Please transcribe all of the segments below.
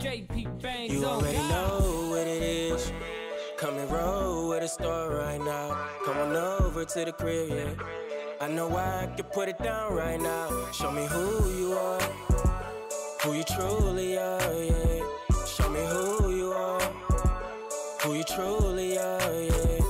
You already know what it is. Come and roll with a store right now. Come on over to the crib, yeah. I know I can put it down right now. Show me who you are, who you truly are, yeah. Show me who you are, who you truly are, yeah.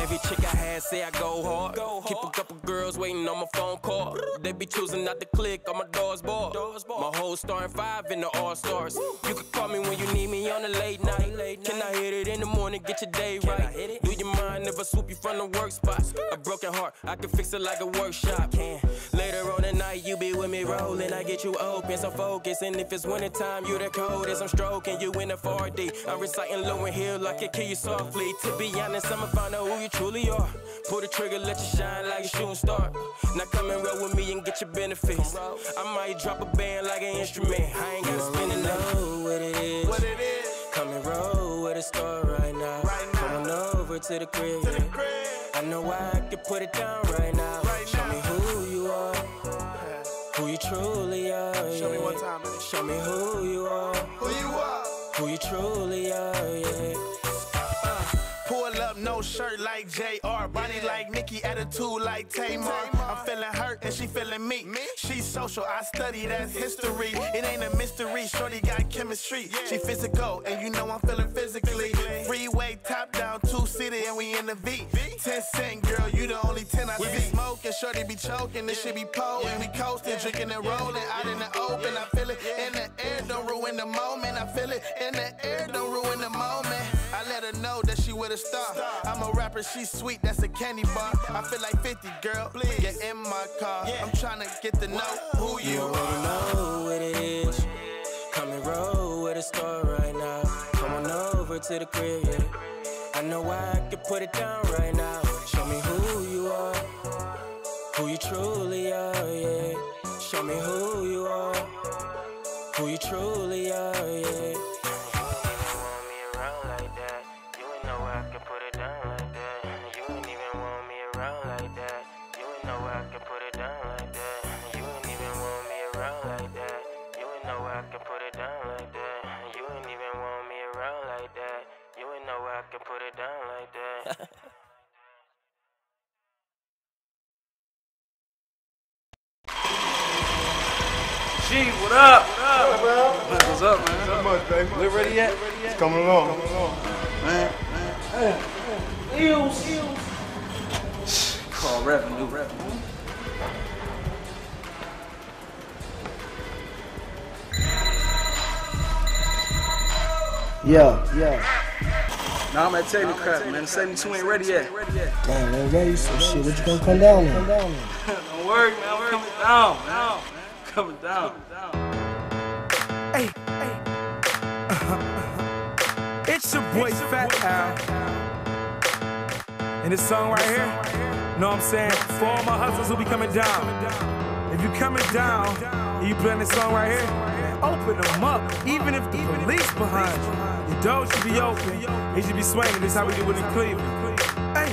Every chick I had say I go hard. Keep a couple girls waiting on my phone call. They be choosing not to click on my doors bar. My whole starting 5 in the All-Stars. You can call me when you need me on a late night. Can I hit it in the morning, get your day right? Do you mind if I swoop you from the work spot? A broken heart, I can fix it like a workshop. Later on at night, you be with me rolling. I get you open, so focus. And if it's wintertime, you the coldest. I'm stroking you in the 4D. I'm reciting low and hill, I can kill you softly. To be honest, I'ma find out who you truly are. Pull the trigger, let you shine like a shooting star. Now come and roll with me and get your benefits. I might drop a band like an instrument. I ain't gotta spend it, know what it is. Come and roll with a star right now. Come on over to the crib, yeah. I know I can put it down right now. Show me who you are, who you truly are, yeah. Show me one time, man. Show me who you are, who you truly are, yeah. Pull up, no shirt like JR. Body like Nicki, attitude like Tamar. I'm feeling hurt and she feeling me. She's social, I study, that's history. It ain't a mystery, shorty got chemistry. She physical, and you know I'm feeling physically. Freeway, top down, 2-seater, and we in the V. 10 cent, girl, you the only 10 I see. We be smoking, shorty be choking, this shit be poking. We coasting, drinking and rolling, out in the open. I feel it in the air, don't ruin the moment. I feel it in the air, don't ruin the moment. I let her know that she with a star. I'm a rapper, she's sweet, that's a candy bar. I feel like 50, girl, please get in my car. I'm trying to get to know who you are. You already know what it is. Come and roll with a star right now. Come on over to the crib, yeah. I know I can put it down right now. Show me who you are, who you truly are, yeah. Show me who you are, who you truly are, yeah. G, what up? What's up, man? Not much, baby. We ready yet? It's coming along. Man. Eels. Call revenue. Yeah. Now I'm at Technocrat, man. The 72 ain't ready yet. Damn, ain't ready, so shit, what you gonna come down on? Don't worry, man. I'm coming down, man. Coming down. Hey. It's your boy Fat Al. And this song right here, know what I'm saying? For all my hustlers who be coming down. If you coming down and you playing this song right here, open them up. Even if the police behind you, your door should be open. It should be swinging. This is how we do it in Cleveland. Hey,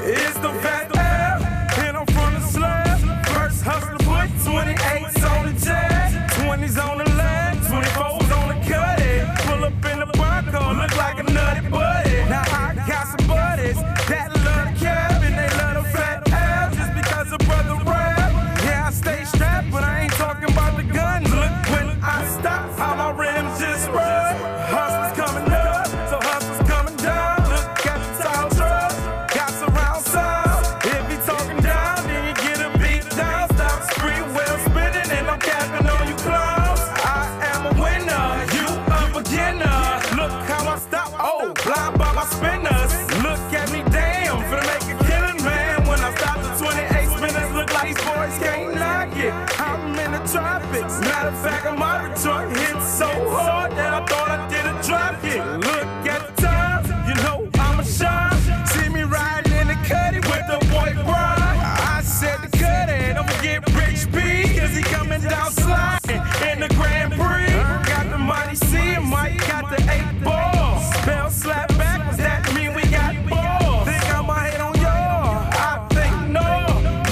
it's the Fat Al, and I'm from the slab. First hustler put 28s on the jag, 20s on the lag, 24s on the cut. Pull up in the Bronco, look like a nutty buddy. Now I got some buddies that love the cab and they love the Fat Al just because of brother rap. Yeah, I stay strapped, but I ain't talking about the guns. Look when I stop, how my rims just run. Hustlers coming up, so hustlers coming down. Look at the tall truck, got surround sound. If he talking down, then you get a beat down. Stop street well spinning and I'm capping on you clowns. I am a winner, you a beginner. Look how I stop, oh, blind by my spinners. Look at me, damn, finna make a killing, man. When I stop the 28 spinners, look like these boys can't knock it. I'm in the tropics. Matter of fact, my truck hit so hard that I thought I did a drop kick. Look at the time, you know I'm a shine. See me riding in the cutty with the boy Brian. I said the cutty, don't forget Rich B, cause he coming down sliding in the Grand Prix. Got the mighty C and Mike got the 8 balls. Spell slap backwards, that mean we got balls. Think I might hit on y'all? I think no.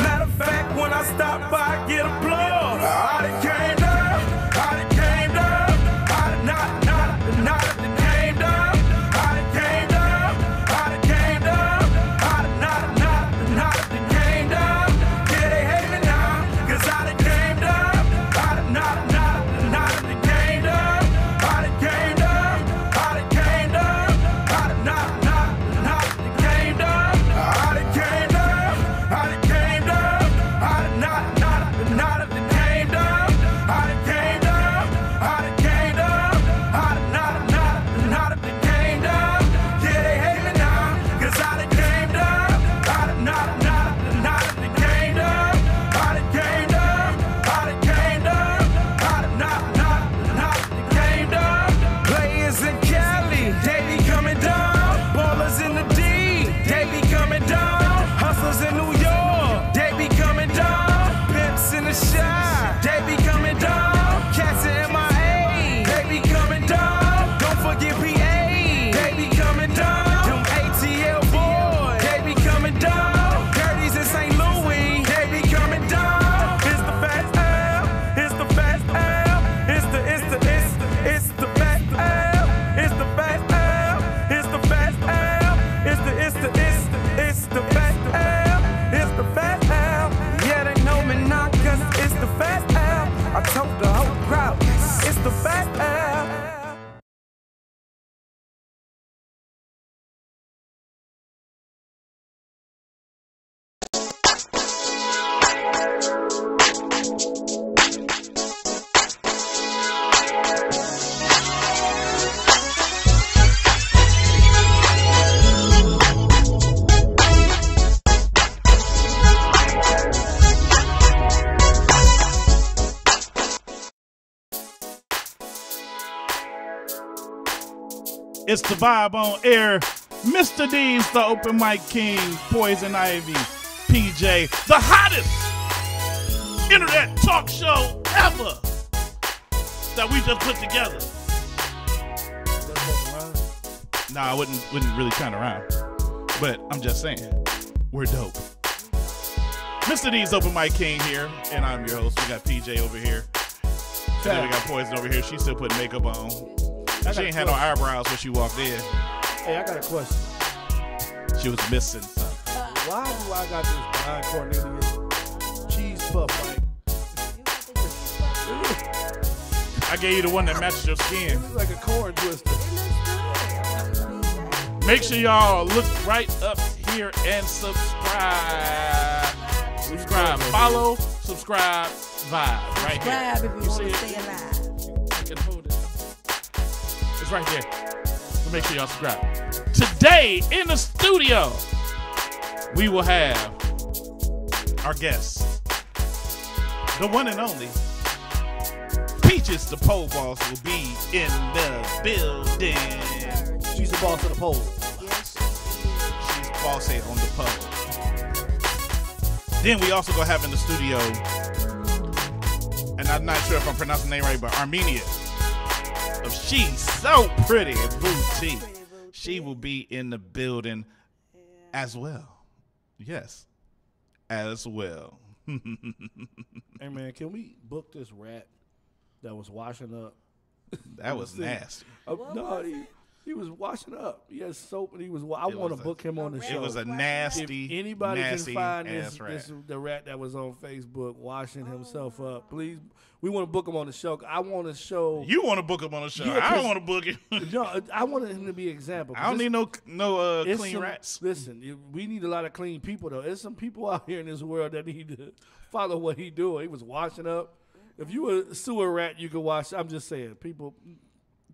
Matter of fact, when I stop by, I get applause. I done came down, I done came tote the whole crowd. It's the Fat Al. It's the vibe on air. Mr. D's, the open mic king, Poison Ivy, PJ, the hottest internet talk show ever that we just put together. Nah, I wouldn't really count around. But I'm just saying, we're dope. Mr. D's open mic king here, and I'm your host. We got PJ over here. And then we got Poison over here. She still putting makeup on. She ain't had no eyebrows when she walked in. Hey, I got a question. She was missing something. Why do I got this Brian Cornelius cheese puff like? I gave you the one that matches your skin. It's like a corn twister. Make sure y'all look right up here and subscribe. Subscribe. Follow, subscribe, vibe. Right here. Subscribe if you want to stay alive. You can hold it. It's right there. So make sure y'all subscribe. Today in the studio, we will have our guest, the one and only Peaches, the pole boss, will be in the building. She's the boss of the pole. Yes, She's boss head on the pole. Then we also gonna have in the studio, and I'm not sure if I'm pronouncing the name right, but ARMANIA of She's So Pretty Boutique. She will be in the building as well. Yes, as well. Hey man, can we book this rat that was washing up? That was nasty. No, he was washing up. He had soap and he was. I want to book him on the show. It was a nasty, If anybody nasty can find ass rat. the rat that was on Facebook washing himself up, please. We want to book him on the show. I want to show. You want to book him on the show? Yeah, I don't want to book him. No, I wanted him to be an example. I don't need no clean rats. Listen, we need a lot of clean people though. There's some people out here in this world that need to follow what he doing. He was washing up. If you were a sewer rat, you could wash. I'm just saying, people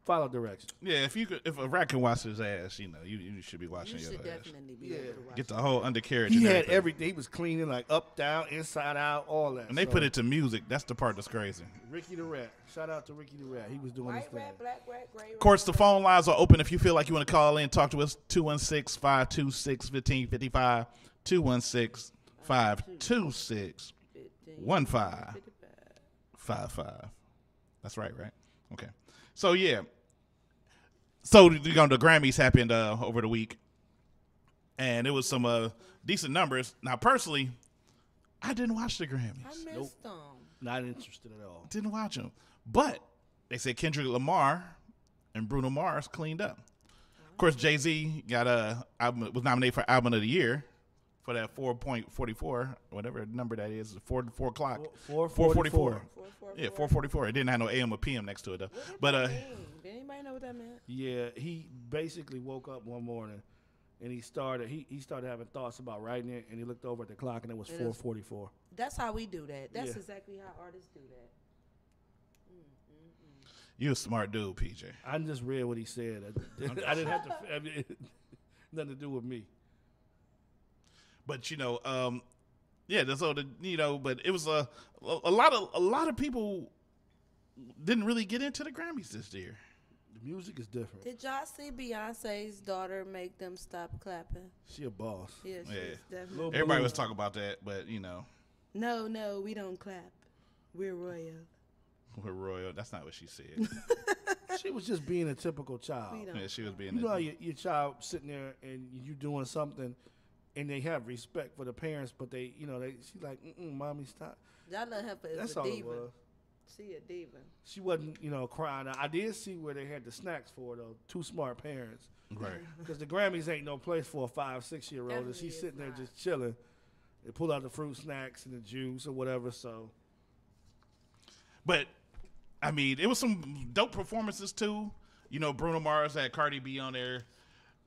follow directions. Yeah, if a rat can wash his ass, you should be washing you your should ass. definitely be able to watch. Get the whole undercarriage. He and had everything. everything. He was cleaning like up, down, inside out, all that. And they put it to music. That's the part that's crazy. Ricky the Rat. Shout out to Ricky the Rat. He was doing his White thing. rat, black rat, gray rat. Of course, the phone lines are open if you feel like you want to call in. Talk to us, 216-526-1555, 216-526-1555. That's right? Okay. So, yeah. So, the Grammys happened over the week. And it was some decent numbers. Now, personally, I didn't watch the Grammys. I missed them. Not interested at all. Didn't watch them. But they said Kendrick Lamar and Bruno Mars cleaned up. Of course, Jay-Z was nominated for Album of the Year for that 4.44, whatever number that is, 4 o'clock. 444. Yeah, 444. It didn't have no AM or PM next to it, though. But Did anybody know what that meant? Yeah, he basically woke up one morning and he started having thoughts about writing it, and he looked over at the clock and it was 4:44. That's how we do that. That's Yeah. exactly how artists do that. You a smart dude, PJ. I just read what he said. I didn't have to. I mean, nothing to do with me. But yeah. So but it was a lot of people didn't really get into the Grammys this year. The music is different. Did y'all see Beyonce's daughter make them stop clapping? She a boss. Yeah, she's Yeah. definitely. Everybody was talking about that, but No, we don't clap. We're royal. we're royal. That's not what she said. She was just being a typical child. We don't. Yeah, she was being. You know how your child sitting there and you doing something, and they have respect for the parents, but she's like, mommy, stop. Y'all let her as That's a all it diva. was. She a diva. She wasn't, crying. I did see where they had the snacks for though. Two smart parents. Right. Because the Grammys ain't no place for a 5-6-year-old, and Definitely she's is sitting there not. just chilling. They pull out the fruit snacks and the juice or whatever. So But I mean, it was some dope performances too. You know, Bruno Mars had Cardi B on there,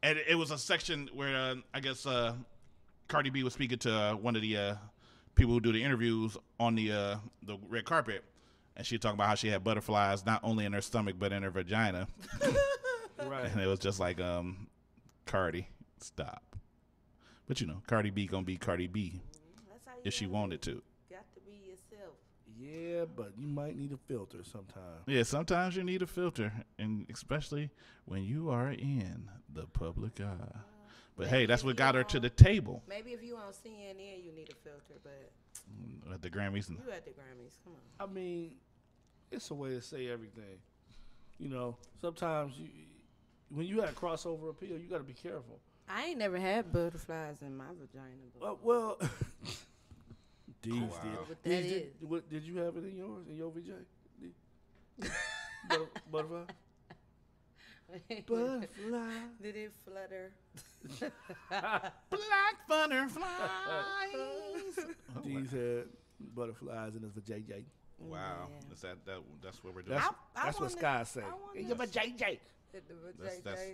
and it was a section where I guess Cardi B was speaking to one of the people who do the interviews on the red carpet, and she talking about how she had butterflies not only in her stomach but in her vagina. Right. And it was just like, Cardi, stop. But you know, Cardi B gonna be Cardi B if she wanted to. Got to be yourself. Yeah, but you might need a filter sometime. Yeah, sometimes you need a filter, and especially when you are in the public eye. But hey, that's what got her to the table. Maybe if you on CNN, you need a filter, but At the Grammys. you at the Grammys. Come on. I mean, it's a way to say everything. You know, sometimes when you have crossover appeal, you got to be careful. I ain't never had butterflies in my vagina. Well, Deez Wow. What that Deez, is. did you have it in yours, in your VJ? Butterfly? Butterfly. Did it flutter? Black butterflies. Deez had butterflies in his vajayjay. Wow, Yeah. is that's what we're doing. That's what Sky say. I wanna- In your vajayjay.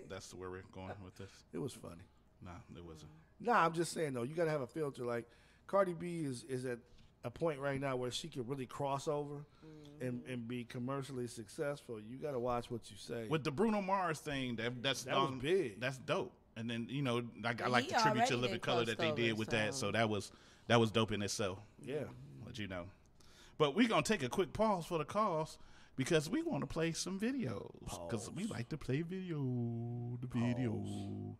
That's where we're going with this. It was funny. Nah, it wasn't. Nah, I'm just saying though, you gotta have a filter. Like Cardi B is at a point right now where she can really cross over and be commercially successful. You gotta watch what you say. With the Bruno Mars thing, that was big. That's dope. And then I But like he the tribute to already Living been Color that they crossed did over, with that. so- So that was dope in itself. Yeah. Let you know. But we're gonna take a quick pause for the calls because we want to play some videos. Because we like to play video. The video.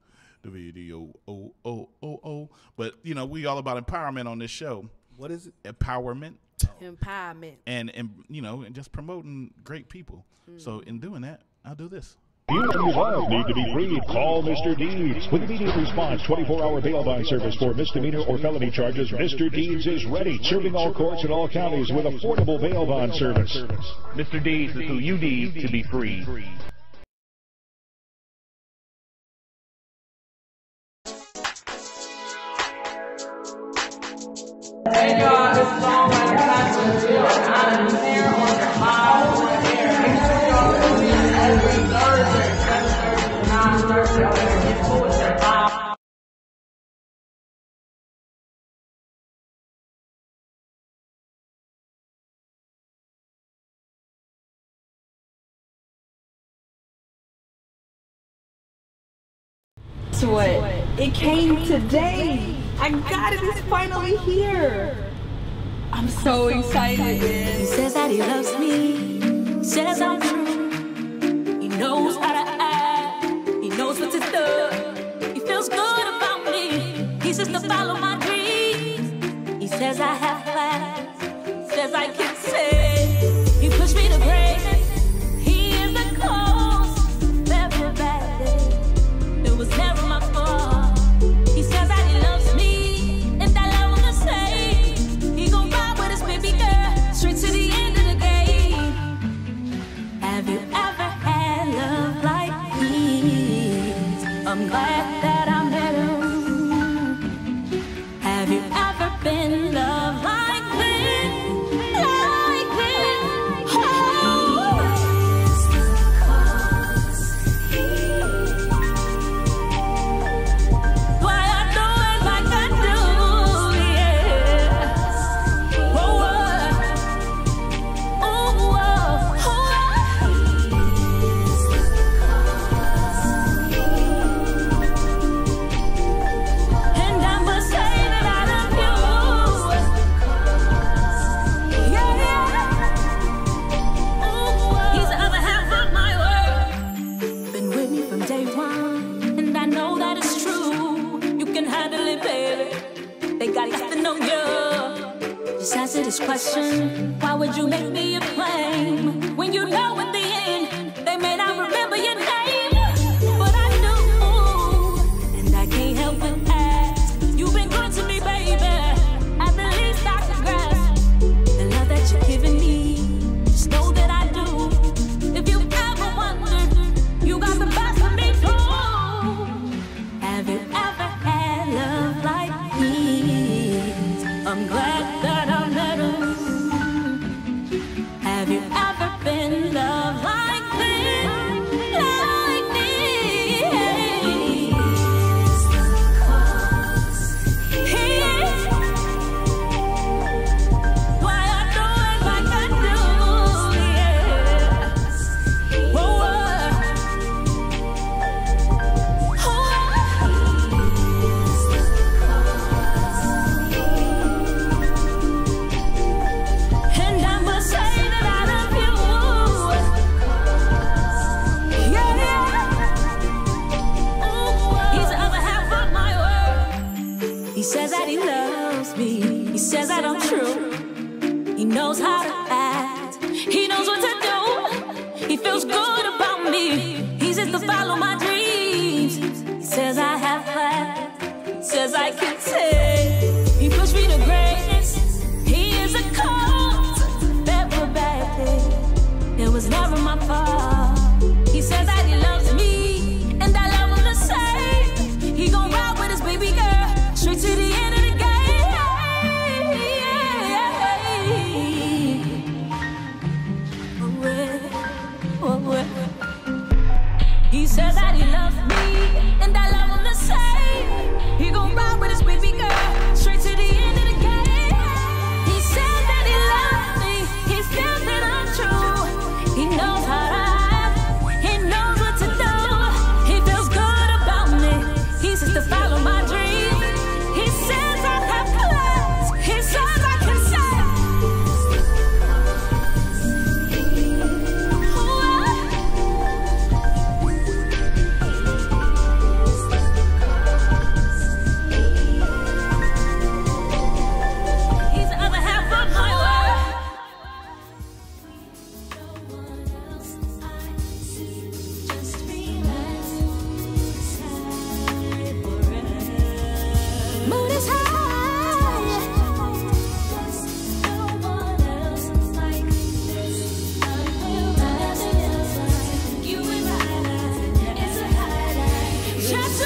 Oh. But you know, we all about empowerment on this show. What is it? Empowerment. Empowerment. And you know, and just promoting great people. So in doing that, I'll do this. You and your love need to be freed. Call Mr. Deeds. With immediate response, 24-hour bail bond service for misdemeanor or felony charges, Mr. Deeds is ready, serving all courts in all counties with affordable bail bond service. Mr. Deeds is who you need to be free. Hey y'all, this is all my class video. I'm here on the live on air. Make sure y'all tune in every Thursday, 7:30 to 9:30. Y'all better get cool with your live. What? It came today. I got it. It's finally here. I'm so excited. He says that he loves me. Says I'm true. He knows how to act. He knows what to do. He feels good about me. He says to follow my dreams. He says I have plans. He says I can say. He pushed me to greatness. He is the cause of every bad day. It was never my fault. He says that he loves me, and that I wanna say he gon' ride with his baby girl straight to the end of the game. Have you ever had love like this? I'm glad that I met him. Have you ever been loved like this? Like this? Oh. Why I do it like I do, yeah. Whoa, and I must say that I love you. Yeah. He's the other half of my world. Been with me from day one, and I know that it's true. You can handle it, baby. They got nothing on you. Just answer this question: why would you make me a claim when you know at the end they may not remember your name? But I do, and I can't help but ask. You've been good to me, baby. At the least I can grasp the love that you're giving me. Just know that I do. If you ever wondered, you got the best of me too. Have you ever had love like this? I'm glad that I met him. Have you ever been loved like this? Like this? Why I do it like I do, yeah. Whoa, and I must say that I love you. Yeah, ooh, he's the other half of my world. He says that he loves me. He says that I'm true. He knows how to act. He knows what to do. He feels good about me. He says to follow my dreams. He says I have plans. He says I can take. He pushed me to greatness. He is a cause of every bad thing. It was never my fault. He says that he loves me, and I love him the same. He gon' ride with his baby girl straight to the end of the game. He says that he loves me, and I love him the same. He gon' ride with his baby girl straight to the end of the game. He says that he loves me. He says that I'm true. He knows how to act. He knows what to do. He feels good about me. He says to follow my dreams. He says I have plans. He says I can say. He's the other half of my world. Mood is high. You and I, it's a highlight. Just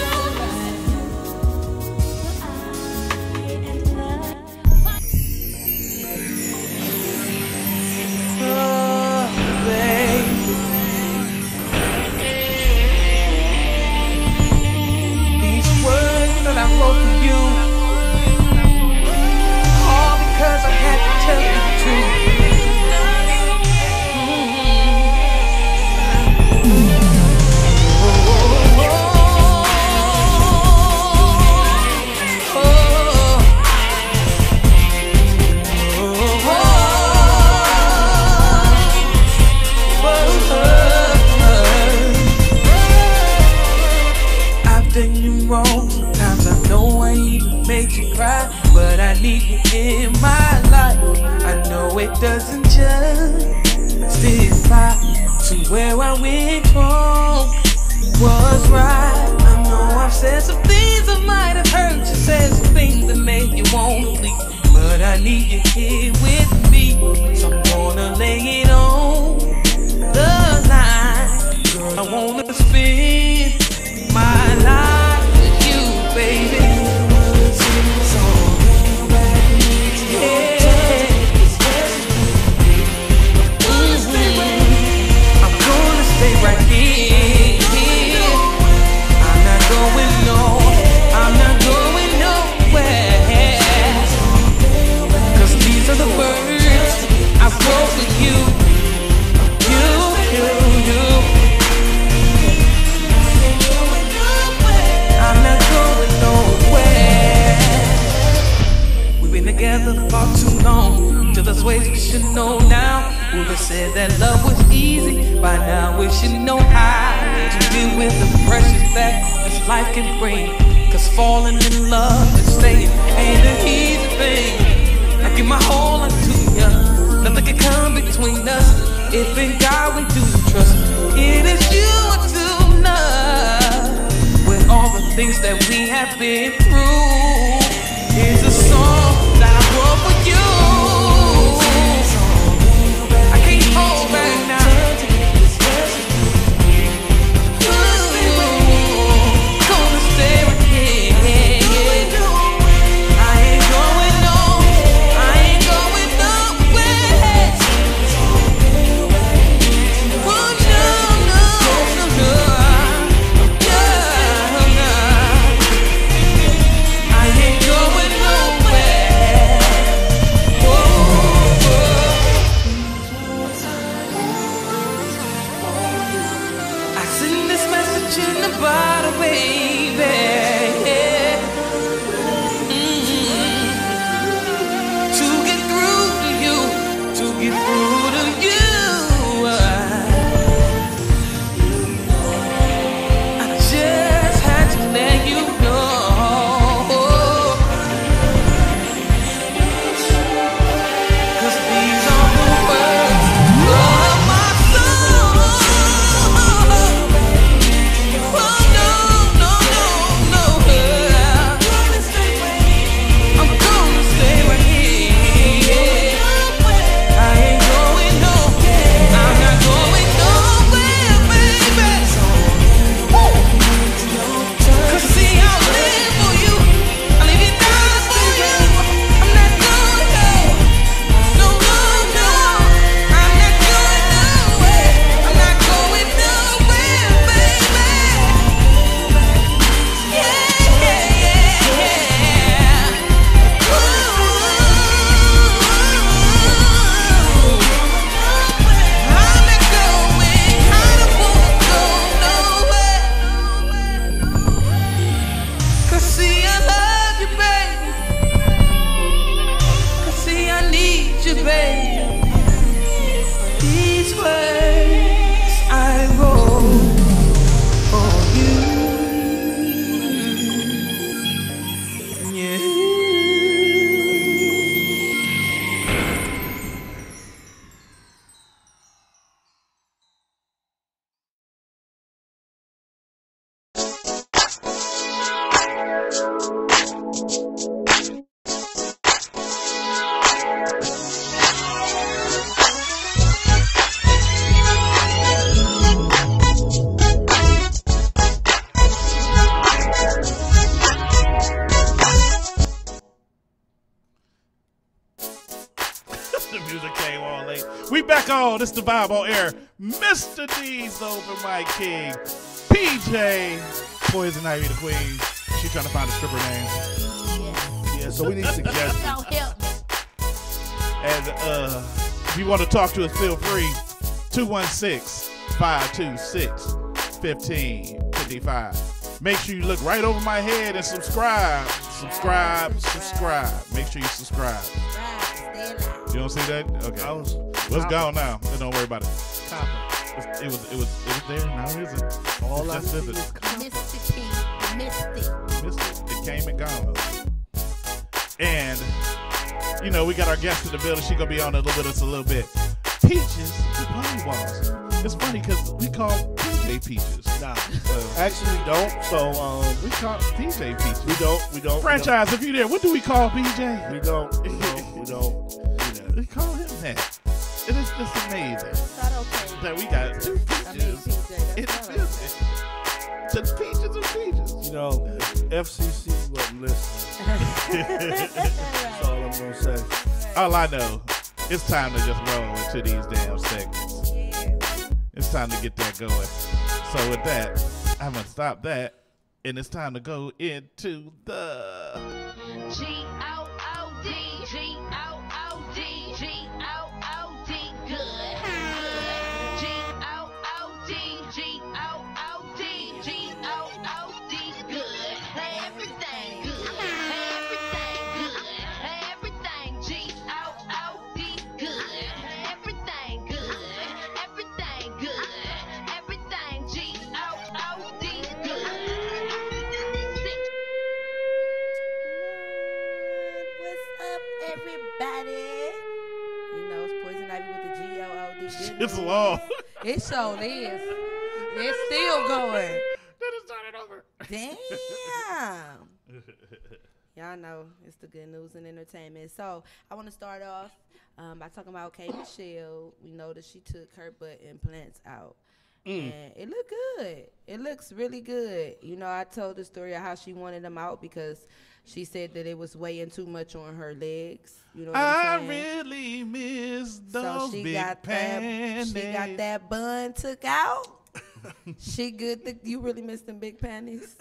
These words that I wrote for you, all because I had to tell you the truth. I've done you wrong. Sometimes I know I even made you cry, but I need you in my life. I know it doesn't justify to where I went wrong was right. I know I've said some things that might have hurt you, said some things that made you want to leave, but I need you here with me, so I'm gonna lay it on the line. Girl, I wanna spend my life with you, baby. I'm gonna stay right here. I'm not going I'm not going nowhere. 'Cause these are the words I wrote for you. You. I'm not going nowhere. We've been together for too long. Till there's ways we should know now. Who would have said that love was easy? By now we should know how to deal with the pressures that this life can bring. 'Cause falling in love and staying ain't an easy thing. I give my whole life to you. Nothing can come between us. If in God we do trust, it is you to love. With all the things that we have been through, here's a song that I wrote for you. I can't hold back now. Gonna stay right here. I ain't going nowhere. punch in the bottle, baby. To get through to you, to get through to you. I just had to let you know. 'Cause these are the words of my soul. Oh no, no, no, no. I'm gonna stay right here. I ain't going nowhere. I'm not going nowhere, baby. 'Cause see, I'll live for you. I'll leave you down for you. I'm not going nowhere. No, no, no. I'm not going nowhere. I'm not going nowhere, baby. Yeah, yeah, yeah, yeah. I'm not going. I don't wanna go nowhere. 'Cause see, I love you, baby. 'Cause see, I need you, baby. These words I wrote for you. Yeah. The music came on late. We back on. This the vibe on air. Mr. D's the open mic king. PJ, Poison Ivy the queen. She trying to find a stripper name. Yeah, so we need suggestions. And if you want to talk to us, feel free. 216-526-1555. Make sure you look right over my head and subscribe. Subscribe. Make sure you subscribe. You don't see that? Okay. Let's go now. Don't worry about it. It was there. Now it isn't. All I Just see visit. is Missed it. It came and gone. And you know we got our guest in the building. She gonna be on it with us a little bit. Peaches, the pony balls. It's funny because we call PJ Peaches. Nah, actually don't. So we call PJ Peaches. We don't. Franchise, if you there, what do we call PJ? We don't. We call him that. It is just amazing that we got two peaches in the building. The peaches of peaches. You know, FCC wasn't listening. That's all I'm gonna say. All I know, it's time to just roll into these damn segments. It's time to get that going. So with that, I'm gonna stop that, and it's time to go into the G-O-O-D, G-O-O-D, G-O-O-D, good, G-O-O-D, G-O-O-D, G-O-O-D, good. Everything good, everything good, everything G-O-O-D, good, everything good, everything good, everything G-O-O-D, good. What's up, everybody? You know, it's Poison Ivy with the G-O-O-D. It's long. It sure is. It's still going. Then it's started over. Damn. Y'all know it's the good news and entertainment. So I want to start off by talking about K. Michelle. We know that she took her butt implants out. And it looked good. It looks really good. You know, I told the story of how she wanted them out because she said that it was weighing too much on her legs. You know what I'm saying? I really miss those So she big got panties. that. She got that bun took out. She good. You really miss them big panties.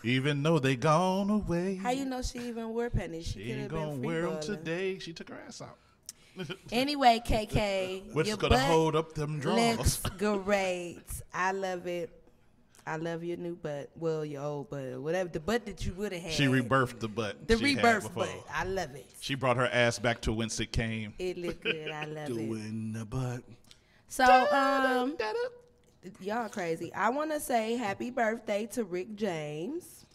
Even though they gone away. How you know she even wore panties? She ain't gonna wear them today. She took her ass out. Anyway, KK, What's your gonna butt hold up them drawers? looks great. I love it. I love your new butt. Well, your old butt, whatever the butt that you would have had. She rebirthed the butt. The she had rebirth before. butt. I love it. She brought her ass back to whence it came. It looked good. I love it. Doing the butt. So, y'all crazy. I want to say happy birthday to Rick James.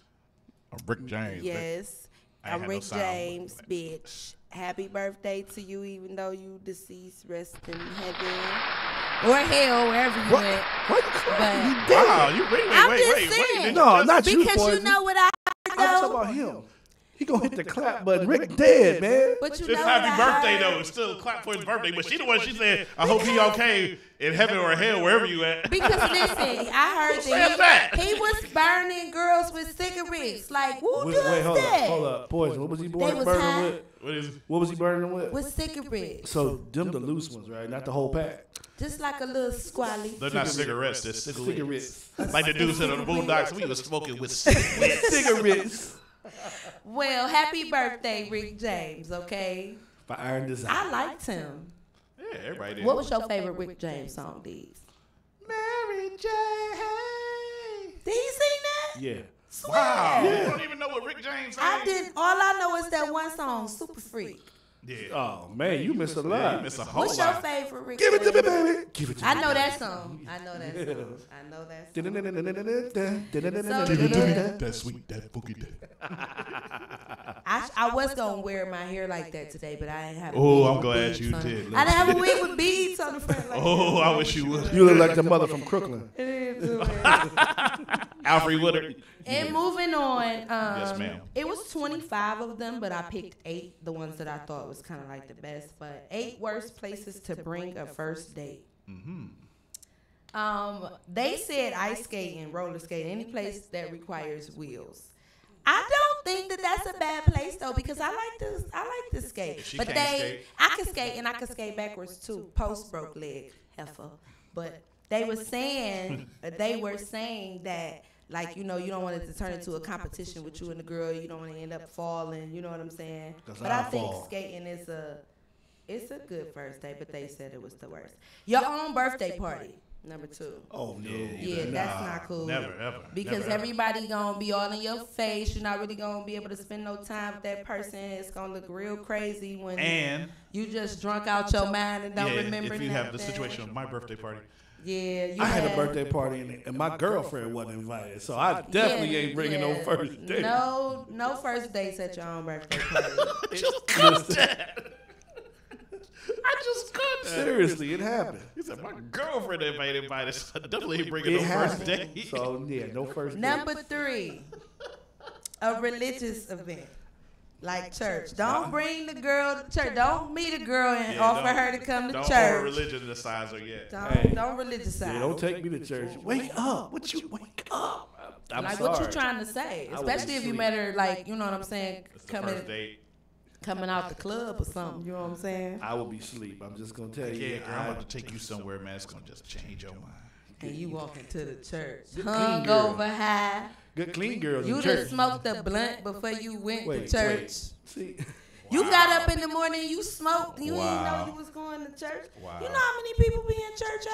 Rick James. Yes. I'm Rick James, bitch. Happy birthday to you, even though you deceased, rest in heaven. Or hell, wherever you went. What? But Wow, you really wait. No, not you, Because Poison. you know what I I'm talking about him. He gonna hit the clap button. Rick dead, man. But you It's know happy what I birthday, heard? though. It's still a clap for his birthday. But she the one, she said, I hope he okay in heaven or hell, wherever you at. Because listen, I heard that he was burning girls with cigarettes. Like, who does that? Hold up. Poison. What was he They was high. burning with? What was he burning with? With cigarettes. So them the loose ones, right? Not the whole pack. Just like a little squally. They're not cigarettes, they're cigarettes. Cigarettes. Like the dude said on the Boondocks, we was smoking with cigarettes. Cigarettes. Well, happy birthday, Rick James, okay? By Iron Design. I liked him. Yeah, everybody did. What was your favorite Rick James song, Deez? Mary J. Did he sing that? Yeah. Wow. Yeah. You don't even know what Rick James sang? I did. All I know is that one song, Super Freak. Yeah. Oh, man, you missed a lot. Yeah, you missed a whole What's your lot. favorite Rick Give it to me, James? baby. Give it to me. I know that song. I know that song. I know that song. That sweet, that boogie, that. I was gonna wear my hair like that today, but I didn't have. Oh, I'm glad you did. I didn't have a wig with beads on the front. Like Oh, I wish you would. You look like the mother from Crooklyn. Alfred Woodard. And moving on, Yes, ma'am. it was 25 of them, but I picked 8, the ones that I thought was kind of like the best. But 8 worst places to bring a first date. They said ice skating, roller skating, any place that requires wheels. I don't think that that's a bad place though, because I like to skate. She But can't skate. I can skate and I can skate backwards too. Post broke leg, heifer. But they were saying that. Like, you know, you don't want it to turn into a competition with you and the girl. You don't want to end up falling. You know what I'm saying? But I think skating is it's a good first date, but they said it was the worst. Your own birthday party, number 2. Oh, no. Yeah, that's not cool. Never, ever. Because never, everybody going to be all in your face. You're not really going to be able to spend no time with that person. It's going to look real crazy when you just drunk out your mind and don't remember if you nothing. have the situation of my birthday party. Yeah, I had a birthday party and my girlfriend wasn't invited, so I definitely ain't bringing no first date. No first dates at your own birthday party. Just cut that. I just cut that. Seriously, it happened. He said, my girlfriend ain't invited, so I definitely ain't bringing It no first happened. date. So, yeah, no first date. Number 3, a religious event. Like church. Don't bring the girl to church. Don't meet a girl and offer her to come to don't church. Don't religionize her yet. Don't religionize. Yeah, don't take me to church. Wake up. What you wake up? I'm like, sorry. what you trying to say? Especially if you met her, like, you know what I'm saying, coming out the club or something. You know what I'm saying? I will be asleep. I'm just going to tell you. Yeah, girl, I'm about to take you somewhere, man. It's going to just change your mind. And you walk into the church. Good Hung clean girl. over high. Good clean girls You in done church. smoked a blunt before you went to church. See, You got up in the morning, you smoked, you Wow. didn't know you was going to church. Wow. You know how many people be in church,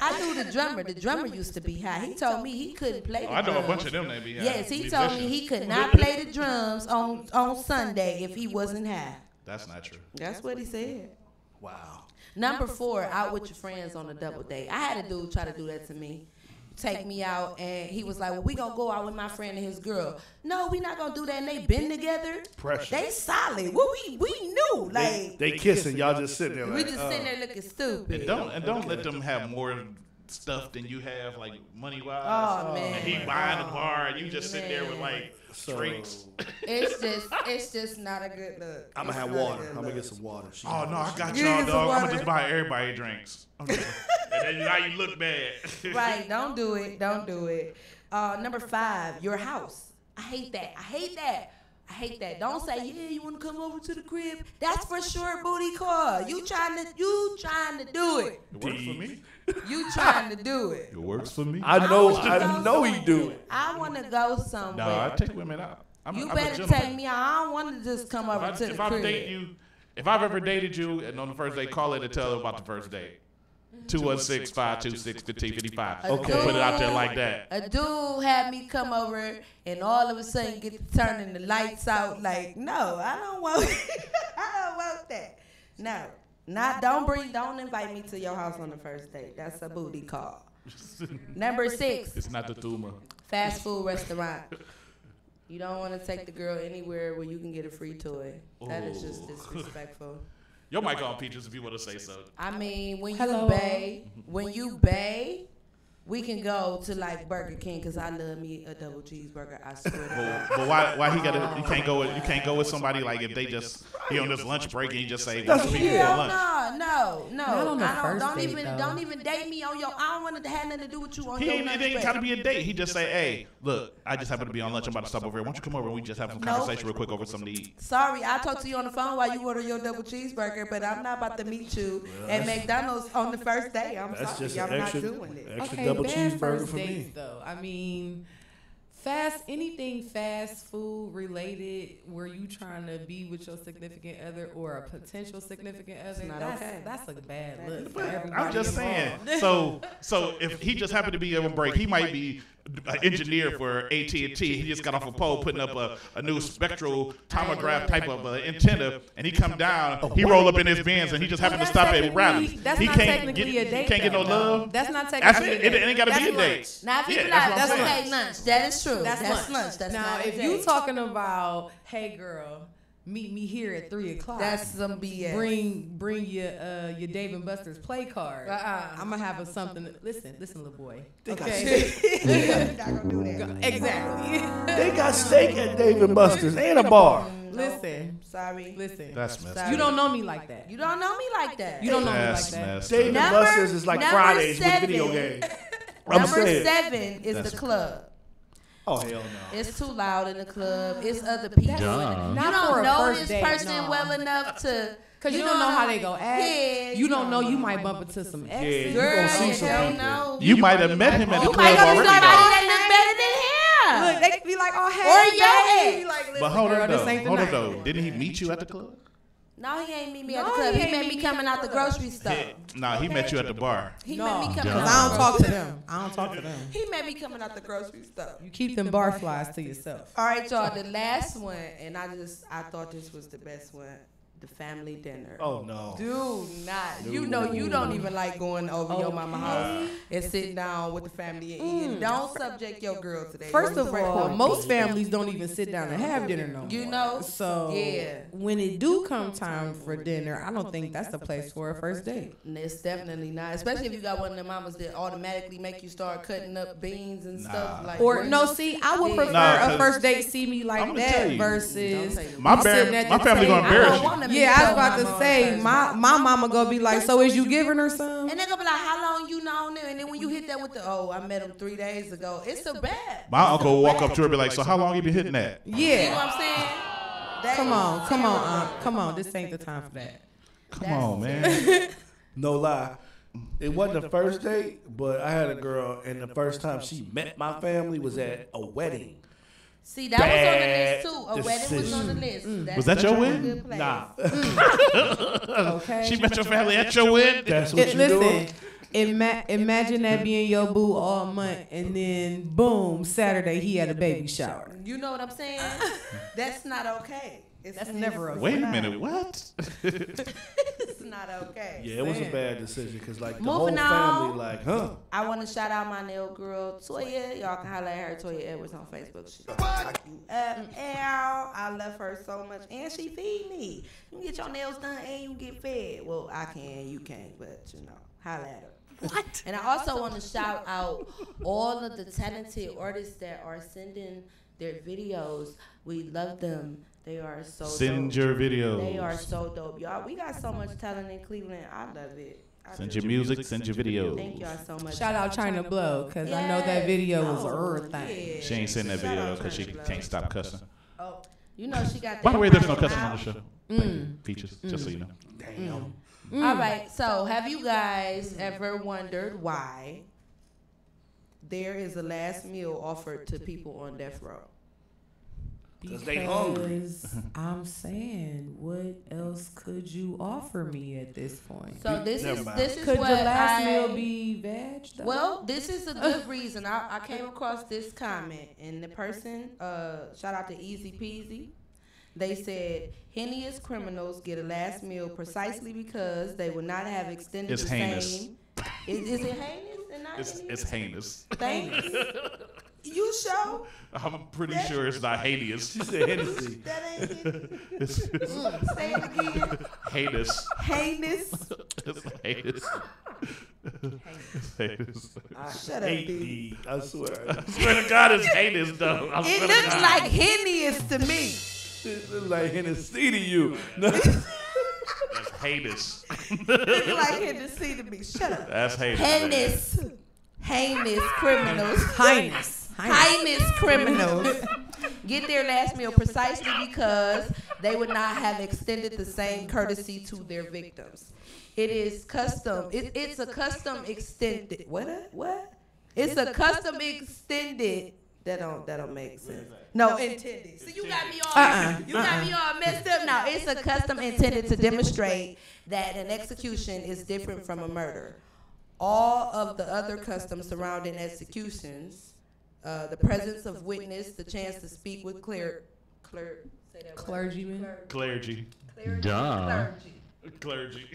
I knew the drummer. The drummer used to be high. He told me he couldn't play the drums. I know a bunch of them that be high. Yes, he told me he could not play the drums on Sunday if he wasn't high. That's not true. That's what he said. wow. Number 4, out with your friends on a double date. I had a dude try to do that to me. Take me out, and he was like, well, we gonna go out with my friend and his girl. No, we not gonna do that, and they been together. Pressure. They solid. Well, we knew. Like, They kissing. Y'all just sitting there like, we just sitting there looking stupid. And don't let them have more stuff than you have, like money wise. Oh, man. And he buying the bar, and you just sitting there with like drinks. It's just not a good look. I'm going to have water. I'm going to get some water. Oh no, I got You y'all, get some dog. I'm water? gonna just buy everybody drinks. Okay. And then now you look bad. Right, don't do it. Don't do it. Number 5, your house. I hate that. Don't say, yeah, you want to come over to the crib. That's for sure booty call. You trying to do it. It works for me. You trying to do it. It works for me. I know he do it. I want to go somewhere. No, I take women out. You I'm a better gentleman. take me out. I don't want to just come over to the If I'm crib. dating you, if I've ever dated you and on the first date, call it and tell her about the first date. 216-526-1555. Okay. Put it out there like that. A dude had me come over and all of a sudden get to turning the lights out. Like, no, I don't want I don't want that. No. Don't invite me to your house on the first date. That's a booty call. Number 6. It's not the Thuma. Fast food restaurant. You don't want to take the girl anywhere where you can get a free toy. That is just disrespectful. Your mic on, Peaches, if you want to say so. I mean, when you bae, we can go to like Burger King because I love me a double cheeseburger. I swear to God. But why he gotta? You can't go with somebody like if they just he on this lunch break and you just say No, lunch. Not on the first don't date, even though. don't even date me on your. I don't want to have nothing to do with you on It your ain't lunch gotta break. be a date. He just say, hey, look, I just happen to be on lunch. I'm about to stop over here. Why don't you come over and we just have some conversation real quick over something to eat? Sorry, I talked to you on the phone while you order your double cheeseburger, but I'm not about to meet you at McDonald's on the first day. I'm That's sorry, just I'm an not extra, doing it. extra Okay, double bad cheeseburger first for me. dates, though. I mean, anything fast food related where you trying to be with your significant other or a potential significant other, not that's, okay. that's a bad look for everybody I'm just saying. involved. So if he just happened to be on break, he might be an engineer for AT&T. He just got off a pole putting up a new spectral tomograph type of antenna, and he come down. He roll up in his Benz, and he just happened to stop at Rallies. That's He not can't technically a date. Can't get no though. love. That's not That's technically it. It ain't got to be a date. Now, if you Yeah, be that's like, what I'm that's saying. okay, lunch. That is true. That's lunch. That's now, not a if date. you talking about, hey girl, meet me here at 3:00. That's some BS. Bring your Dave and Buster's play card. I'm gonna have something. Listen, little boy. Okay. Not gonna do that. Exactly. They got steak at Dave & Buster's and a bar. Listen. Sorry. Listen. That's messed up. You don't know me like that. You don't know me like that. You don't know me like That's that. messed Dave up. & Buster's is like number Fridays with 7. video games. I'm Number saying. 7 is That's the club. Oh, hell no. It's too loud in the club. It's other people. Duh. You Not don't for a know first this date, person no. well enough to. Cause you don't know how they go act. Yeah, you don't know you might bump into some exes. you gonna see some hell people. no. You might have met him at the You might club go to already. somebody though. that look better than him. Look, they could be like, oh hey, Or your babe. ex. Like, listen, But hold girl, up this though. ain't the Hold up night. though. Didn't he meet you at the club? No, he ain't meet me at the No, club. he He ain't met meet me me coming at out the the club. grocery store. Nah, he met you at the bar. He No, met me coming cause out. I don't talk to them. I don't talk to them. He met me coming out the grocery store. You keep them bar flies to yourself. All right, y'all. The last one, and I thought this was the best one. The family dinner. Oh, no. Do not. You know you don't even like going over your mama house and sitting down with the family and eating. Don't subject your girl to that. First of all, most families don't even sit down and have dinner no more. You know? So Yeah. when it do come time for dinner, I don't think that's the place for a first date. It's definitely not. Especially if you got one of the mamas that automatically make you start cutting up beans and stuff. Like Or no, see, I would prefer Nah, a first date see me like I'ma tell that you. versus My sitting at the family gonna table. embarrass you. Yeah, I was about to say my mama gonna be like, so is you giving her some? And they gonna be like, how long you known them? And then when you hit that with the, I met him 3 days ago. It's so bad. My uncle will walk up to her and be like, so how long you been hitting that? You know Yeah. what I'm saying? That Come is on, terrible. come on. This ain't the time for that. Come on, man. No lie. It wasn't the first date, but I had a girl, and the first time she met my family was at a wedding. See, that was on the list too. A wedding was on the decision. list. Was that your a wedding? good place. Nah. Okay. She met your family at your wedding? That's what you doing? Imagine that being your boo all month, and then boom, Saturday he had a baby shower. You know what I'm saying? That's not okay. That's never okay. Wait a minute, what? It's not okay. Yeah, it was a bad decision because like the Moving whole family, on. like, huh? I want to shout out my nail girl, Toya. Y'all can holler at her, Toya Edwards, on Facebook. She lock you up. I love her so much. And she feed me. You get your nails done and you get fed. Well, I can, you can't, but you know, holler at her. What? And I also want to shout out all of the talented artists that are sending their videos. We love them. They are so Send dope. your videos. They are so dope, y'all. We got so much talent in Cleveland. I love it. Send your music, send your videos. Thank y'all so much. Shout out China Blow, because I know that video was everything. She ain't sending that video because she can't stop cussing. Oh, you know she got that. By the way, there's no viral cussing on the mouth. show. Peaches, just so you know. Damn. All right, so have you guys ever wondered why there is a last meal offered to people on death row? Because they hungry. I'm saying, what else could you offer me at this point? So this is could what your last meal be veg? Though? Well, this is a good reason. I came across this comment, and the person, shout out to Easy Peasy. They said, heinous criminals get a last meal precisely because they will not have extended It's the heinous. same. Is it heinous and not It's heinous. Heinous. You sure? I'm pretty sure it's not heinous. She said Hennessy. That ain't it. Say it again. Heinous. Heinous. It's heinous. It's heinous. Shut up, hate dude. thee. I swear. I swear to God, it's heinous, though. I It swear to looks God. like heinous to me. It looks like Hennessy to you. No. That's heinous. It looks like Hennessy to me. Shut up. That's heinous. Heinous criminals. Heinous Criminals get their last meal precisely because they would not have extended the same courtesy to their victims. It is custom. It's a custom extended. What? It's a custom extended. That don't make sense. No, intended. So you got me all you got me all messed up now. It's a custom intended to demonstrate that an execution is different from a murder. All of the other customs surrounding executions, the presence of witness, the chance to speak with clergyman. Clergy. Clergy.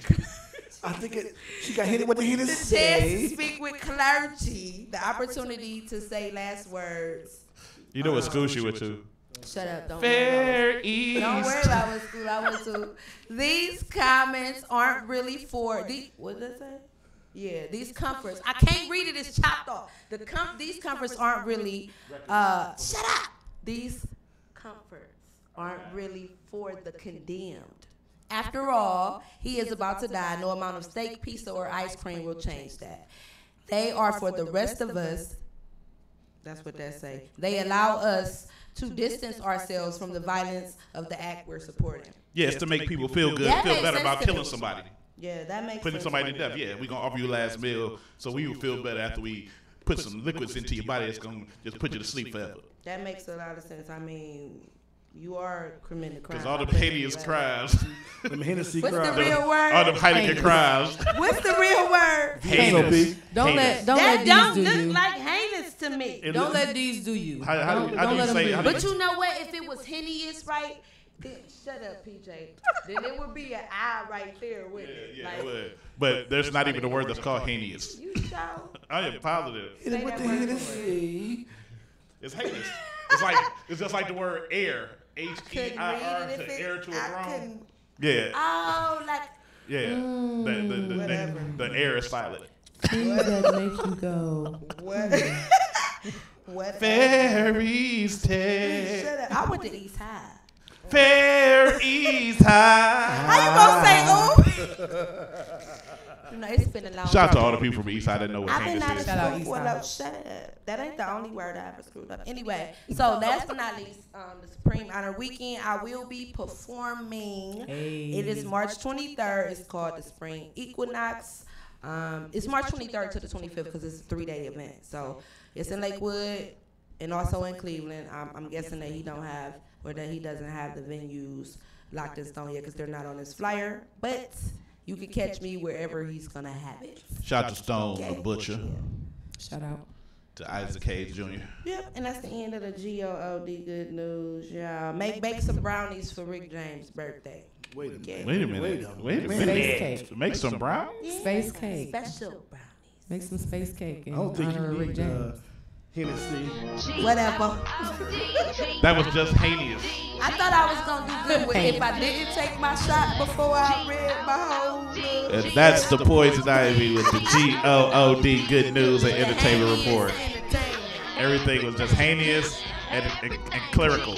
I think she got hit with the Hennessy. The chance to speak with clergy, the opportunity to say last words. You know what school she went to? Shut up. Don't Fair worry East. Don't worry about what school I went to. These comments aren't really for what did I say? Yeah, these comforts. I can't read it. It's chopped off. These comforts aren't really. Shut up. These comforts aren't really for the condemned. After all, he is about to die. No amount of steak, pizza, or ice cream will change that. They are for the rest of us. That's what they say. They allow us to distance ourselves from the violence of the act we're supporting. Yeah, it's to make people feel good, That feel makes better sense about to killing me. somebody. Yeah, that makes Putting sense. somebody to death. Yeah, we're going to offer you last meal so we will feel better after we put some liquids into your body that's going to just put you to sleep forever. That makes a lot of sense. I mean, you are committing a crime. Because all the hideous crimes. Them Hennessy What's the crimes. real word? All the Heineken crimes. What's the real word? Heinous. Don't Heinous. let That these don't do look you. like heinous to me. Don't let these do you. How Don't do you let them say- do you. how do But you know what? If it was heinous, right? Then, shut up, PJ. Then it would be an eye right there with it. Yeah, Like, it would. But there's not even a word that's called heinous. you sure? I am positive. Hit it with the Hennessy. It's heinous. It's just like the word air. Couldn't H-E-I-R read it if to it- air to a I throne. couldn't. Yeah. Oh, like Yeah. The air is silent. Things that make you go. what? What? Fairies tale. Shut up. I went to East High. Fairies high. How you gonna say ooh? No, it's been a long. Shout out to all the road. people from East Side that know what I've been heinous out of is. Shout out school East for Side. no, shut up. That ain't the only word I ever screwed up. Anyway, so last but not least, the Supreme Honor Weekend, I will be performing. Hey. It is March 23rd. It's called the Spring Equinox. It's March 23rd to the 25th because it's a 3-day event. So it's in Lakewood and also in Cleveland. I'm guessing that he don't have or that he doesn't have the venues locked in stone yet because they're not on his flyer. But you can catch me wherever he's gonna have it. Shout out to Stone, the Butcher, Shout out. to Isaac Hayes Jr. Yep, and that's the end of the GOOD good news, y'all. Make some brownies for Rick James' birthday. Wait a minute. Yeah. Wait a minute. Wait a Space minute. cake. Make some brown? Space cake. Special brownies. Make some space cake in I don't think honor you of Rick need James. Hennessy. Whatever. That was just heinous. I thought I was gonna do good with it if I didn't take my shot before I read my whole. And that's the Poison Ivy with the GOOD Good News and Entertainment Report. Everything was just heinous and clerical.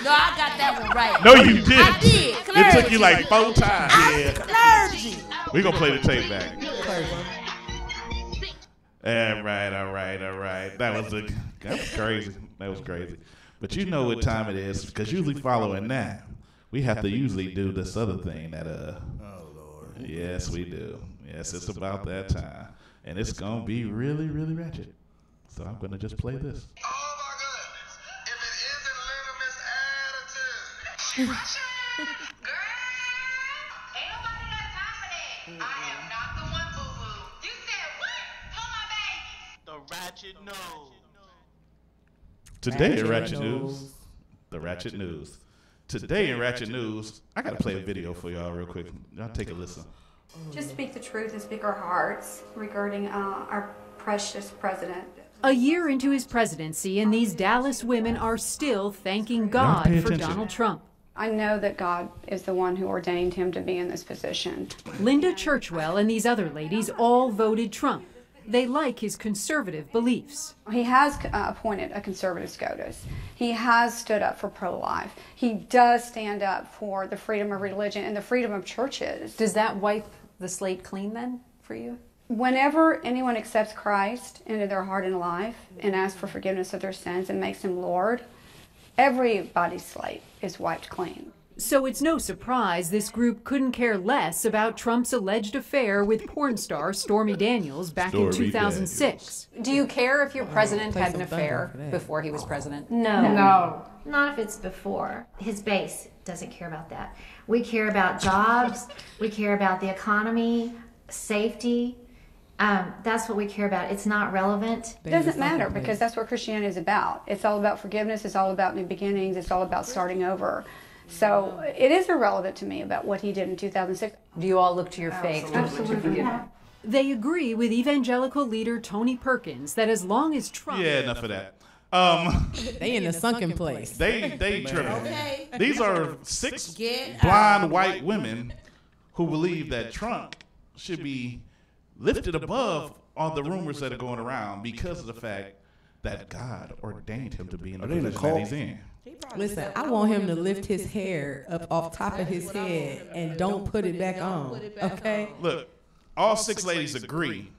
No, I got that one right. No, you didn't. I did. It took you like 4 times. Yeah. Clergy. We're going to play the tape back. Clergy. All right. That was crazy. That was crazy. But you know what time it is, because usually following that, we have to usually do this other thing that Oh, Lord. yes, we do. Yes, it's about that time. And it's going to be really, really ratchet. So I'm going to just play this. Oh my goodness. If it isn't Girl, ain't nobody got time for that. I am not the one, boo-boo. You said what? Hold my baby. The ratchet nose. Today in Ratchet News, the Ratchet News. Today in Ratchet News, I got to play a video for y'all real quick. Y'all take a listen. Just speak the truth and speak our hearts regarding our precious president. A year into his presidency, and these Dallas women are still thanking God for Donald Trump. I know that God is the one who ordained him to be in this position. Linda Churchwell and these other ladies all voted Trump. They like his conservative beliefs. He has appointed a conservative SCOTUS. He has stood up for pro-life. He does stand up for the freedom of religion and the freedom of churches. Does that wipe the slate clean then for you? Whenever anyone accepts Christ into their heart and life and asks for forgiveness of their sins and makes him Lord, everybody's slate is wiped clean. So it's no surprise this group couldn't care less about Trump's alleged affair with porn star Stormy Daniels back in 2006. Do you care if your president had an affair before he was president? No. Not if it's before. His base doesn't care about that. We care about jobs. We care about the economy, safety. That's what we care about. It's not relevant. It doesn't matter because that's what Christianity is about. It's all about forgiveness. It's all about new beginnings. It's all about starting over. So it is irrelevant to me about what he did in 2006. Do you all look to your faith? Absolutely. They agree with evangelical leader Tony Perkins that as long as Trump... Yeah, enough of that. They in a sunken place. They tripping. Okay. These are 6 blind white women who believe that Trump should be lifted above all the rumors that are going around because of the fact that God ordained him to be in the position that he's in. Listen, I want him to lift his hair up off top of his head and don't put it back on. Okay? Look, all 6 ladies agree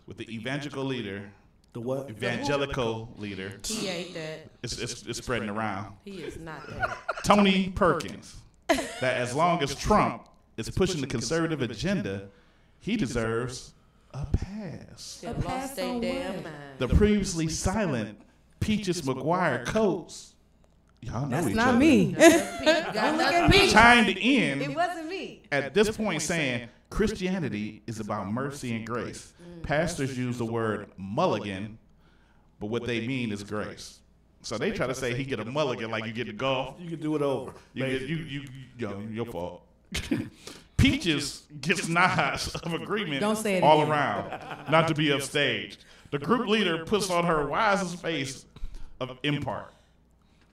with the evangelical leader. The what? Evangelical leader. He ain't that. It's spreading around. He is not that. Tony Perkins. That as long as Trump is pushing the conservative agenda, he deserves a pass. They lost their damn mind. The previously silent Peaches McGuire Coates. Y'all know That's each not other. me. Don't look at me. Chimed in It wasn't me. at this point saying Christianity is about mercy and grace. Pastors use the word mulligan, but what they mean is grace. So they try to say he get a mulligan like you get the golf. You can do it over. Your fault. Peaches gets nods of agreement Don't say it all again. around, not to be upstaged. The group leader puts on her wisest face of impart.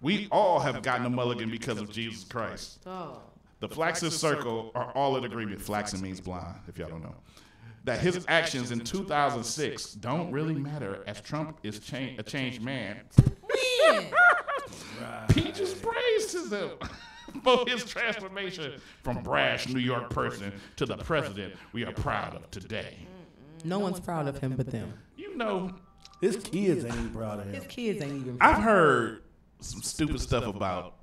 We all have gotten a mulligan because of Jesus Christ. The Flaxen Circle are all in agreement. Flaxen means blind, if y'all don't know. That his actions in 2006 don't really matter as Trump is a changed man. Peaches praised him for his transformation from brash New York person to the president we are proud of today. No one's proud of him but them. You know, his kids ain't even proud of him. His kids ain't even proud. I've heard some stupid stuff about,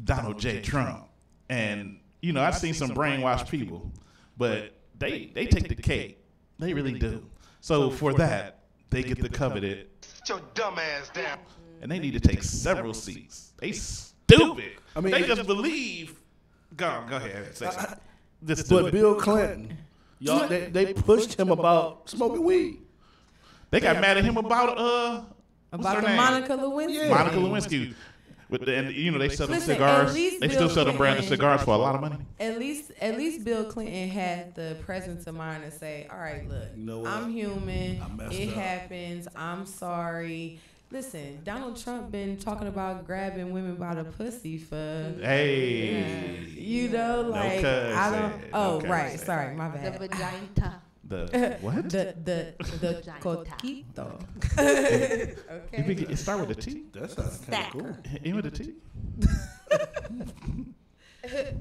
Donald J. Trump. And, I've seen some brainwashed people, but they take the cake. They really do. So for that, they get the coveted. Sit your dumb ass down. And they need to take several seats. They stupid. I mean, they just believe. Go ahead. Say something. But Bill Clinton, y'all, they pushed him about smoking weed. They got mad at him about the Monica Lewinsky. Yeah. Monica Lewinsky. They sell them Listen, cigars. They They still sell them branded cigars for a lot of money. At least Bill Clinton had the presence of mind to say, all right, look, I'm human. It happens. I'm sorry. Listen, Donald Trump been talking about grabbing women by the pussy for I don't. Oh, right. Sorry, my bad. The vagina. The what? The coquito. Okay. It start with a T. That sounds kind of cool. End with a T.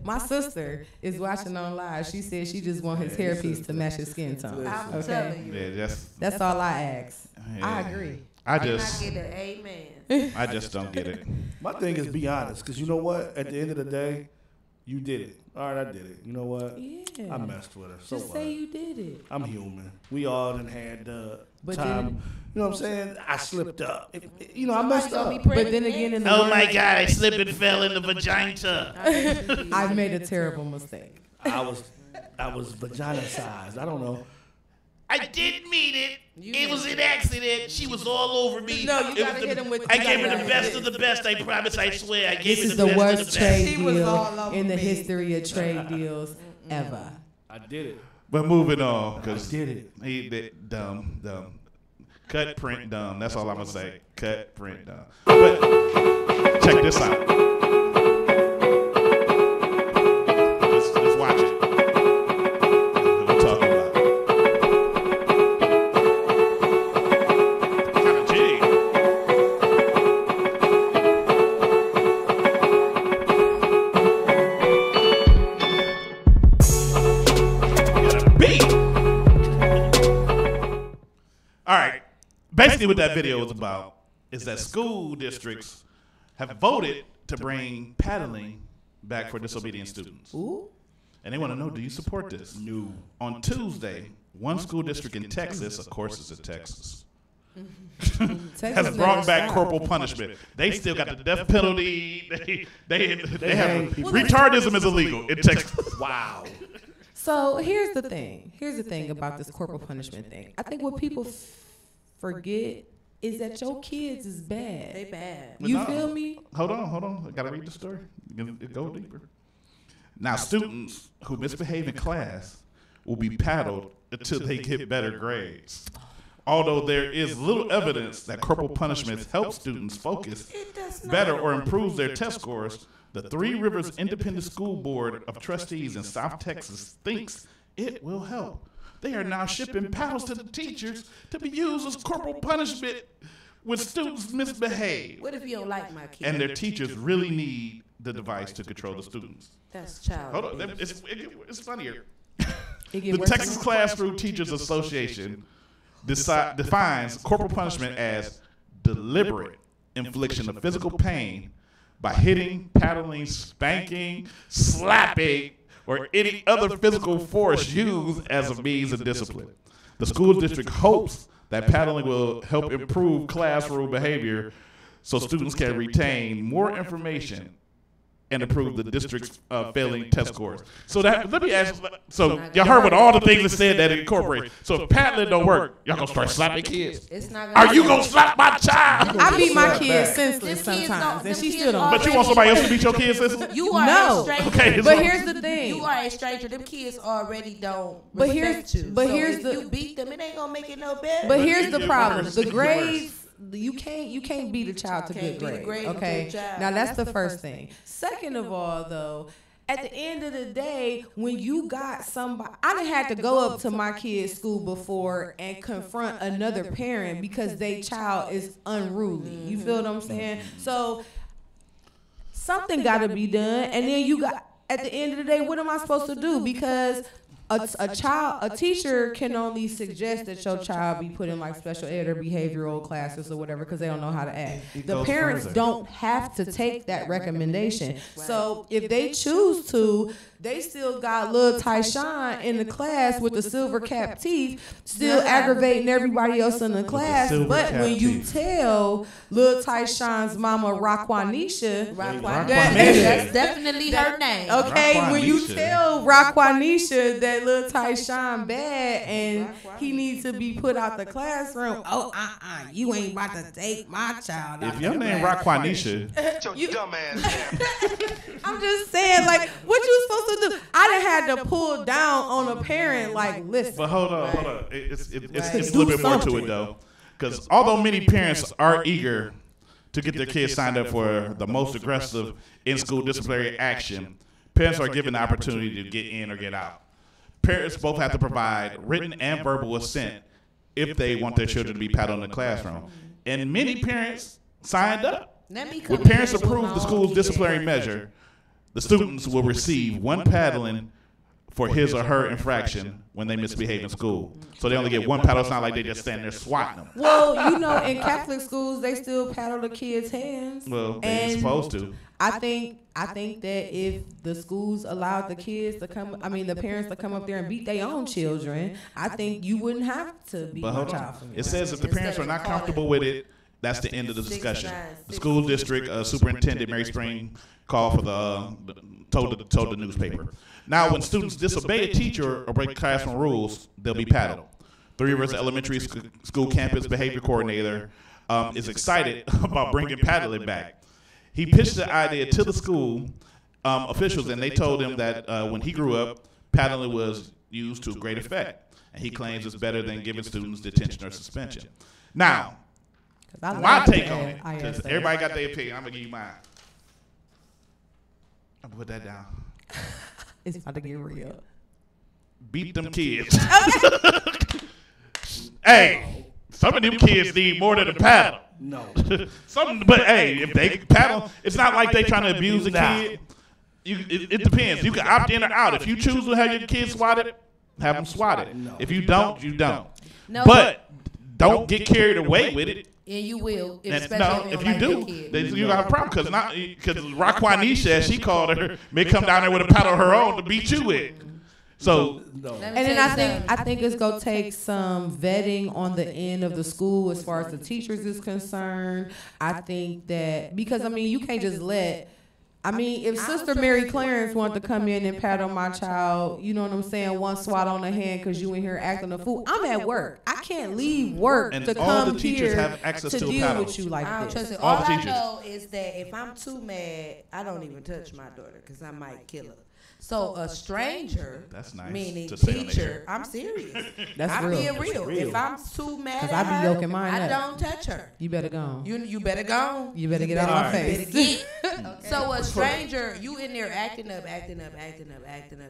My sister is watching on live. She said she just want his hairpiece to match his skin tone. I'm telling you. Yeah, that's all I ask. Yeah. I agree. I get an amen. I just don't get it. My thing is be honest, because you know what? At the end of the day, You did it. All right, I did it. You know what? Yeah. I messed with her. So Just say you did it. I'm human. We all done had time. You know what I'm saying? I slipped up. I messed up. But then again, in the oh my God, I slipped and fell in the vagina. I made a terrible mistake. I was vagina sized. I don't know. I didn't mean it. It was an accident. She was all over me. No, you gotta hit him with. I gave her the best of the best. I promise. I swear. I gave This her is the the best worst of the trade best. deal in the history of trade deals ever. I did it. But moving on, because I did it. He did dumb. Cut, print, dumb. That's all I'm gonna say. Cut, print, dumb. But check this out. Let's watch it. What we're talking about. Kind of jig. Got a beat. All right. Basically, what that video was about is that school districts have voted to bring paddling back for disobedient students. Ooh. And they want to know, do you support this? No. On Tuesday, one school district in Texas, of course it's in Texas, has brought back corporal punishment. They still got the death penalty. They have retardism is illegal in Texas. Wow. So here's the thing. Here's the thing about this corporal punishment thing. I think what people forget is that your kids is bad. They bad. You feel me? Hold on. I gotta read the story. Go deeper. Now, students who misbehave in class will be paddled until they get better grades. Although there is little evidence that corporal punishments help students focus better or improve their test scores, the Three Rivers Independent School Board of Trustees in South Texas thinks it will help. They are now shipping paddles to the teachers to be used as corporal punishment when students misbehave. What if you don't like my kid? And their teachers really need the device to control the students. That's child. Hold on, it's funnier. It The Texas Classroom Teachers Association defines corporal punishment as deliberate infliction of physical pain by hitting, paddling, spanking, slapping, or any other physical force used as a means of discipline. The school district hopes that paddling will help improve classroom behavior so students can retain more information and improve the district's failing test scores. So let me ask, so y'all heard what all the things that said that incorporate. So if paddling don't work, y'all gonna start slapping kids? Are you gonna slap my child? I beat my kids senseless sometimes, and she still don't. But you want somebody else to beat your kids senseless? You are a stranger. Okay, but here's the thing. You are a stranger. Them kids already don't But respect you. but So here's if the. you beat them, it ain't gonna make it no better. But here's the problem. The grades. You can't beat a child to good grades. Okay. Now that's the first thing. Second of all, though, at the end of the day, when you got somebody, I done had to go up to my kid's school before and confront another parent because their child is unruly. You feel what I'm saying? So something got to be done, and then you got. At the end of the day, what am I supposed to do? Because a teacher can only suggest that your child be put in like special ed or behavioral classes or whatever because they don't know how to act. The parents don't have to take that recommendation. So if they choose to, they still got little Tyshawn in the class with the silver cap teeth, still aggravating everybody else in the class. But when you tell little Tyshawn's mama Raquanisha, that's definitely her name. Okay, when you tell Raquanisha that little Tyshawn bad and he needs to be put out the classroom, you ain't about to take my child out. If your name Raquanisha, your dumb ass. I'm just saying, like, what you supposed to do? I done had to pull down on a parent, like, listen. But hold on. It's a little bit more to it, though. Because although many parents are eager to get their kids signed up for the most aggressive in-school disciplinary action, parents are given the opportunity to get in or get out. Parents both have to provide written and verbal assent if they want their children to be paddled in the classroom. And many parents signed up. When parents approve the school's disciplinary measure, the students will receive one paddling for his or her infraction when they misbehave in school. So they only get one paddle. It's not like they just standing there swatting them. Well, you know, in Catholic schools, they still paddle the kids' hands. Well, they're supposed to. I think that if the schools allowed the kids to the parents to come up there and beat their own children, I think you wouldn't have to beat your child. It says if the parents are not comfortable with it, that's the end of the discussion. The school district superintendent Mary Spring called for told the newspaper. Now, when students disobey a teacher or break classroom rules, they'll be paddled. Three Rivers Elementary School campus behavior coordinator is excited about bringing paddling back. He pitched the idea to the school officials, and they told him that when he grew up, paddling was used to great effect. And he claims it's better than giving students detention or suspension. Now, my take on it, because everybody got their opinion. I'm going to give you mine. I'm going to put that down. It's about to get real. Beat them kids. Hey, some of them kids need more than a paddle. No. But hey, if they paddle, it's not like they trying to abuse a kid. It depends. You can opt in or out. If you choose to have your kids swatted, have them swatted. No. If you don't, you don't. No, but don't get carried away with it. And you will, especially if you do, you got a problem because Raquanisha, she called her, may come down there with a paddle of her own to beat you with. So, and then I think it's gonna take some vetting on the end of the school as far as the teachers is concerned. I think that because you can't just let. If Sister Mary Clarence wanted to come in and paddle my child, you know what I'm saying, one swat on the hand because you in here acting a fool. I'm at work. I can't leave work to come here to deal with you like this. All I know is that if I'm too mad, I don't even touch my daughter because I might kill her. So a stranger, meaning teacher, I'm serious. I'm being real. If I'm too mad at her, I don't touch her. You better go. You better go. You better get out of my face. So a stranger, you in there acting up.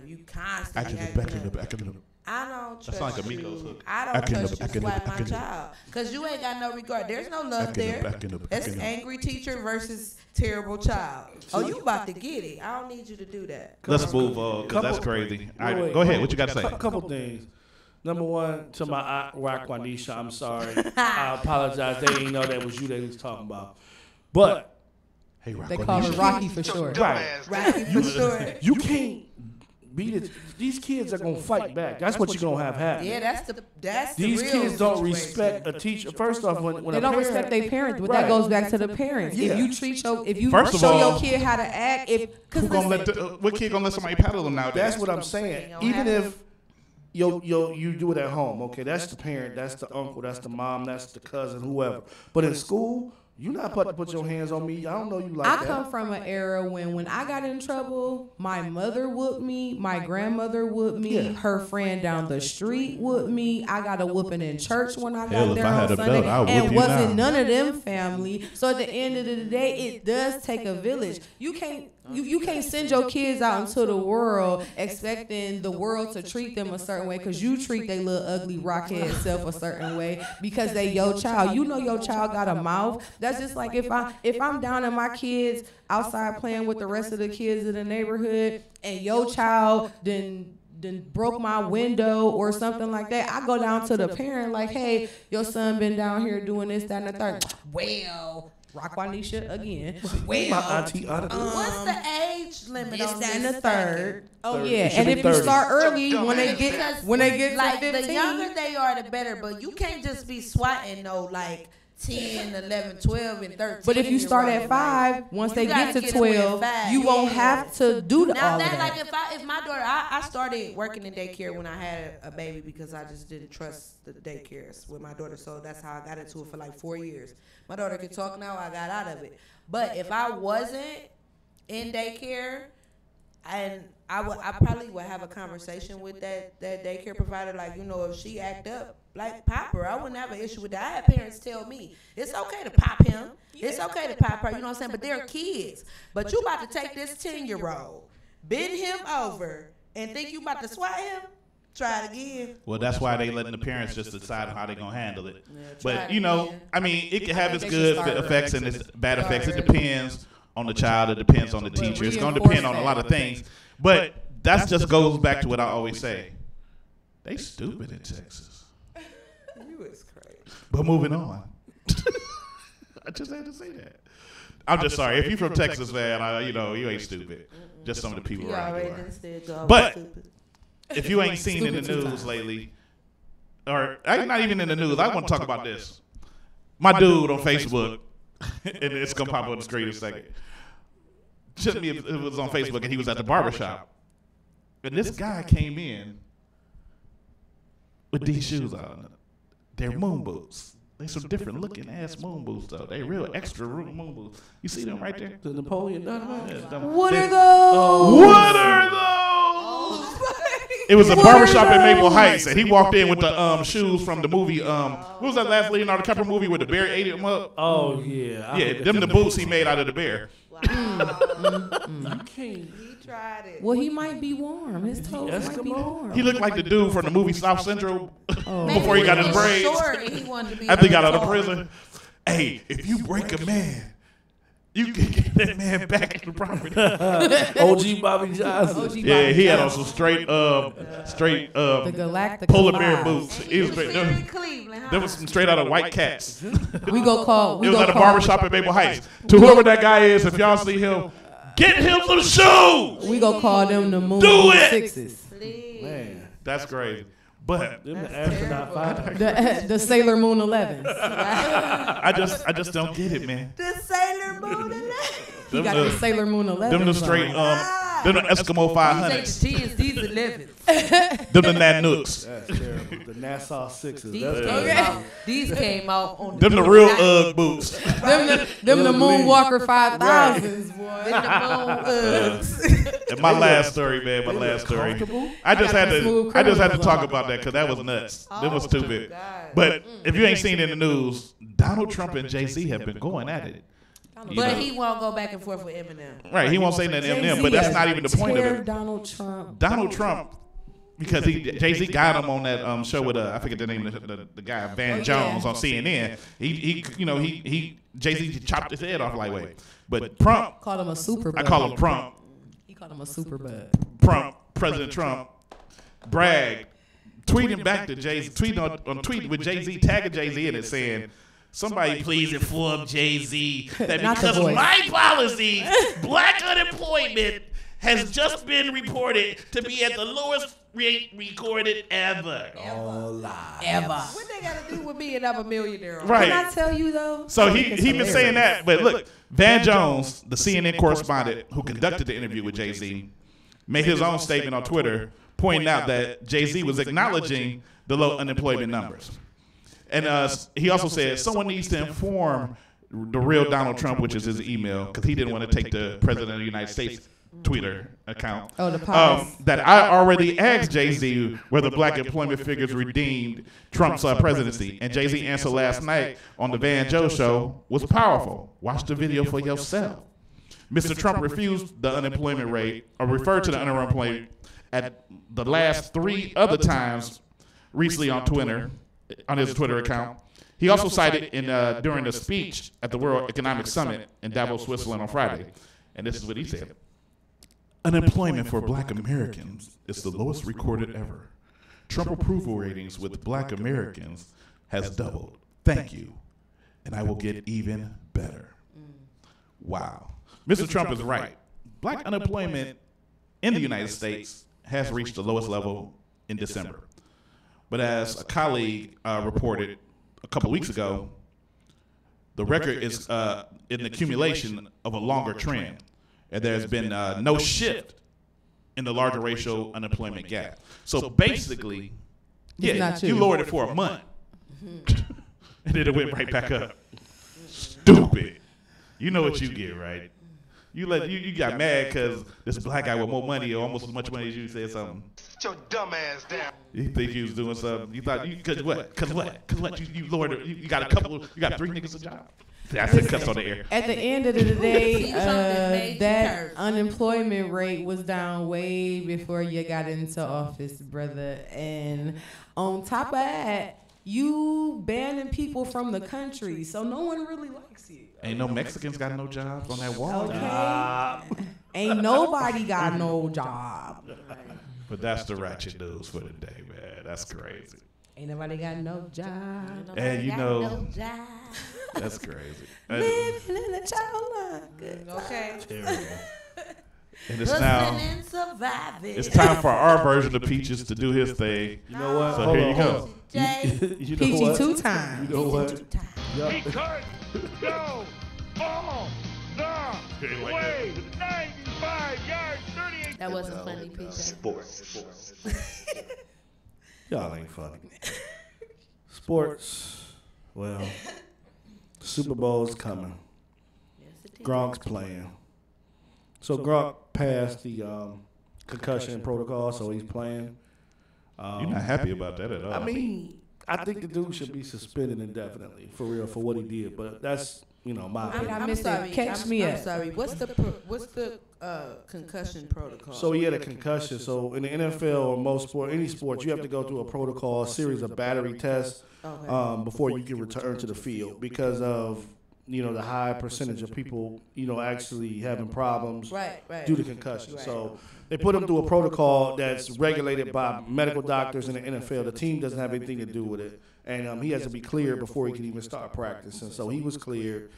You constantly acting up. I don't trust like a you. I don't trust you to slap my child. Because you ain't got no regard. There's no love there. That's angry teacher versus terrible child. Oh, you about to get it. I don't need you to do that. Let's move on, because that's crazy. All right, go ahead. What you got to say? A couple things. Number one, to my Raquanisha, I'm sorry. I apologize. They didn't know that was you they was talking about. But hey, they call her Rocky for short. Right. Rocky for short. You can't beat it. These kids are gonna fight back. That's what you're gonna have happen. Yeah, that's these the real kids don't situation. respect a teacher. First off, when they don't respect their parents, but that goes back to the parents. Yeah. If you treat your, if you First of show all, your kid how to act, what kid gonna let somebody paddle them nowadays? That's what I'm saying. Even if you do it at home, okay, that's the parent, that's the uncle, that's the mom, that's the cousin, whoever. But in school, you're not supposed to put your hands on me. I don't know you like that. I come from an era when I got in trouble, my mother whooped me, my grandmother whooped me, her friend down the street whooped me. I got a whooping in church when I got there on Sunday, and wasn't none of them family. So at the end of the day, it does take a village. You can't send your kids out into the world expecting the world to treat them a certain way because you treat their little ugly rockhead self a certain way because they your child. You know your child got a mouth. That's just like if I'm down and my kids outside playing with the rest of the kids in the neighborhood and your child then broke my window or something like that, I go down to the parent like, hey, your son been down here doing this, that, and the third. Well, Raquanisha again. Well, my auntie, what's the age limit on that and this the third? Oh thing? yeah, and if you start early, when they get like to 15, the younger they are, the better. But you can't just be swatting like 10, 11, 12, and 13. But if you start at 5, once they get to 12, you won't have to do all of that. Like if my daughter, I started working in daycare when I had a baby because I just didn't trust the daycares with my daughter. So that's how I got into it for like 4 years. My daughter can talk now. I got out of it. But if I wasn't in daycare, and I probably would have a conversation with that daycare provider, like, if she act up, like pop her. I wouldn't have an issue with that. I had parents tell me it's okay to pop him. It's okay to pop her. You know what I'm saying? But they're kids. But you about to take this 10-year-old, bend him over, and think you about to swat him? Try it again. Well, that's why they letting the parents just decide how they're going to handle it. But, it can have its good effects and its bad effects. It depends on the child. It depends on the teacher. It's going to depend on a lot of things. But that just goes back to what I always say. They stupid in Texas. You is crazy. But moving on. I just had to say that. I'm just sorry. If you're from Texas, man, you ain't stupid. Just some of the people around you are. But if you ain't seen in the news lately, or not even in the news, I want to talk about this. My dude on Facebook, and it's going to pop on the screen in a second. Shouldn't be if it was on Facebook and he was at the barbershop. And this guy came in with these shoes on. They're moon boots. They some different looking ass moon boots though. They real extra moon boots. You see them right there? The Napoleon Dynamite. What are those? What are those? It was a barbershop in Maple Heights, and he walked in with the shoes from the movie. What was that last Leonardo DiCaprio movie where the bear ate him up? Oh yeah. Yeah, them the boots he made out of the bear. You can't. He tried it. Well, he might be warm. His toes might be warm. He looked like the dude from the movie South Central before he got his braids. He After he got out of prison. Hey, if you break a man, you can get that man back at the property. OG Bobby Johnson. Yeah, he had on some straight the Galactic polar bear boots. He was in Cleveland. there was some straight out of White Cats. We go call. It was at a barbershop in Maple Heights. To whoever that guy is, if y'all see him, get him some shoes. We go call them the Moon Do it. Sixes. Man, that's crazy. But them the astronaut five. The Sailor Moon 11s. I just don't get it, man. The Sailor Moon 11. He got the Sailor Moon 11s. Them the straight them the Eskimo 500s. These 11s. Them the Nanuks. That's terrible. The Nassau Sixes. These came out on them the real Ugg boots. them the Moonwalker 5000s, boy. Them the Moon Uggs. And my last story, man. My last story. I just had to talk about that because that was nuts. That was stupid. But if you ain't seen it in the news, Donald Trump and Jay-Z have been going at it. But he won't go back and forth with Eminem. Right, he won't say nothing to Eminem, but that's not even the point of it. Donald Trump. Donald Trump, because Jay-Z got him on that show with I forget the name of the guy Van Jones on CNN. Jay-Z chopped his head off lightweight. But Prump called him a super bud. I call him Prump. He called him a super bud. Prump, President Trump, bragged, tweeting back to Jay-Z, tweeting on tweet with Jay-Z, tagging Jay-Z in it saying, somebody please inform Jay-Z that because of my policy, black unemployment has just been reported to be at the lowest rate recorded ever. Ever. What they got to do with being up a millionaire? Right. Can I tell you though? So he been saying that, but look, Van Jones, the CNN correspondent who conducted the interview with Jay-Z, made his own statement on Twitter pointing out that Jay-Z was acknowledging the low unemployment numbers. And he also said someone needs to inform the real Donald Trump, which is his email, because he didn't want to take the President of the United States Twitter account. That I already asked Jay-Z whether black employment figures redeemed Trump's presidency. And Jay-Z answered last night on the Van Joe show was powerful. Watch the video for yourself. Mr. Trump refused the unemployment rate, or referred to the unemployment at the last 3 other times recently on Twitter. On his Twitter account. He also cited during the speech at the World Economic Summit in Davos, Switzerland on Friday. And this is what he said. Unemployment for black Americans is the lowest recorded ever. Trump approval ratings with black Americans has doubled. Thank you. And I will get even better. Wow. Mr. Trump is right. Black unemployment in the United States has reached the lowest level in December. But as a colleague reported a couple weeks ago, the record is in the accumulation of a longer trend. And there's been no shift in the larger racial unemployment gap. So basically, you lowered it for a month. And then it went right back up. Stupid. You know what you get, right? You got mad because this black guy with more money or almost as much money as you said something. Sit your dumb ass down. You think you was doing something? You thought cause what? You lowered it. You got 3 niggas a job. That's it. Cuts on the air. At the end of the day, that unemployment rate was down way before you got into office, brother. And on top of that, you banning people from the country, so no one really likes you. Ain't no Mexicans got no jobs on that wall. Okay. Ain't nobody got no job. But that's the ratchet news for the day, man. That's crazy. Ain't nobody got no job. And you know, no job. that's crazy. Living in the child line. Okay. Terrible. And it's now. And surviving. It's time for our version of Peaches to do his thing. You know what? So Hold here on, you go. You know Peachy what? 2 times. You know what? We could go all the way. 95 yards, 38. That wasn't funny, Peter. Sports. Y'all ain't funny. Sports. Well, Super Bowl's coming. Gronk's playing. So Gronk passed the concussion protocol, so he's playing. You're not happy about that at all. I mean, I think the dude should be suspended indefinitely, for real, for what he did. But that's, my opinion. I missed it. Catch me up. I'm sorry. What's the concussion protocol? So he had a concussion. So in the NFL or most any sports, you have to go through a protocol, a series of battery tests before you can return to the field because of the high percentage of people actually having problems due to concussion. So they put him through a protocol that's regulated by medical doctors in the NFL. The team doesn't have anything to do with it, and he has to be cleared before he can even start practicing. So he was cleared.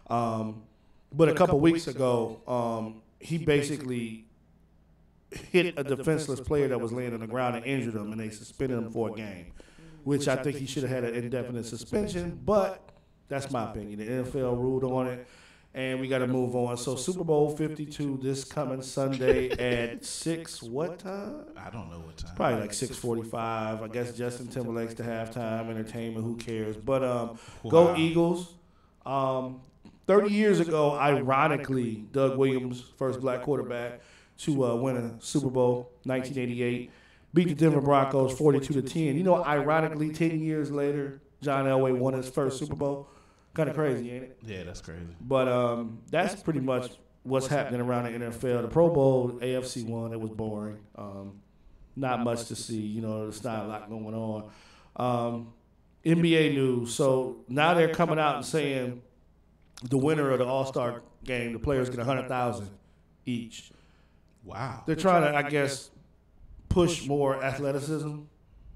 But a couple weeks ago, he basically hit a defenseless player that was laying on the ground and injured him, and they suspended him for a game, which I think he should have had an indefinite suspension, but that's my opinion. The NFL ruled on it, and we got to move on. So Super Bowl 52 this coming Sunday at 6 what time? I don't know what time. Probably like 6:45. I guess Justin Timberlake's the halftime entertainment. Who cares? But go Eagles. 30 years ago, ironically, Doug Williams, first black quarterback to win a Super Bowl, 1988, beat the Denver Broncos 42-10. Ironically, 10 years later, John Elway won his first Super Bowl. Kind of crazy, ain't it? Yeah, that's crazy. But that's pretty much what's happening around the NFL. The Pro Bowl, AFC won. It was boring. Not much to see. There's not a lot going on. NBA news. So now they're coming out and saying the winner of the All-Star game, the players get $100,000 each. Wow. They're trying to, I guess, push more athleticism.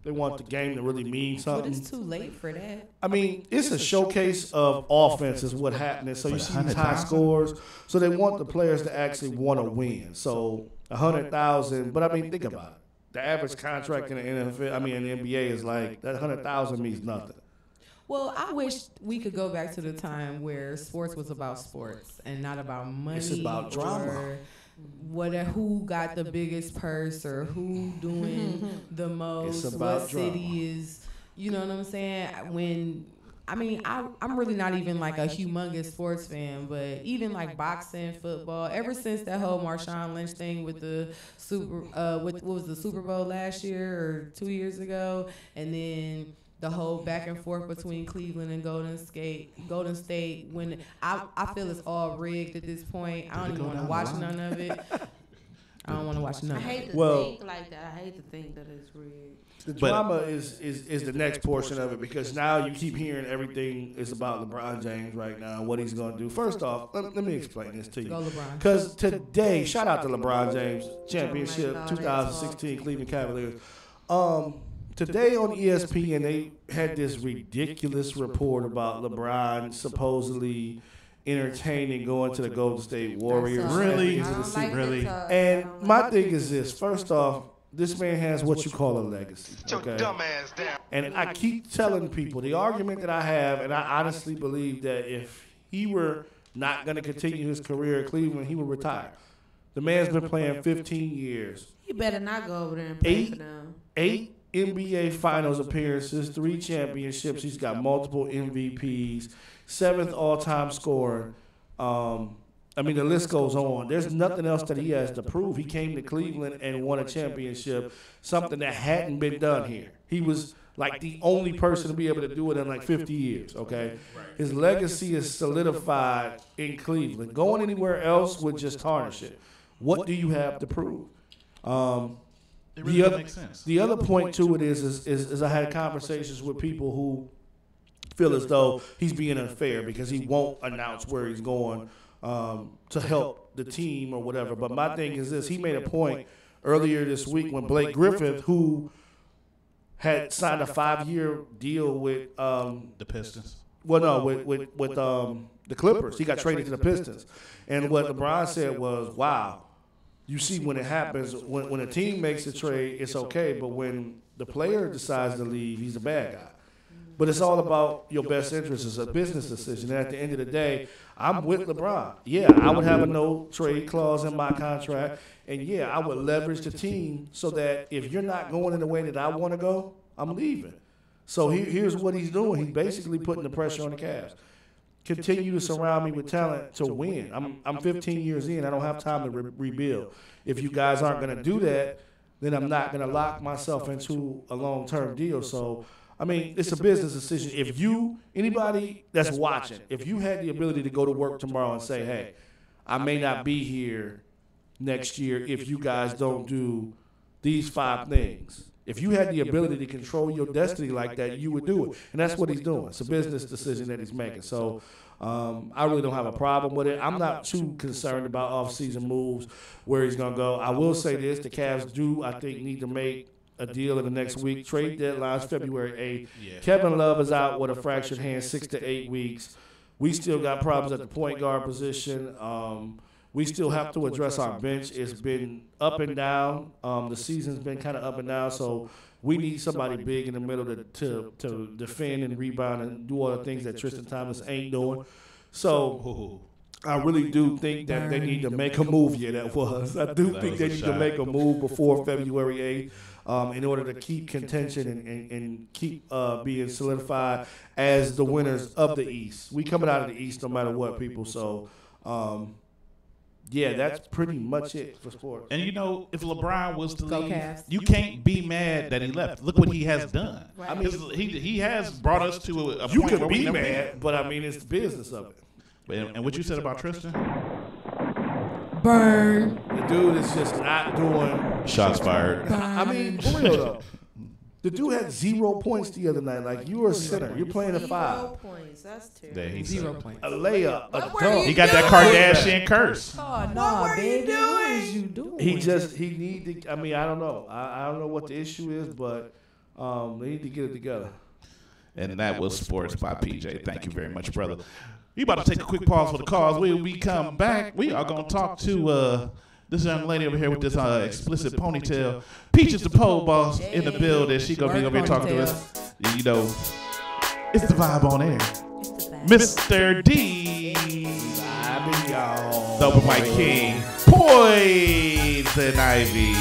They want the game to really mean something. But it's too late for that. I mean, it's a showcase of offense is what happening. So you see these high scores. So they want the players to actually want to win. So $100,000. But I mean, think about it. The average contract in the NFL, in the NBA is like that $100,000 means nothing. Well, I wish we could go back to the time where sports was about sports and not about money. It's about drama. Who got the biggest purse or who doing the most, it's about what drama. city is, you know what I'm saying? I'm really not even like a humongous sports fan, but even like boxing, football, ever since that whole Marshawn Lynch thing with the what was the Super Bowl last year or 2 years ago, and then the whole back and forth between Cleveland and Golden State, when I feel it's all rigged at this point. I don't even want to watch none of it. I don't want to watch none of it. I hate to think like that. I hate to think that it's rigged. The drama is the next portion of it, because now you keep hearing everything is about LeBron James right now, what he's going to do. First off, let me explain this to you. Go LeBron. Because today, shout out to LeBron James, championship 2016 Cleveland Cavaliers. Today on ESPN, they had this ridiculous report about LeBron supposedly entertaining going to the Golden State Warriors. Really? Really? And my thing is this. First off, this man has what you call a legacy. Okay? And I keep telling people the argument that I have, and I honestly believe that if he were not going to continue his career at Cleveland, he would retire. The man's been playing 15 years. He better not go over there and play for them. 8 NBA Finals appearances, 3 championships. He's got multiple MVPs, 7th all-time scorer. The list goes on. There's nothing else that he has to prove. He came to Cleveland and won a championship, something that hadn't been done here. He was like the only person to be able to do it in like 50 years, okay? His legacy is solidified in Cleveland. Going anywhere else would just tarnish it. What do you have to prove? It really makes sense. The other point to it is I had conversations with people who feel as though he's being unfair because he won't announce where he's going to help the team or whatever. But my thing is this: he made a point earlier this week when Blake Griffin, who had signed a 5-year deal with the Pistons. Well, no, with the Clippers. He got traded to the Pistons. And what LeBron said was, wow, you see when it happens, when a team makes a trade, it's okay. But when the player decides to leave, he's a bad guy. But it's all about your best interest. It's a business decision. And at the end of the day, I'm with LeBron. Yeah, I would have a no-trade clause in my contract. And, yeah, I would leverage the team so that if you're not going in the way that I want to go, I'm leaving. So here's what he's doing. He's basically putting the pressure on the Cavs. Continue to surround me with talent to win. I'm 15 years in. I don't have time to rebuild. If you guys aren't going to do that, then I'm not going to lock myself into a long-term deal. So, I mean, it's a business decision. If anybody that's watching, if you had the ability to go to work tomorrow and say, hey, I may not be here next year if you guys don't do these 5 things. If you had the ability to control your destiny like that, you would do it. And that's what he's doing. It's a business decision that he's making. So I really don't have a problem with it. I'm not too concerned about off-season moves where he's going to go. I will say this. The Cavs do, I think, need to make a deal in the next week. Trade deadline's February 8th. Yeah. Kevin Love is out with a fractured hand 6 to 8 weeks. We still got problems at the point guard position. We still have to address our bench. It's been up and down. The season's been kind of up and down, so we need somebody big in the middle to defend and rebound and do all the things that Tristan Thompson ain't doing. So I really do think that they need to make a move. Yeah, that was. I do think they need to make a move before February 8th in order to keep contention and keep being solidified as the winners of the East. We coming out of the East no matter what, people. So, yeah, that's pretty much it for sports. And, you know, if LeBron was to leave, you can't be mad that he left. Look what he has done. Right. I mean, he has brought us to a point where we can be mad, but, I mean, it's the business of it. And what you said about Tristan? Burn. The dude is just not doing. Shots fired. I mean, for real, though. The dude had 0 points the other night. Like, you were a center. You're playing a 5. 0 points. That's terrible. 0 points. A layup. A dunk. He got that Kardashian curse. Oh, no, baby. What is you doing? He need to. I mean, I don't know. I don't know what the issue is, but they need to get it together. And that was Sports by PJ. Thank you very much, brother. We about to take a quick pause for the cause. When we come back, we are going to talk to this young lady over here with this explicit ponytail. Peach is the pole boss in the building. She's going to be talking to us. You know, it's the vibe on air. Mr. D. Vibing, y'all. The Open Mic King. Poison Ivy.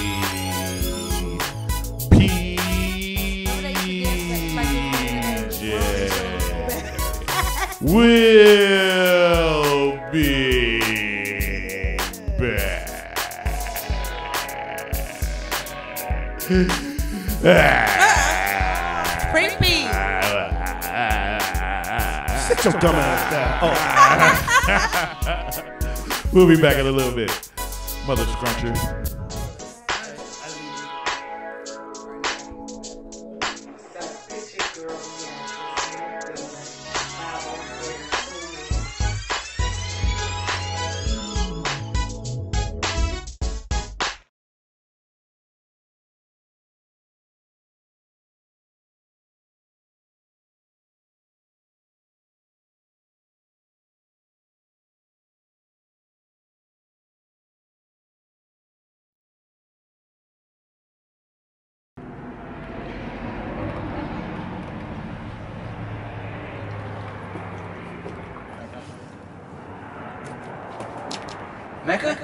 PJ. Will be back. Creepy. Sit your dumb ass down. We'll be back in a little bit. Mother Scruncher. Mecca?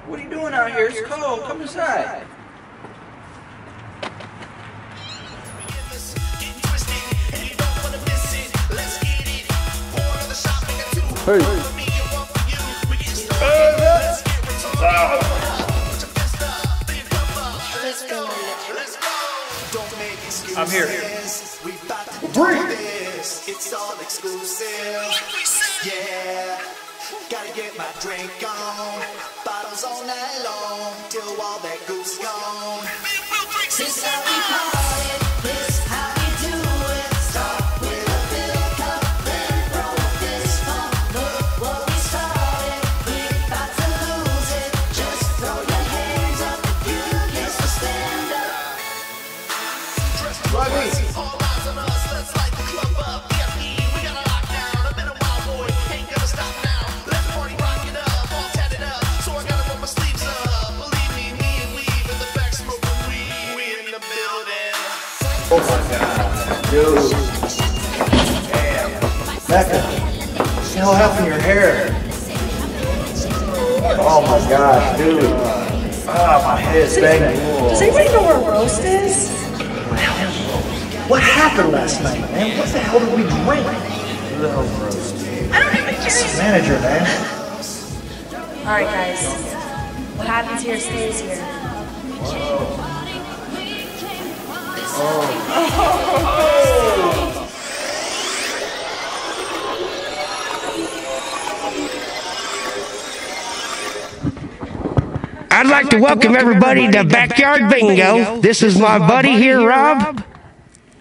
What are you doing out here? It's cold. Come inside. Hey. I'm here. It's all exclusive. Yeah. Gotta get my drink on. Bottles all night long till all that goose gone. This how we party. This how we do it. Start with a fill cup, then roll this funk. Look what we started. We about to lose it. Just throw your hands up if you Dude. Damn. Becca, what the hell happened to your hair? Oh my gosh, dude. My head's banging. Does anybody know where Roast is? What happened last night, man? What the hell did we drink? Who the hell's Roast? I don't even care. Manager, man. Alright, guys. What happens here stays here. I'd like to welcome everybody to Backyard Bingo. This is my buddy here, Rob.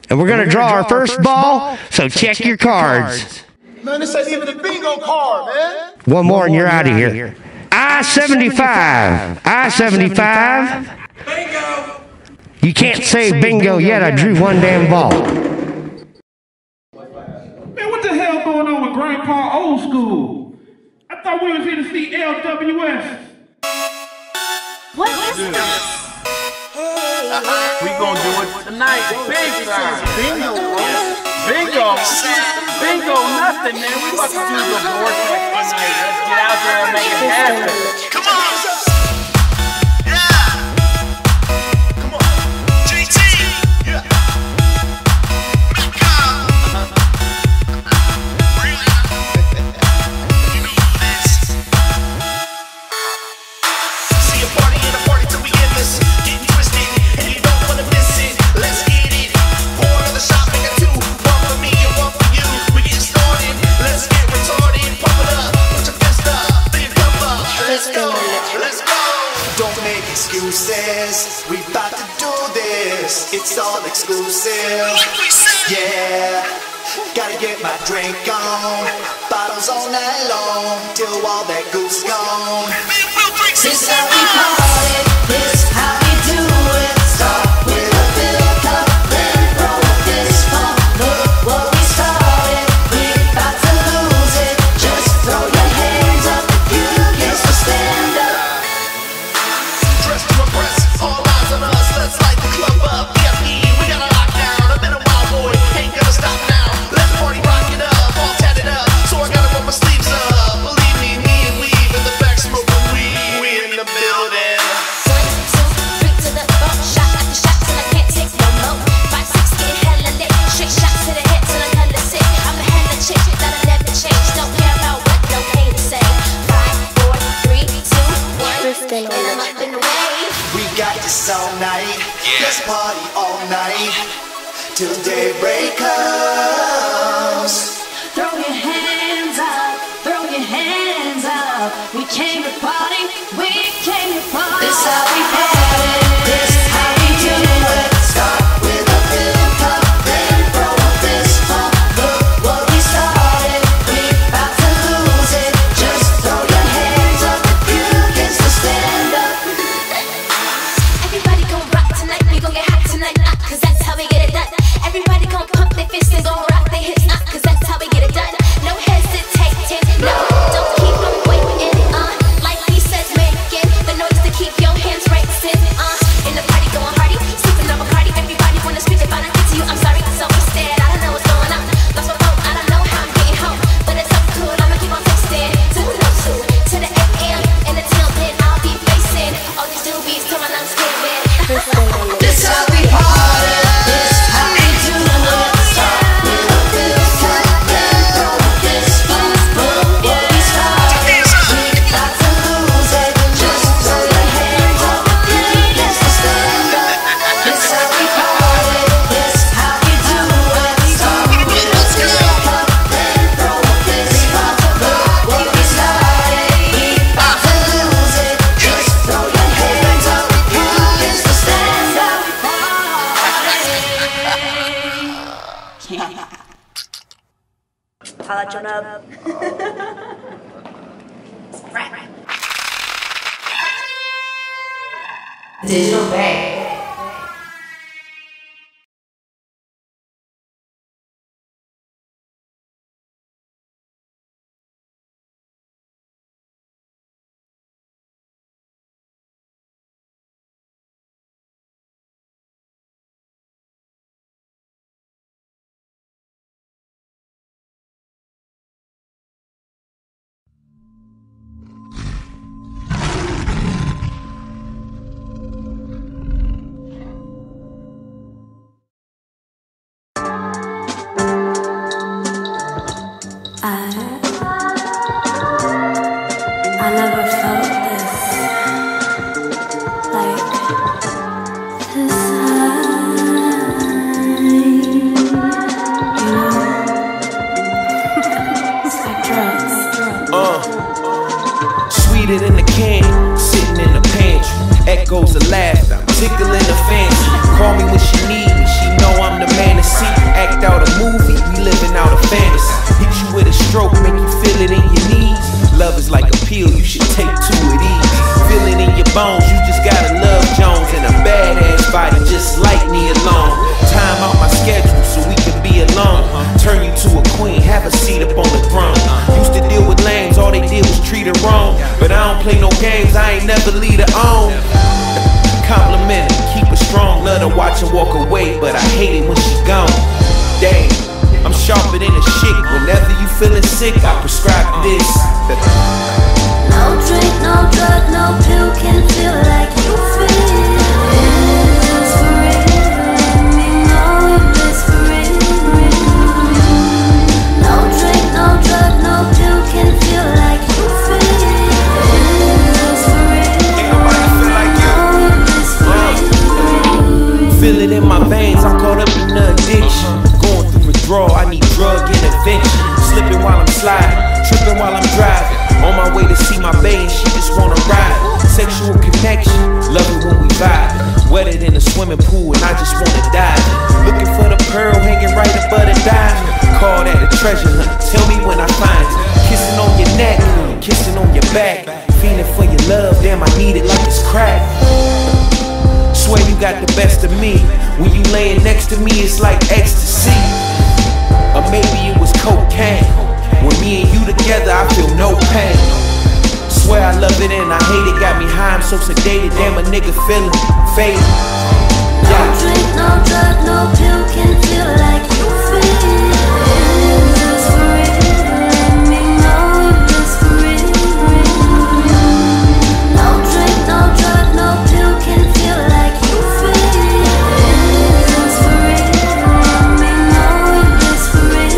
And we're going to draw our first ball, so check your cards. Man, this ain't even a bingo card, man. One more and you're out of here. I-75. I-75. Bingo. You can't say bingo yet. I drew one damn ball. Man, what the hell going on with Grandpa Old School? I thought we was here to see LWS. What is this? We gonna do it tonight. Big time. Bingo. Bingo. Bingo nothing, man. We about to do the vortex tonight. Let's get out there and make it happen. Come on. Excuses, we about to do this. It's all exclusive. Yeah, gotta get my drink on. Bottles all night long till all that goose gone. This how we party. This how we do it. Start with a fill cup, then roll this pump. Look what we started. We about to lose it. Just throw your hands up if you can still stand up. All eyes on us, let's light the club up. VIP, we got a lockdown. I've been a wild boy, ain't gonna stop now. Let's party, rock it up, all tatted up. So I gotta roll my sleeves up. Believe me, me and weave in the back smoking weed. We in the building. 1, 2, 3 to the 4, shot after shot till I can't take no more. 5, 6, get hella lit, straight shots to the head till I'm hella sick. I'm a hella chick that'll never change. Don't care about what no haters say. 5, 4, 3, 2, 1, and I'm up in the way. We got this all night, let's party all night, till daybreak comes. Throw your hands up, throw your hands up. We came to party, we came to party. This how we party, this how we do it. Start with a fill cup, then throw a fist pump. Look what we started, we about to lose it. Just throw your hands up if you can still stand up. Everybody gon' rock tonight, we gon' get hot tonight, cause that's how we get it done. Everybody gon' pump their fists and gon' rock their hips, cause that's how we get it done. No hesitating, no, don't keep them waiting, like he says, making the noise to keep your hands racing, in the party going hardy, sipping on Bacardi, everybody wanna speak if I don't get to you, I'm sorry, so instead, I don't know what's going on, lost my phone, I don't know how I'm getting home, but it's so cool, I'ma keep on texting, to the AM, and until then, I'll be facing all these newbies till my lungs give in. This how we party, this how we do it. Start with a fill cup, then throw a fist pump. Look what we started, we about to lose it. Just throw your hands up if you can still stand up. This how we party, this how we do it. Start with a fill cup, then throw a fist pump. Look what we started, we about to lose it. Just throw your hands up if you can still stand up. Holla at your nub. Digital bag. goes the laughter. I'm tickling the fancy. Call me when she need me. She know I'm the man to see. Act out a movie, we living out a fantasy. Hit you with a stroke, make you feel it in your knees. Love is like a pill, you should take 2 of these. Feel it in your bones, you just gotta love Jones. And a badass body just like me alone. Time out my schedule so we could be alone. Turn you to a queen, have a seat up on the throne. Used to deal with lames, all they did was treat her wrong. But I don't play no games, I ain't never lead her on. Compliment her, keep her strong. Love to watch her walk away, but I hate it when she gone. Damn, I'm sharper than a shit. Whenever you feeling sick, I prescribe this. No drink, no drug, no pill can feel like you feel. It's for real, let me know if it's for real. No drink, no drug, no pill can feel like you feel. It's for real, ain't nobody feel like you. Feel it in my veins, I'm caught up in the addiction. Going through withdrawal, I need drug intervention. Slipping while I'm sliding, tripping while I'm driving. On my way to see my bae and she just wanna ride. Sexual connection, love it when we vibe. Wetter than a swimming pool and I just wanna dive. Looking for the pearl hanging right above the diamond. Call that a treasure hunt, tell me when I find it. Kissing on your neck, kissing on your back. Feeling for your love, damn I need it like it's crack. Swear you got the best of me. When you laying next to me it's like ecstasy. Or maybe it was cocaine. When me and you together, I feel no pain. Swear I love it and I hate it. Got me high, I'm so sedated. Damn, a nigga feeling faded. No drink, no drug, no pill can feel like you feel. It's for real, let me know if it's for real. No drink, no drug, no pill can feel like you feel. It's for real, let me know if it's for real.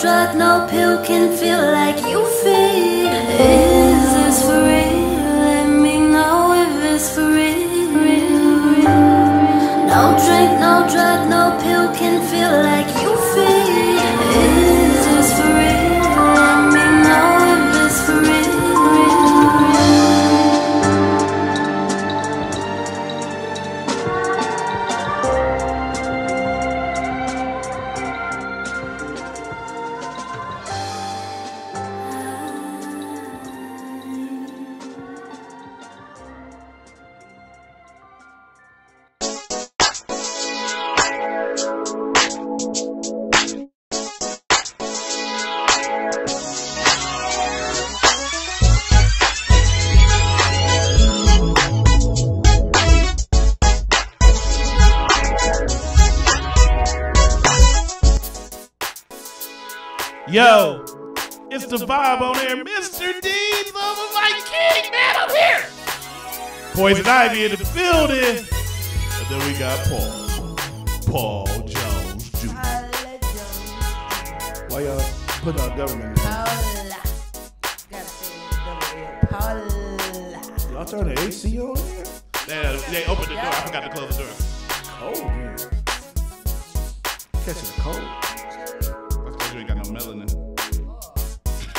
Drug, no pill can feel like you feel. Is this for real? Let me know if it's for real. No drink, no drug, no pill can feel like you feel. Is this for real? Let me know if it's for real. Yo, it's the vibe on there. Mr. D's over my king, man, I'm here. Poison Ivy in the building. And then we got Paul Jones Jr. Why y'all put our government in? Paula. Y'all turn the AC on here? They opened the door. I forgot to close the door. Cold here. Catching a cold. You ain't got no melanin.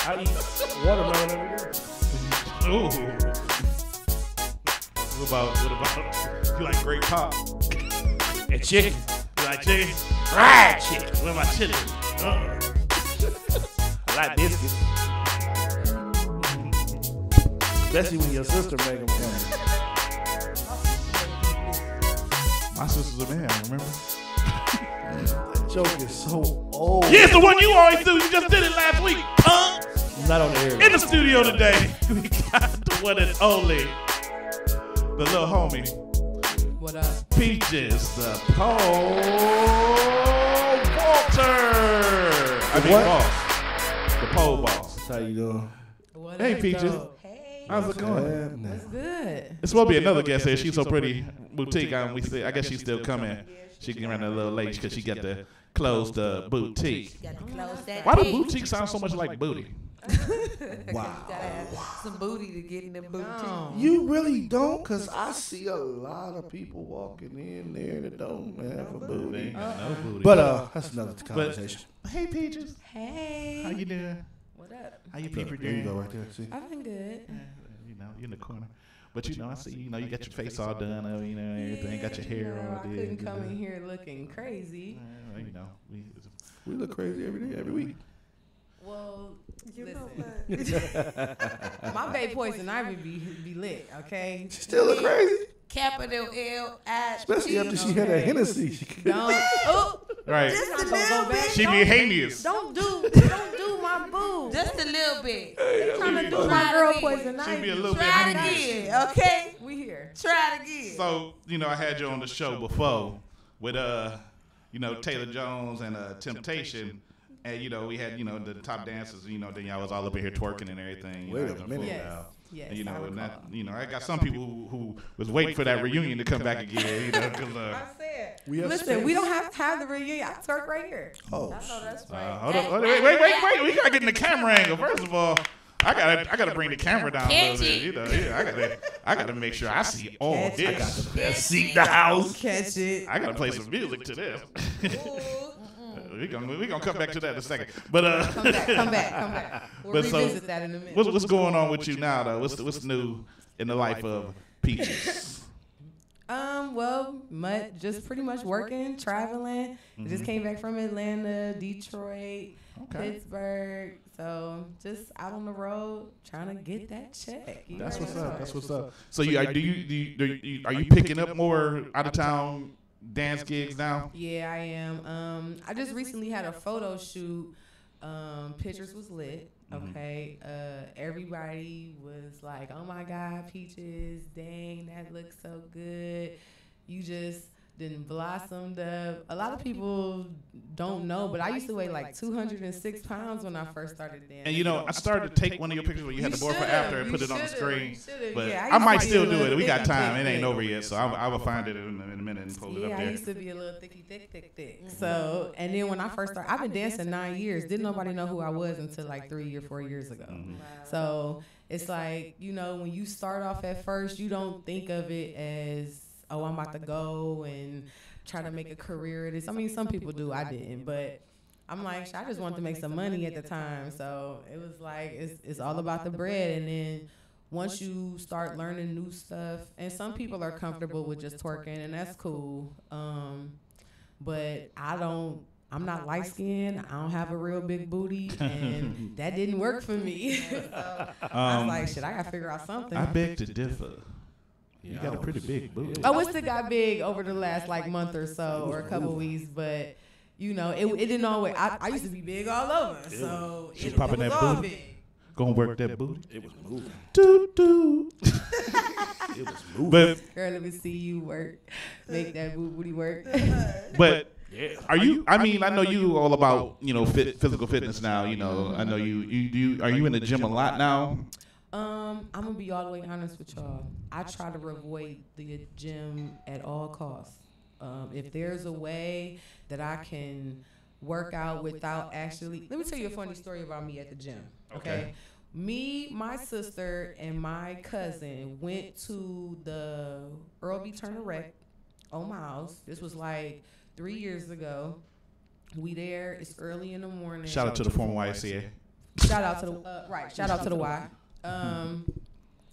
I eat watermelon every day. Ooh. What about you like grape pop? And chicken. You like chicken? Fried chicken. What about chili? I like biscuits. Especially when your sister make them come. My sister's a man, remember? That joke is so old. Yeah, it's the one you always do. You just did it last week. Not on the air. In the studio today, we got the one and only, the little homie. What up? Peaches, the pole Walter. Boss. The pole boss. How you doing? Hey, Peaches. How's it going? That's good. It's supposed to be another guest here. She's so pretty boutique. I guess she's still coming. She can run a little late because she got the closed the boutique. Got to close that. Why do boutique sound so much like booty? Wow. Gotta have some booty to get in the boutique. You really don't, because I see a lot of people walking in there that don't have a booty. No booty. But that's another conversation. Hey, Peaches. Hey. How you doing? What up? How you people There you doing? go, right there. See. I've been good. You know, you're in the corner. But you know, I see, you know, you got your face all done, you know, everything, got your hair all I did. couldn't come in here looking crazy. You know, we look crazy every day, every week. Well, listen. My babe Poison Ivy be lit, okay? She still look crazy. Capital L-I-G. Especially after she had a Hennessy. Don't. Oh, right. Just a little bit. She be heinous. Don't do my boo. Just a little bit. They trying to do my girl Poison Ivy. She be a little bit Try it heinous. again, okay? We here. Try it again. So, you know, I had you on the show before with, you know, Taylor Jones and Temptation. And, you know, we had, you know, the top dancers, you know, then y'all was all up in here twerking and everything. Wait a minute now. Yes, and, you know, and that, you know, I got some people who was waiting for that reunion to come back again, you know, because I said, listen, we don't have to have the reunion. I twerk right here. Oh, I know that's right. hold on, wait. We gotta get in the camera angle. First of all, I gotta bring the camera down a little bit. You know, yeah, I gotta make sure I see all this. I got the best seat in the house. Catch it. I gotta play some music to this. We gonna come back to that in a second. But Come back. We'll revisit that in a minute. What's going on with you now, though? What's new in the life of Peaches? Well, just pretty much working, traveling. I just came back from Atlanta, Detroit, Pittsburgh. So just out on the road trying to get that check. That's what's up. So are you picking up more out of town dance gigs now? Yeah, I am. I just recently had a photo shoot. Pictures was lit. Okay. Everybody was like, "Oh my God, Peaches! Dang, that looks so good. You just didn't blossomed up." A lot of people don't know, but I used to weigh like 206 pounds when I first started dancing. And you know, I started to take one of your pictures where you had the before after and put it on the screen. But I might still do it. We got time. It ain't over yet, so I will find it in a minute and post it up Yeah, there. I used to be a little thick. So, and then when I first started, I've been dancing 9 years. Didn't nobody know who I was until like 3 or 4 years ago. So it's like, you know, when you start off at first, you don't think of it as, oh, I'm about to go and try to make a career of this. I mean, some people do. I didn't, but I'm like, I just wanted to make some money at the time. So it was like, it's all about the bread. And then once you start learning new stuff, and some people are comfortable with just twerking, and that's cool. But I'm not light skinned. I don't have a real big booty, and that didn't work for me. So I was like, shit, I gotta figure out something. I beg to differ. You got a pretty big booty. Oh, it still got big over the last like month or so, or a couple weeks, but you know, it didn't always. I used to be big all over, so She's popping that all booty. big. Gonna work that booty. It was moving. Doo. It was moving. But Girl, let me see you work. Make that booty work. But are you? I mean, I know you all about, you know, physical fitness now. You know, I know you. Are you in the gym a lot now? I'm gonna be all the way honest with y'all. I try to avoid the gym at all costs. If there's a way that I can work out without actually, let me tell you a funny story about me at the gym. Okay. Me, my sister, and my cousin went to the Earl B. Turner Rec on my house. This was like 3 years ago. We there. It's early in the morning. Shout out to the former YMCA. Shout out to the Shout out to the Y.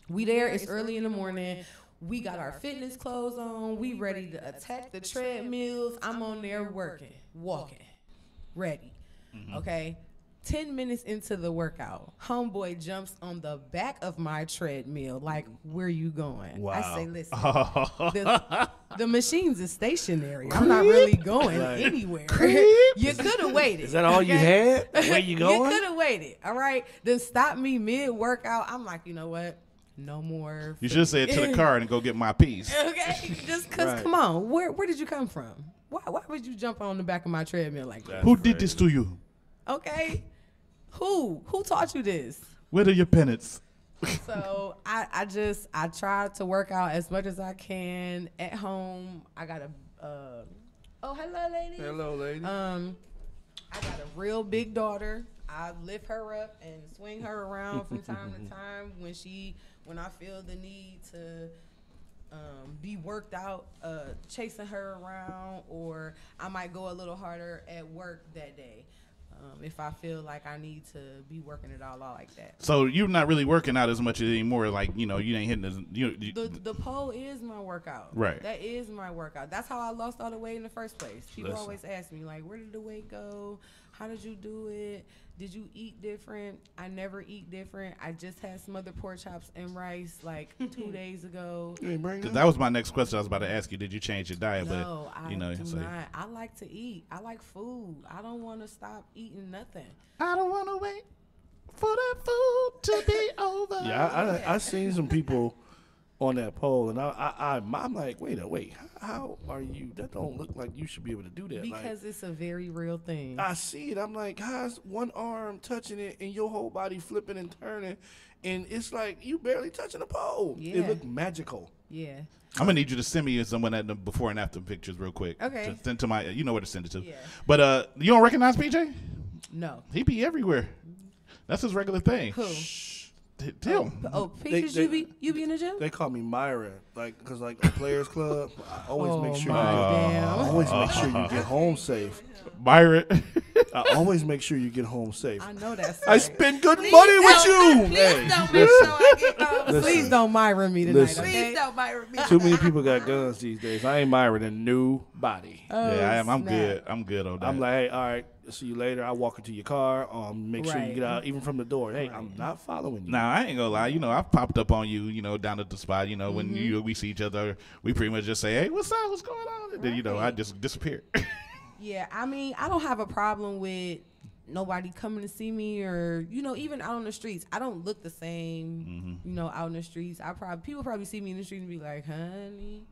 We there. It's early in the morning. We got our fitness clothes on. We ready to attack the treadmills. I'm on there working, walking, ready. Okay. 10 minutes into the workout, homeboy jumps on the back of my treadmill. Like, where you going? Wow. I say, listen, the machines is stationary. I'm not really going anywhere. You could have waited. Is that all you had? Where you going? You could have waited. All right. Then stop me mid workout. I'm like, you know what? No more. You should say it to the car and go get my piece. Okay. Just because, come on. Where did you come from? Why would you jump on the back of my treadmill like that? Who did this to you? Okay. Who taught you this? Where are your penance? So I try to work out as much as I can at home. I got a Oh, hello, ladies. Hello, lady. I got a real big daughter. I lift her up and swing her around from time to time when I feel the need to be worked out, chasing her around, or I might go a little harder at work that day. If I feel like I need to be working it all out like that. So you're not really working out as much anymore. Like, you know, you ain't hitting the pole is my workout. Right. That is my workout. That's how I lost all the weight in the first place. People always ask me, like, where did the weight go? How did you do it? Did you eat different? I never eat different. I just had smothered pork chops and rice like 2 days ago. That was my next question. I was about to ask you, did you change your diet? No, but you know, I do not. I like to eat. I like food. I don't want to stop eating nothing. I don't want to wait for that food to be over. Yeah, I seen some people on that pole, and I'm like, wait, how are you? That don't look like you should be able to do that. Because like, it's a very real thing. I see it. I'm like, how's one arm touching it and your whole body flipping and turning, and it's like you barely touching the pole. Yeah. It looked magical. Yeah. I'm gonna need you to send me someone at the before and after pictures real quick. Okay. To send to my, you know where to send it to. Yeah. But you don't recognize PJ? No. He be everywhere. That's his regular thing. Who? Tim. Peaches, you be in the gym? They call me Myra, like, cause like a Players Club, I always make sure. Make sure you get home safe. Myra. I always make sure you get home safe. I know that's. I spend good money with you. Please don't make sure I get home. Please don't Myra me tonight. Okay? Please don't Myra me. Too many people got guns these days. I ain't Myra than nobody. Yeah, I am. I'm good. I'm good on that. I'm like, hey, all right. See you later. I walk into your car. Make sure you get out, even from the door. Hey, I'm not following you. Nah, I ain't gonna lie. You know, I've popped up on you. You know, down at the spot. You know, when we see each other, we pretty much just say, "Hey, what's up? What's going on?" And then, you know, I just disappear. Yeah, I mean, I don't have a problem with nobody coming to see me, or even out on the streets. I don't look the same. Out in the streets. People probably see me in the street and be like, "Honey,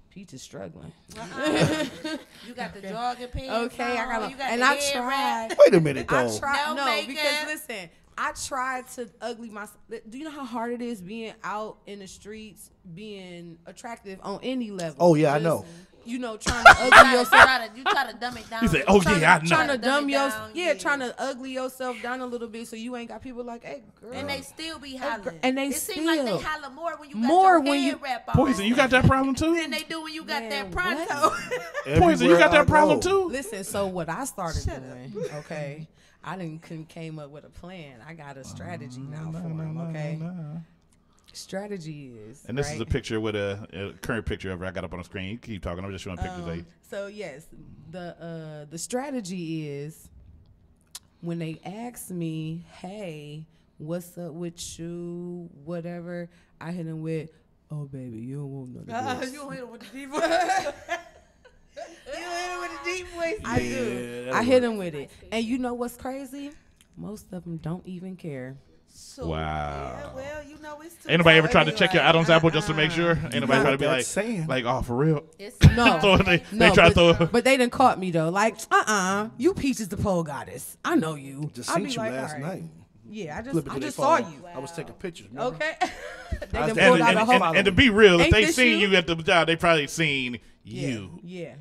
Peach is struggling." You got the jogging pants. Okay, I got. You got and the I head tried. wrap. Wait a minute, though. I tried. No makeup. Because listen, I tried to ugly myself. Do you know how hard it is being out in the streets, being attractive on any level? Oh yeah, I know. Trying to ugly yourself. You try to dumb it down. You say, "Oh yeah, I know." Trying to dumb yourself. Yeah, trying to ugly yourself down a little bit so you ain't got people like, "Hey, girl." And they still be hollering. And they it seems like they holler more when you got your head wrap on. Poison, you got that problem too? Than they do when you got that pronto. Poison, you got that problem too? Listen, so what I started doing, okay, I couldn't came up with a plan. I got a strategy now for them, okay? Strategy is, and this is a picture with a current picture of her. I got up on the screen. You keep talking. I'm just showing pictures. So yes, the strategy is when they ask me, "Hey, what's up with you?" Whatever, I hit them with, "Oh baby, you don't want none of this." You don't hit them with the deep voice. You hit them with the deep voice. I do. I hit them with it, and you know what's crazy? Most of them don't even care. So, wow. Yeah, well, it's too ain't nobody ever tried to check your Adam's apple just to make sure? Ain't nobody trying to be like, "Oh, for real?" No. they try to throw. But they done caught me though. Like, you Peaches the pole goddess. I know you. Just seen you last night. Yeah, I just saw you. Wow. I was taking pictures. Remember? Okay. And to be real, if they seen you at the job, they probably seen you. Yeah.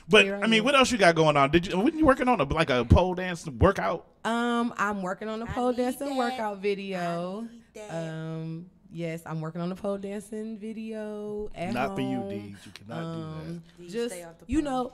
But I mean, what else you got going on? Weren't you working on a pole dance workout? I'm working on a pole dancing workout video. Yes, I'm working on a pole dancing video at Not home. for you, Deej. You cannot do that. Just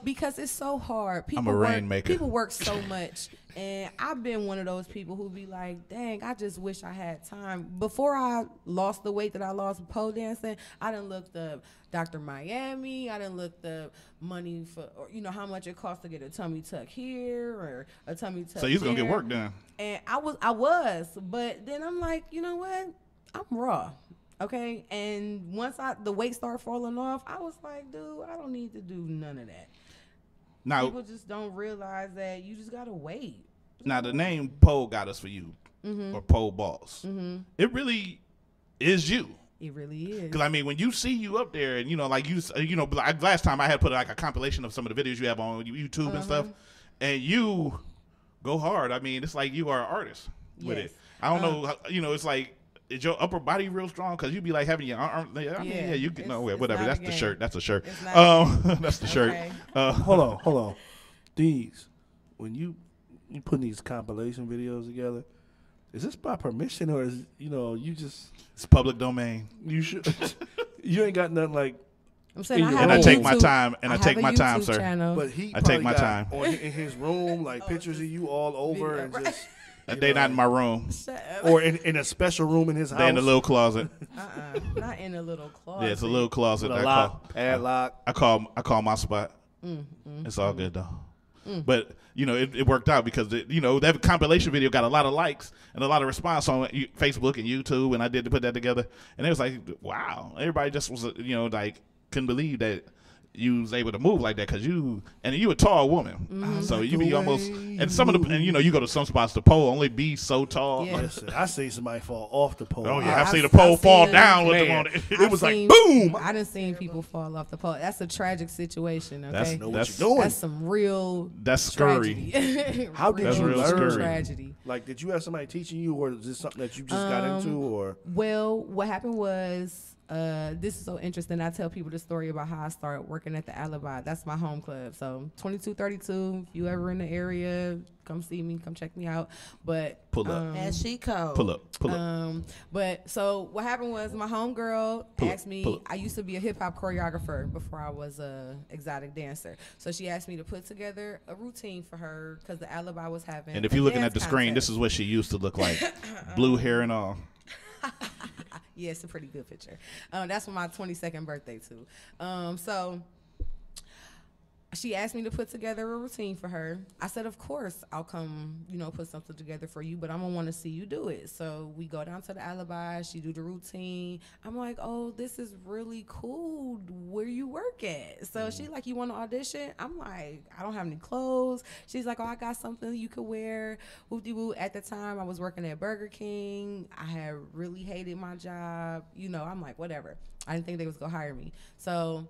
because it's so hard. I'm a rainmaker. People work so much, and I've been one of those people who be like, "Dang, I just wish I had time." Before I lost the weight that I lost with pole dancing, I done looked up Dr. Miami. I done looked up money for, or how much it costs to get a tummy tuck here or a tummy tuck. So you was gonna there. get work done. And I was, but then I'm like, you know what? I'm raw, okay? And once the weight started falling off, I was like, dude, I don't need to do none of that. Now, people just don't realize that you just gotta wait. Now the name Pole Goddess for you, or Pole Boss, it really is you. It really is. Because I mean, when you see you up there, and like last time I had put like a compilation of some of the videos you have on YouTube and stuff, and you go hard. I mean, it's like you are an artist with it. I don't know, it's like is your upper body real strong? Because you be like having your arm. Yeah, you can. No, whatever. That's the shirt. That's a shirt. That's the shirt. Hold on. These, when you putting these compilation videos together, is this by permission or is you just? It's public domain. You should. You ain't got nothing like. I'm saying I take my time, and I take my time, sir. But he I take my time. In his room, like pictures of you all over, and just. They not in my room. Or in a special room in his house. They in a little closet. Not in a little closet. Yeah, it's a little closet. With a lock, padlock. I call my spot. It's all good though. But it worked out because that compilation video got a lot of likes and a lot of response on Facebook and YouTube, and I did to put that together, and it was like, wow, everybody just was like couldn't believe that you was able to move like that because you a tall woman, so you be almost and some of the you go to some spots the pole only be so tall. Yeah. Listen, I seen somebody fall off the pole. Oh yeah, I've seen the pole fall down with them on it. It was like boom. I done seen people fall off the pole. That's a tragic situation. Okay, that's what you're doing. That's some real. That's scary. How did you learn? Tragedy. Like, did you have somebody teaching you, or is this something that you just got into, or? Well, what happened was. This is so interesting. I tell people the story about how I started working at the Alibi. That's my home club. So 2232, if you ever in the area, come see me, come check me out. But pull up. And she cold. Pull up. But so what happened was my homegirl asked me, I used to be a hip hop choreographer before I was a exotic dancer. So she asked me to put together a routine for her because the Alibi was having. And if you're looking at the screen, this is what she used to look like. Blue hair and all. Yeah, it's a pretty good picture. That's for my 22nd birthday too. So she asked me to put together a routine for her. I said, of course, I'll come, put something together for you, but I'm gonna want to see you do it. So we go down to the Alibi. She do the routine. I'm like, oh, this is really cool. Where you work at? So she's like, you want to audition? I'm like, I don't have any clothes. She's like, oh, I got something you could wear. Whoop-de-woo. At the time, I was working at Burger King. I had really hated my job. I'm like, whatever. I didn't think they was gonna hire me. So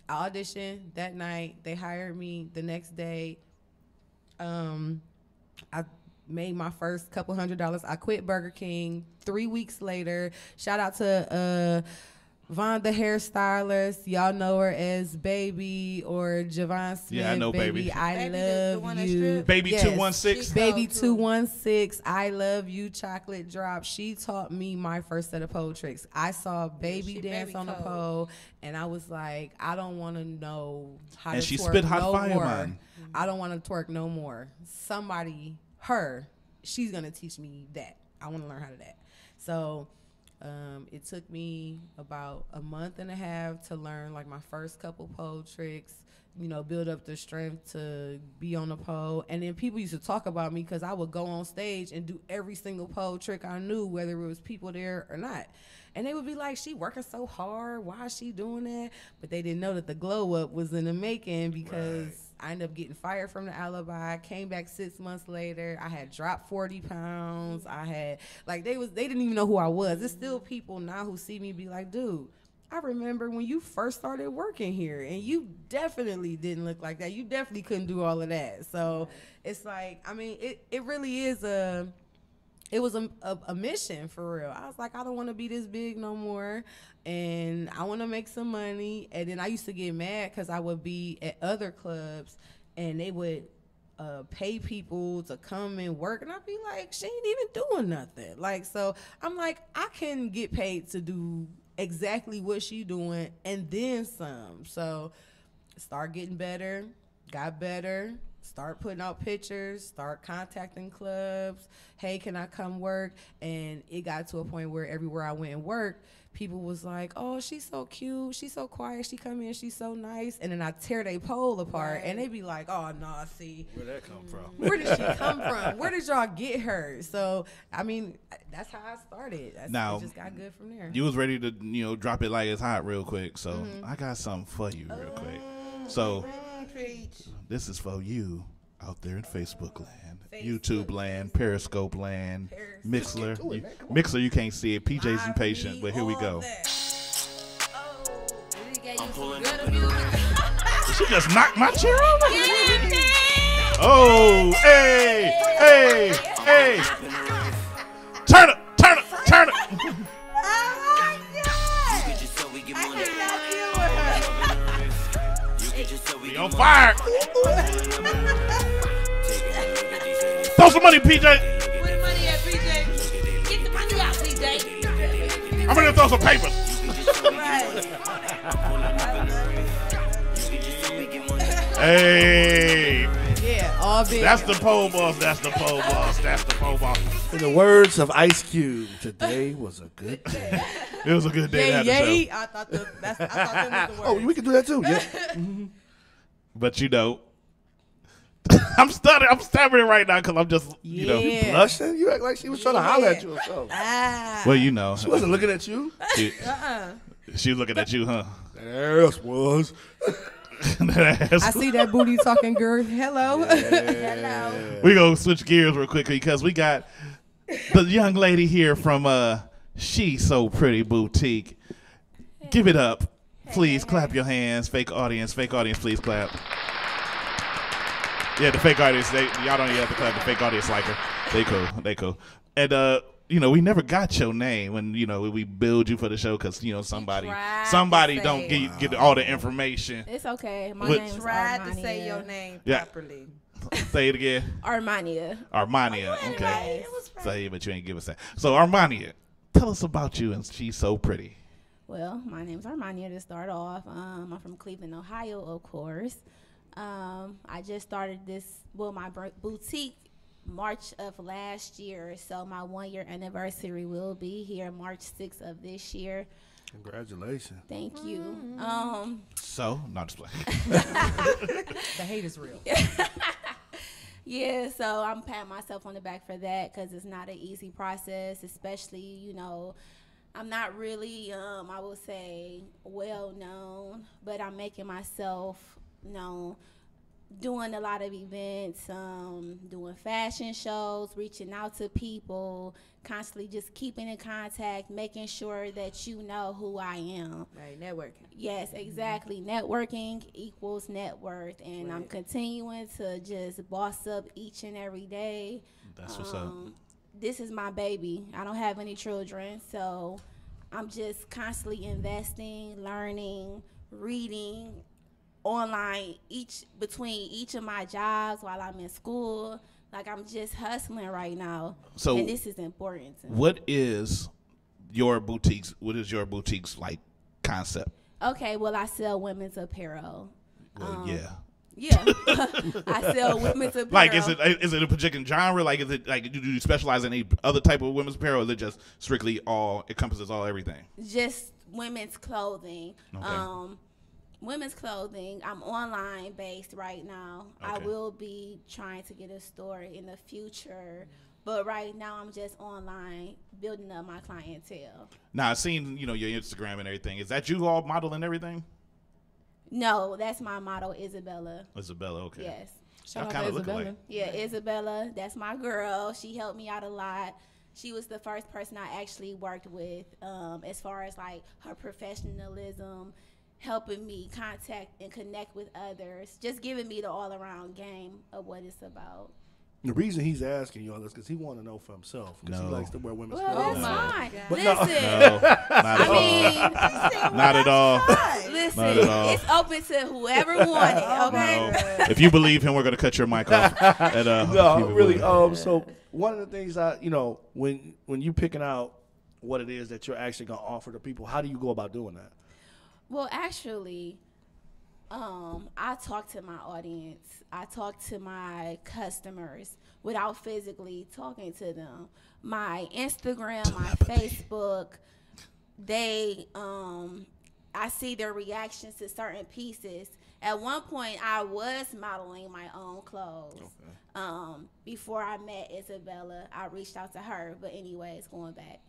I auditioned that night. They hired me the next day. I made my first couple $100s. I quit Burger King 3 weeks later. Shout out to Vaughn the hairstylist. Y'all know her as Baby or Javon Smith. Yeah, I know Baby. I love you. Baby 216. Baby 216. I love you. Chocolate drop. She taught me my first set of pole tricks. I saw Baby dance on the pole, and I was like, I don't want to know how to twerk. And she spit hot no fire, more. man. I don't want to twerk no more. Somebody, she's gonna teach me that. I want to learn how to that. So. It took me about a month and a half to learn like my first couple pole tricks, build up the strength to be on the pole. And then people used to talk about me because I would go on stage and do every single pole trick I knew, whether it was people there or not. And they would be like, she working so hard. Why is she doing that? But they didn't know that the glow up was in the making because I ended up getting fired from the Alibi. Came back 6 months later. I had dropped 40 pounds. I had they didn't even know who I was. There's still people now who see me be like, dude, I remember when you first started working here and you definitely didn't look like that. You definitely couldn't do all of that. So it's like, I mean, it really is it was a mission for real. I was like, I don't want to be this big no more, and I want to make some money. And then I used to get mad because I would be at other clubs, and they would pay people to come and work, and I'd be like, she ain't even doing nothing. Like, so I'm like, I can get paid to do exactly what she doing and then some. So start getting better, got better. Start putting out pictures, start contacting clubs. Hey, can I come work? And it got to a point where everywhere I went and worked, people was like, oh, she's so cute. She's so quiet. She come in. She's so nice. And then I tear their pole apart. And they be like, oh, nah, see. Where'd that come from? Where did she come from? Where did y'all get her? So, I mean, that's how I started. Now, it just got good from there. You was ready to, drop it like it's hot real quick. So I got something for you real quick. So this is for you out there in Facebook land, YouTube land, Periscope land, Mixler. Mixler, you can't see it. PJ's impatient, but here we go. Did she just knock my chair over? Oh, hey, hey, hey. Turn it, turn it, turn it. We on fire. Throw some money, PJ. Put the money at PJ. Get the money out, PJ. I'm gonna throw some papers. Hey. Yeah, all big. That's the pole boss. That's the pole boss. That's the pole boss. In the words of Ice Cube, today was a good day. It was a good day to have the show. I thought that was the word. Oh, we can do that too. Yeah. But you know, I'm stuttering. I'm stammering right now because I'm just, you know. Blushing? You act like she was trying to holler at you or something. Well, you know. She wasn't looking at you. She was looking at you, huh? There else was. I see that booty talking girl. Hello. Hello. We gonna switch gears real quick because we got the young lady here from She's So Pretty Boutique. Give it up. Please clap your hands. Fake audience, please clap. Yeah, the fake audience, y'all don't even have to clap. The fake audience like her. They cool. And you know, we never got your name when, you know, we build you for the show because, you know, somebody don't get all the information. It's okay. My name's Armania. To say your name properly. Say it again. Armania. Okay. Say it, but you ain't give us that. So, Armania, tell us about you and She's So Pretty. Well, my name's Armania to start off. I'm from Cleveland, Ohio, of course. I just started my boutique March of last year, so my 1-year anniversary will be here March 6th of this year. Congratulations. Thank you. So, not just playing. The hate is real. Yeah, so I'm patting myself on the back for that because it's not an easy process, especially, you know, I'm not really, I will say, well known, but I'm making myself known. Doing a lot of events, doing fashion shows, reaching out to people, constantly just keeping in contact, making sure that you know who I am. Right, networking. Yes, exactly. Networking equals net worth, and I'm continuing to just boss up each and every day. That's what's up. This is my baby. I don't have any children, so I'm just constantly investing, learning, reading, online between each of my jobs while I'm in school. Like, I'm just hustling right now. So, and this is important to me. What is your boutique's like concept? Okay, well, I sell women's apparel. Well, yeah. I sell women's apparel. Like, is it a particular genre? Like, is it like, do you specialize in any other type of women's apparel, or is it just strictly encompasses all everything? Just women's clothing. Okay. Women's clothing. I'm online based right now. Okay. I will be trying to get a store in the future, but right now I'm just online building up my clientele. Now, I've seen, you know, your Instagram and everything. Is that you all model and everything? No, that's my model, Isabella. Isabella, okay. Yes. Shout out to Isabella. Yeah, Isabella. That's my girl. She helped me out a lot. She was the first person I actually worked with as far as like her professionalism, helping me contact and connect with others, just giving me the all-around game of what it's about. The reason he's asking you all this because he want to know for himself because he likes to wear women's clothes. Well, that's fine. Listen, not at all. Listen, not at all. It's open to whoever want it. Okay. No. If you believe him, we're gonna cut your mic off. No, really. So one of the things when you picking out what it is that you're actually gonna offer to people, how do you go about doing that? Well, actually, I talk to my audience. I talk to my customers without physically talking to them. My Instagram, my Facebook, I see their reactions to certain pieces. At one point, I was modeling my own clothes. Okay. Before I met Isabella, I reached out to her. But anyways, going back.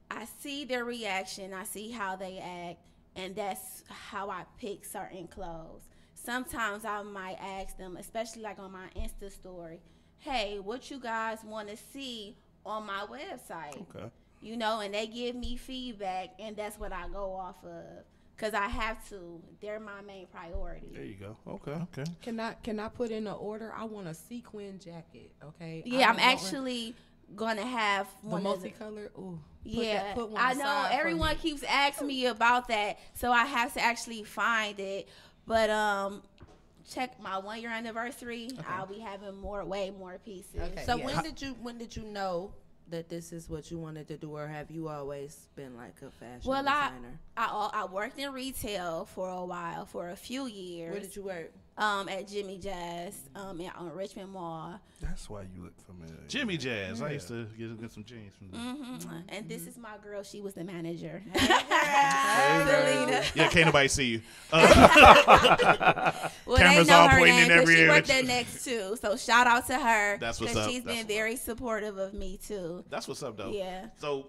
I see their reaction, I see how they act, and that's how I pick certain clothes. Sometimes I might ask them, especially like on my Insta story, hey, what you guys want to see on my website? Okay. You know, and they give me feedback, and that's what I go off of. Because I have to. They're my main priority. There you go. Okay. Can I put in an order? I want a sequin jacket, okay? Yeah, I'm actually gonna have The one of the multicolored. Ooh. Yeah, put one I know aside for everyone me. keeps asking me about that, so I have to actually find it. But check my 1 year anniversary. Okay. I'll be having way more pieces. Okay. So Yeah. when did you know that this is what you wanted to do, or have you always been like a fashion well, designer? I worked in retail for a while, for a few years. Where did you work? At Jimmy Jazz, on Richmond Mall. That's why you look familiar. Jimmy Jazz. I used to get some jeans from them. And this is my girl. She was the manager. Selena. Yeah, can't nobody see you. Well, Cameras they know all her pointing name in every she area. worked there next too. So shout out to her. That's what's 'cause up. She's That's been very supportive of me too. That's what's up, though. Yeah. So,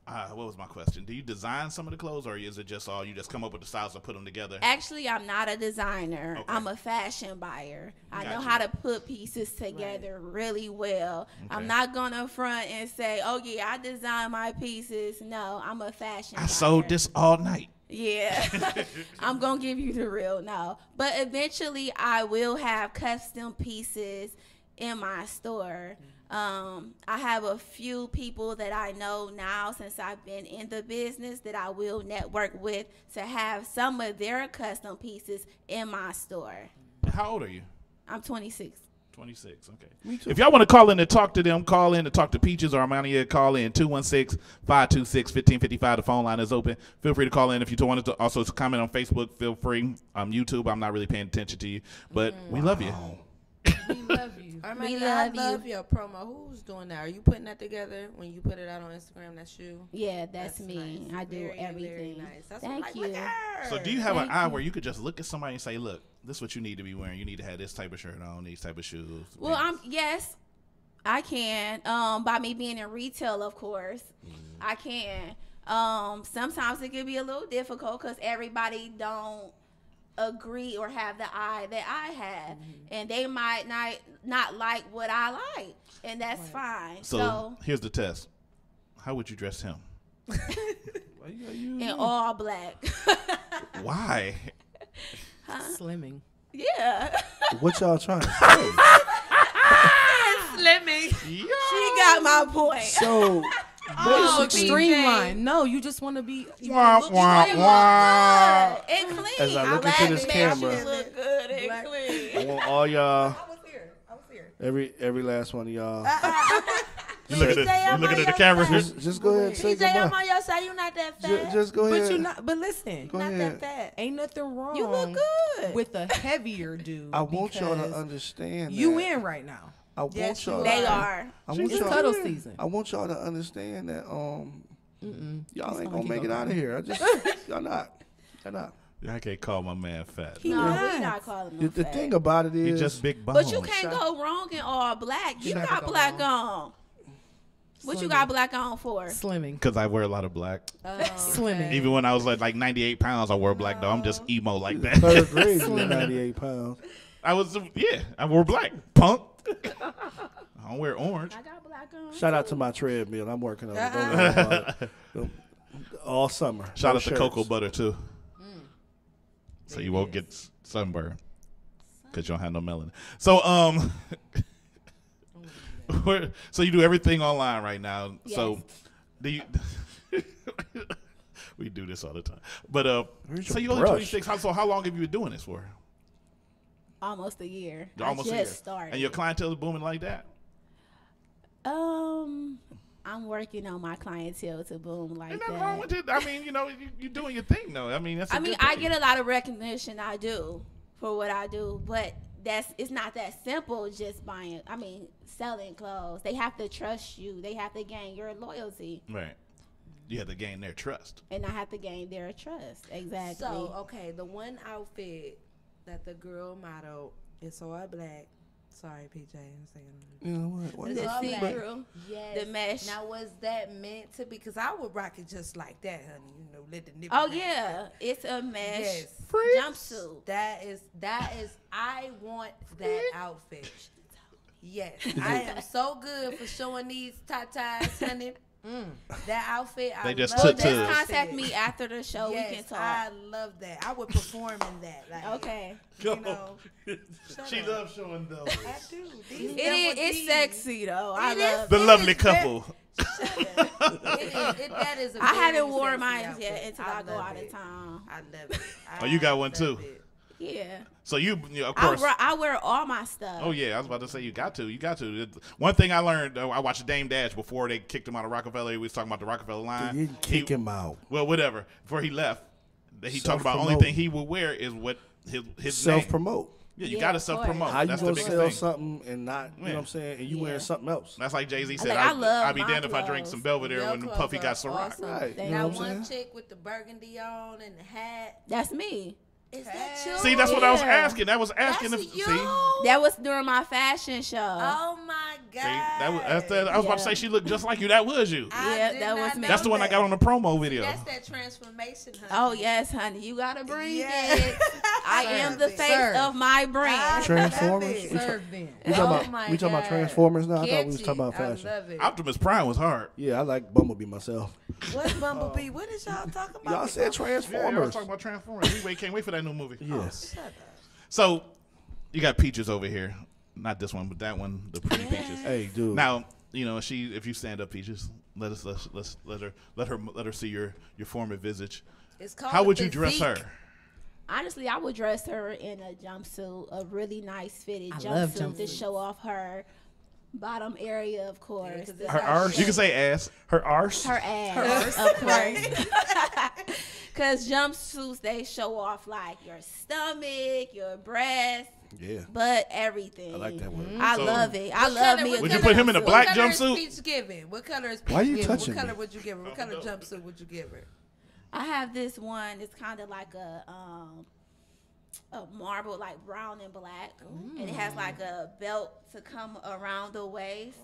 what was my question? Do you design some of the clothes, or is it just all you just come up with the styles and put them together? Actually, I'm not a designer. Okay. I'm a fashion buyer. I know Gotcha. how to put pieces together really well. I'm Okay. not gonna front and say, "Oh yeah, I design my pieces." No, I'm a fashion I buyer. sold this all night. Yeah, I'm gonna give you the real no. But eventually, I will have custom pieces in my store. I have a few people that I know now since I've been in the business that I will network with to have some of their custom pieces in my store. How old are you? I'm 26. 26, okay. Me too. If y'all want to call in and talk to them, call in to talk to Peaches or ARMANIA, call in 216-526-1555. The phone line is open. Feel free to call in. If you wanted to also comment on Facebook, feel free. YouTube, I'm not really paying attention to you, but we love you. We love you. I love you. your promo. Who's doing that? Are you putting that together when you put it out on Instagram? That's you. Yeah, that's me. Nice. I do Very, everything. very nice. That's Thank what I'm you. like, look at her. So do you have Thank an eye you. where you could just look at somebody and say, look, this is what you need to be wearing. You need to have this type of shirt on, these type of shoes. Well, yes, I can. By me being in retail, of course, I can. Sometimes it can be a little difficult because everybody don't agree or have the eye that I have, and they might not like what I like, and that's fine. So here's the test. How would you dress him? In all black. Why? Slimming. Yeah. What y'all trying to say? Slimming. She got my point. So Oh, basically, streamline. No, you just want to be. Wah, wah, wah. And clean. as I look into this Black camera, men look good and clean. I want all y'all, I was here. every last one of y'all. You looking at the camera? Just go ahead and say PJ, I'm goodbye. on your side. You not that fat. Just go ahead. But you not. But listen, Go not ahead. that fat. ain't nothing wrong. You look good. with a heavier dude. I want y'all to because understand You that. in right now. I want Yes, y'all. They are. I want It's y'all. cuddle season. I want y'all to understand that y'all ain't gonna keep make it going. out of here. Y'all not. I can't call my man fat. No, we're not calling them The fat. thing about it He is, just big bone. But you can't go wrong in all black. You never got go black wrong. on. What you got black on for? Slimming. Because I wear a lot of black. Slimming. Even when I was like 98 pounds, I wore black though. I'm just emo like that. third grade, you were 98 pounds. I wore black. Punk. I don't wear orange. I got black on. Shout out to my treadmill. I'm working on it. Don't worry about it. All summer. Shout No out to shirts. cocoa butter too. So you won't get sunburn because you don't have no melanin. So so you do everything online right now. Yes. So do you? We do this all the time. But Where's so your you only brush? 26. So how long have you been doing this for? Almost a year. Almost I a year. just started. And your clientele is booming like that. I'm working on my clientele to boom like Ain't that. nothing wrong with it. I mean, you doing your thing though. I mean, that's. I get a lot of recognition. I do for what I do, but it's not that simple. Just selling clothes. They have to trust you. They have to gain your loyalty, Right. You have to gain their trust. and I have to gain their trust. Exactly. So, okay, the one outfit that the girl modeled is all black. Sorry, PJ, I'm saying. You know what? It's The all black. see-through, Yes. the mesh. Now, was that meant to be? Because I would rock it just like that, honey. You know, let the nipple. Oh hang. yeah, it's a mesh Yes. jumpsuit. That is. I want that outfit. Yes, I am so good for showing these tatas, honey. That outfit, They I just love took that. to- Contact me after the show. Yes, We can talk. I love that. I would perform in that. Like, Okay. you know, She loves showing those. I do. These It's sexy though. I It love is. The lovely couple. That is a I very haven't worn sexy mine outfit. yet until I go love out it. of town. I love it. Oh, you got one too. Yeah. So you of course. I wear all my stuff. Oh yeah, I was about to say you got to. One thing I learned, I watched Dame Dash before they kicked him out of Rockefeller. We was talking about the Rockefeller line. They didn't kick him out. Well, whatever. Before he left, he talked about only Self-promote. thing he would wear is what his Self-promote. Yeah, you got to self-promote. How you That's the gonna biggest sell thing. something and not, you know what I'm saying, and you wearing something else? That's like Jay-Z said, Like, I love I'd be my damned if I drink clothes. some Belvedere Your when clothes Puffy got are Ciroc. awesome. Right. They You know got what I'm one saying? chick with the burgundy on and the hat. That's me. Is that you? See, that's what I was Yeah. asking. That was asking That's if you? see. That was during my fashion show. Oh my God. See, I was about to say she looked just like you. That was you. Yeah, that was me. That's the one I got on the promo video. That's that transformation, honey. Oh yes, honey, you gotta bring Yes. it. I am the face Serve. of my brand. Transformers? Serve them. We talking about God. Transformers now? I thought we was Catchy. talking about I fashion. love it. Optimus Prime was hard. Yeah, I like Bumblebee myself. What's Bumblebee? What is y'all talking about? Y'all said Yeah, I was Transformers. talking about Transformers. Can't wait for that new movie. Yes. So, you got Peaches over here. Not this one, but that one, the pretty Peaches. Hey, dude. Now, you know, if you stand up, Peaches, let her see your former visage. It's called How the would you dress her? physique. Honestly, I would dress her in a jumpsuit, a really nice fitted I love jumpsuit to jumpsuits. show off her bottom area, of course. Her arse. You can say ass. Her arse. Her ass, of course. Because jumpsuits, they show off like your stomach, your breast, Yeah. but everything. I like that word. I So- love it. I What love color- me. what Would you color- put him in a what black color is jumpsuit? Peach giving? What color is Peach Why you giving? touching What color me? would you give her? What color jumpsuit would you give her? I have this one. It's kind of like a marble, like brown and black, and it has like a belt to come around the waist.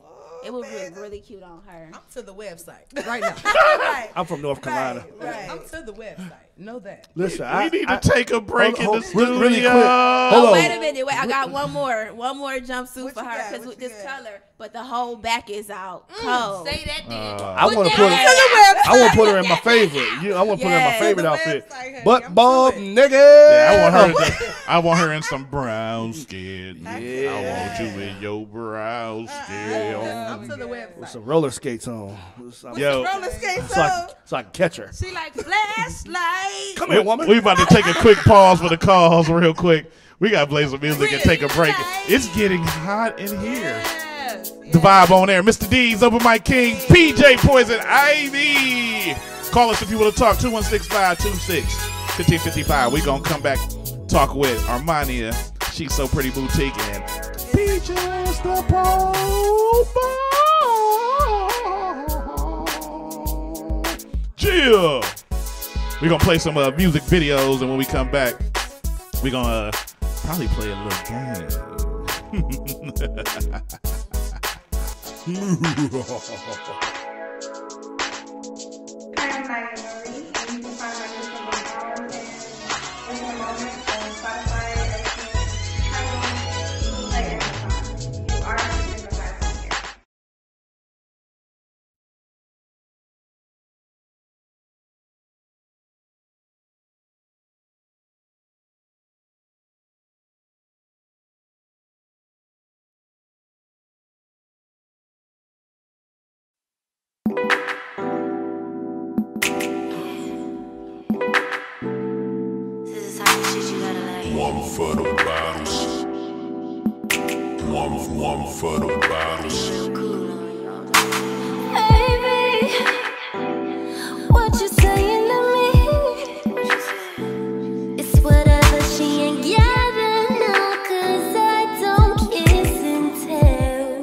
It would look really cute on her. I'm to the website right now. Right. I'm from North Carolina. Right. I'm to the website. Know that. Listen, We need to take a break in the studio. Really quick. Hold Oh, on. wait a minute. Wait, I got one more jumpsuit What for you her got? because What with you this got? color, but the whole back is out. Cold. Say that then. I want to put her. I want to put her in my favorite. I want to put her in my favorite outfit. Butt bulb, nigga. Yeah, I want her in some brown skin. Yeah. I want you in your brown skin. I'm to the website. With some roller skates on. Yo, Roller skates So on. I can catch her. She like flashlight. Come here, woman. we about to take a quick pause for the calls real quick. We got to play some music and take a break. It's getting hot in here. Yes. The vibe on air. Mr. D's, Open Mike King, PJ Poison Ivy. Call us if you want to talk. 216-526-1555. We're going to come back, talk with Armania. She's So Pretty Boutique and Peaches the Jill. We're going to play some music videos, and when we come back, we're going to probably play a little game. I'm Megan Marie, and you can find my music on Bars and In the Moment on Spotify, iTunes, Tidal, Play, Amazon. You are listening to Vibes on Air. This is the type of shit you gotta like. One for the bottles. One for the bottles. Baby, what you saying to me? It's whatever, she ain't gotta know, 'cause I don't kiss and tell.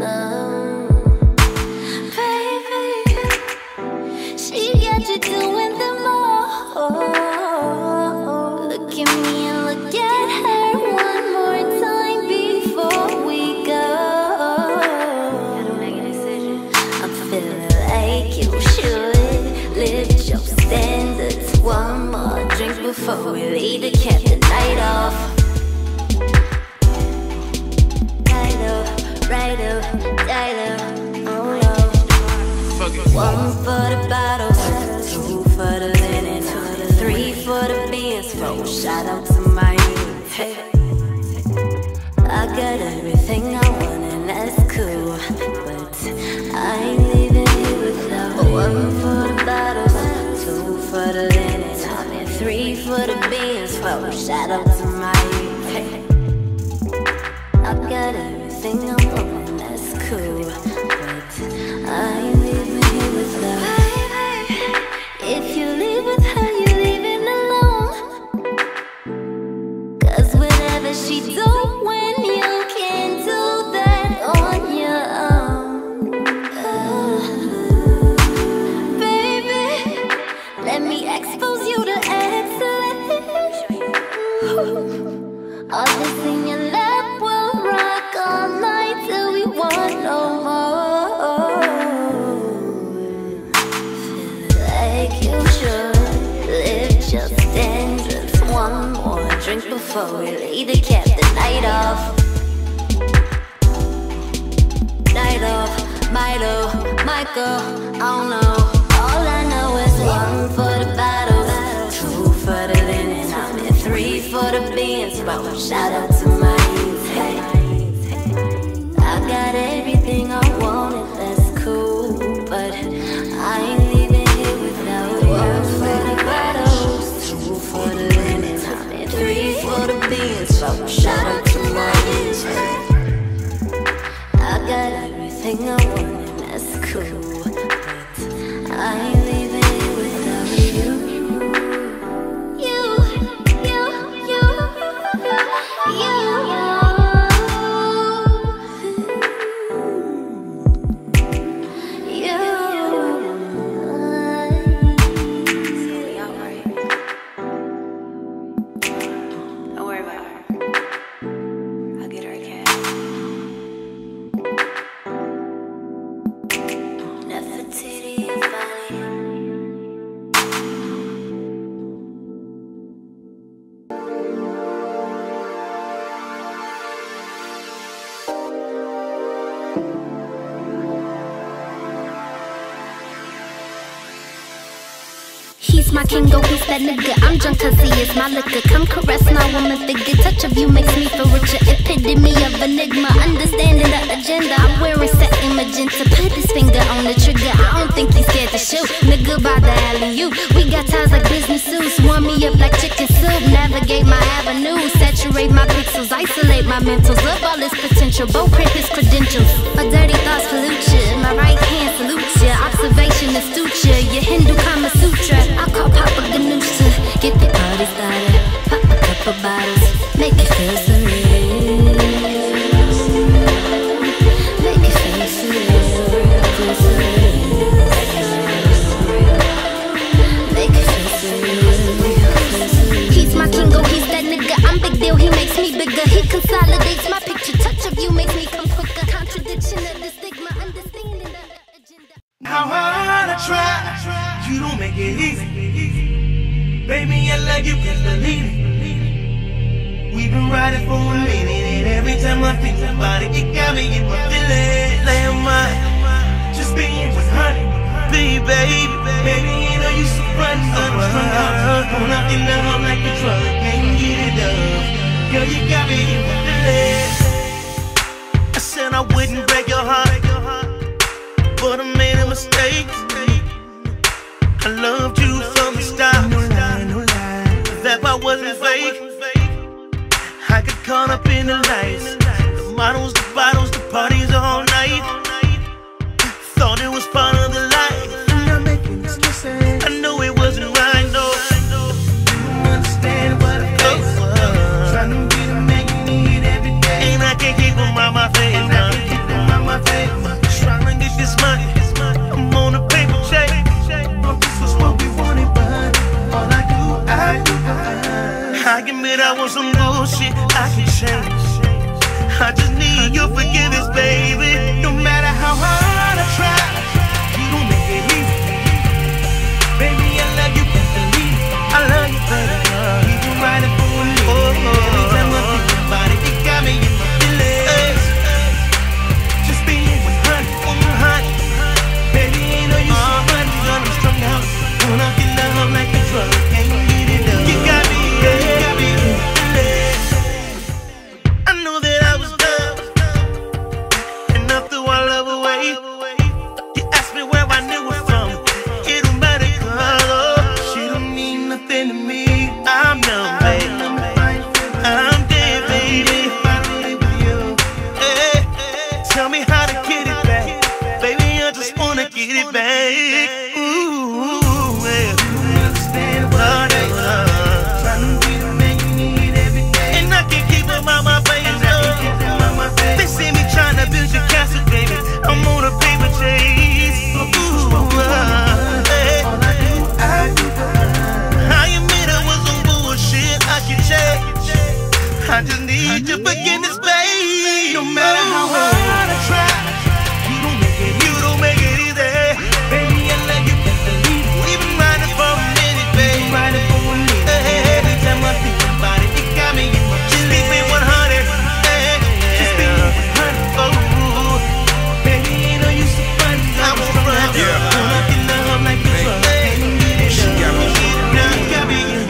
No, baby, she got you doing the most. Look at me and look at her one more time before we go. Gotta make a decision. I'm feeling like you should lift your standards. One more drink before we leave to cap the night off. Right up, oh no. bugging. 1 for the bottles, 2 for the linen, 3 for the beans, 4 shout out to my youth. Hey. I got everything I want and that's cool, but I ain't leaving here without 1 for the bottles, 2 for the linen, 3 for the beans, 4 shout out to my youth. Hey. I got everything I want and that's cool, but I ain't leaving here without. Baby, if you leave with her, you're leaving alone. 'Cause whatever she do when you can't do that on your own. Baby, let me expose you to excellence. All this in your lap will rock all night till we want no more. Feel like you should live just and just 1 more drink before we leave to cap the night off. Night off, Milo, Michael, I don't know. All I know is 1 for the bottles, 2 for the linen, 3 for the beans, but shout out to my youth. Hey. I got everything I wanted, that's cool, but I ain't leaving here without 1 for the bottles, 2 for the linen, 3 for the beans, but shout out to my youth. I got everything I wanted, that's cool, but I ain't leaving here without you. He's my kingo, he's that nigga. I'm drunk 'cause he is my liquor. Come caress my woman figure. Touch of you makes me feel richer. Epitome of enigma. Understanding the agenda. I'm wearing satin magenta. Put his finger on the trigger. I don't think he's scared to shoot. Nigga by the alley-oop. We got ties like business suits. Warm me up like chicken soup. Navigate my avenue. Saturate my pixels. Isolate my mentals. Love all his potential. Bo print his credentials. My dirty thoughts pollute ya. My right hand salutes ya. Observation astute ya. Your Hindu Kama Sutra. I call Papa Ganoush. Get the party started. Pop a couple bottles. Make it feel surreal. Make it feel surreal. Feel surreal. Make it feel surreal. He's my kingo, he's that nigga. I'm big deal, he makes me bigger. He consolidates my picture. Touch of you makes me come quicker. Contradiction of the stigma. Understanding the agenda. How hard I try, you don't make it easy. Baby, I love you, please believe it. We've been riding for a minute, and every time I think about it, it got me in my feelings. Am I just being 100? Baby, you know you so front, I'm knocking down like a truck, can't get it up. Girl, you got me in my feelings. I said I wouldn't break your heart, but I made a mistake. I loved you from the start. No lie, no lie. That I wasn't fake. I got caught up in the lights, the models, the bottles, the parties all night. Thought it was part of the life. I'm not making excuses. I know it wasn't right, no. You don't understand what I felt. Trying to be the man you need every day, and I can't keep them out my face now. Trying to get this money. I'm on a paper chase. Oh, this was what we wanted, but all I do. I admit I want some bullshit, I can change. I just need your forgiveness, baby. No matter how hard I try, you don't make it easy. Baby, I love you, can't believe it. I love you, baby. You've been riding for a minute. Every time I think about it, it got me in my feelings. Just being 100. Baby, you know you back. Ooh, yeah. And I can't keep them out my face. They see me trying to build your castle, baby. I'm on a paper chase. Ooh, how you made up was some bullshit I can change. I just need your forgiveness, babe. No matter how hard I try, you don't make it easy. Baby, I love you, believe it. We've been riding for a minute, baby. Every time I think about it, you got me in my chest. Keep me 100. Just be 100. Oh, baby, you know you so funny. I won't run. Pull up in the home like you run. She got me.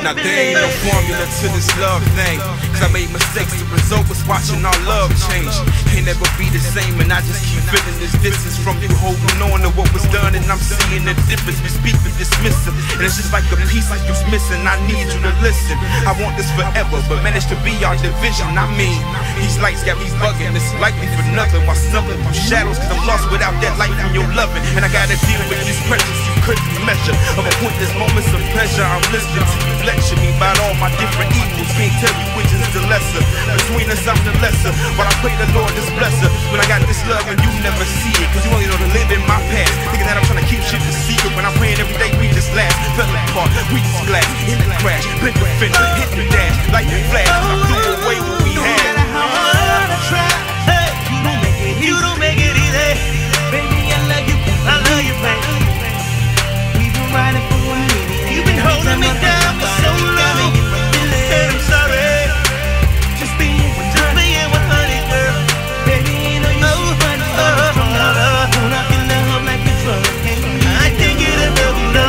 Now there ain't no formula to this love thing, cause I made mistakes, the result was watching our love change. Can't never be the same, and I just keep feeling this distance from you, holding on to what was done, and I'm seeing the difference. We speak but dismiss it, and it's just like a piece that was missing. I need you to listen. I want this forever, but managed to be our division. I mean, these lights got me bugging, it's likely for nothing. While stumbling through shadows, cause I'm lost without that light from your loving. And I gotta deal with these pressures you couldn't measure. Of a pointless moments of pleasure, I'm listening to you lecture me about all my different evils. Can't tell you which is the lesser. Between us, I'm the lesser. But I pray the Lord just bless her. When I got this love and you never see it, cause you only know to live in my past. Thinking that I'm trying to keep shit a secret. When I'm praying every day, we just laugh. Fell apart, we just glad. Hit the crash, bent the fender, hit the dash. Like the flash, I threw away what we had. No matter how hard I try, hey, you don't make it easy. Baby, I love you, baby. We've been riding for a minute. You've been holding me down for so long. And I'm sorry. Just being 100, girl. Baby, you know you so funny. When I feel love like a drug, I can't get enough, no.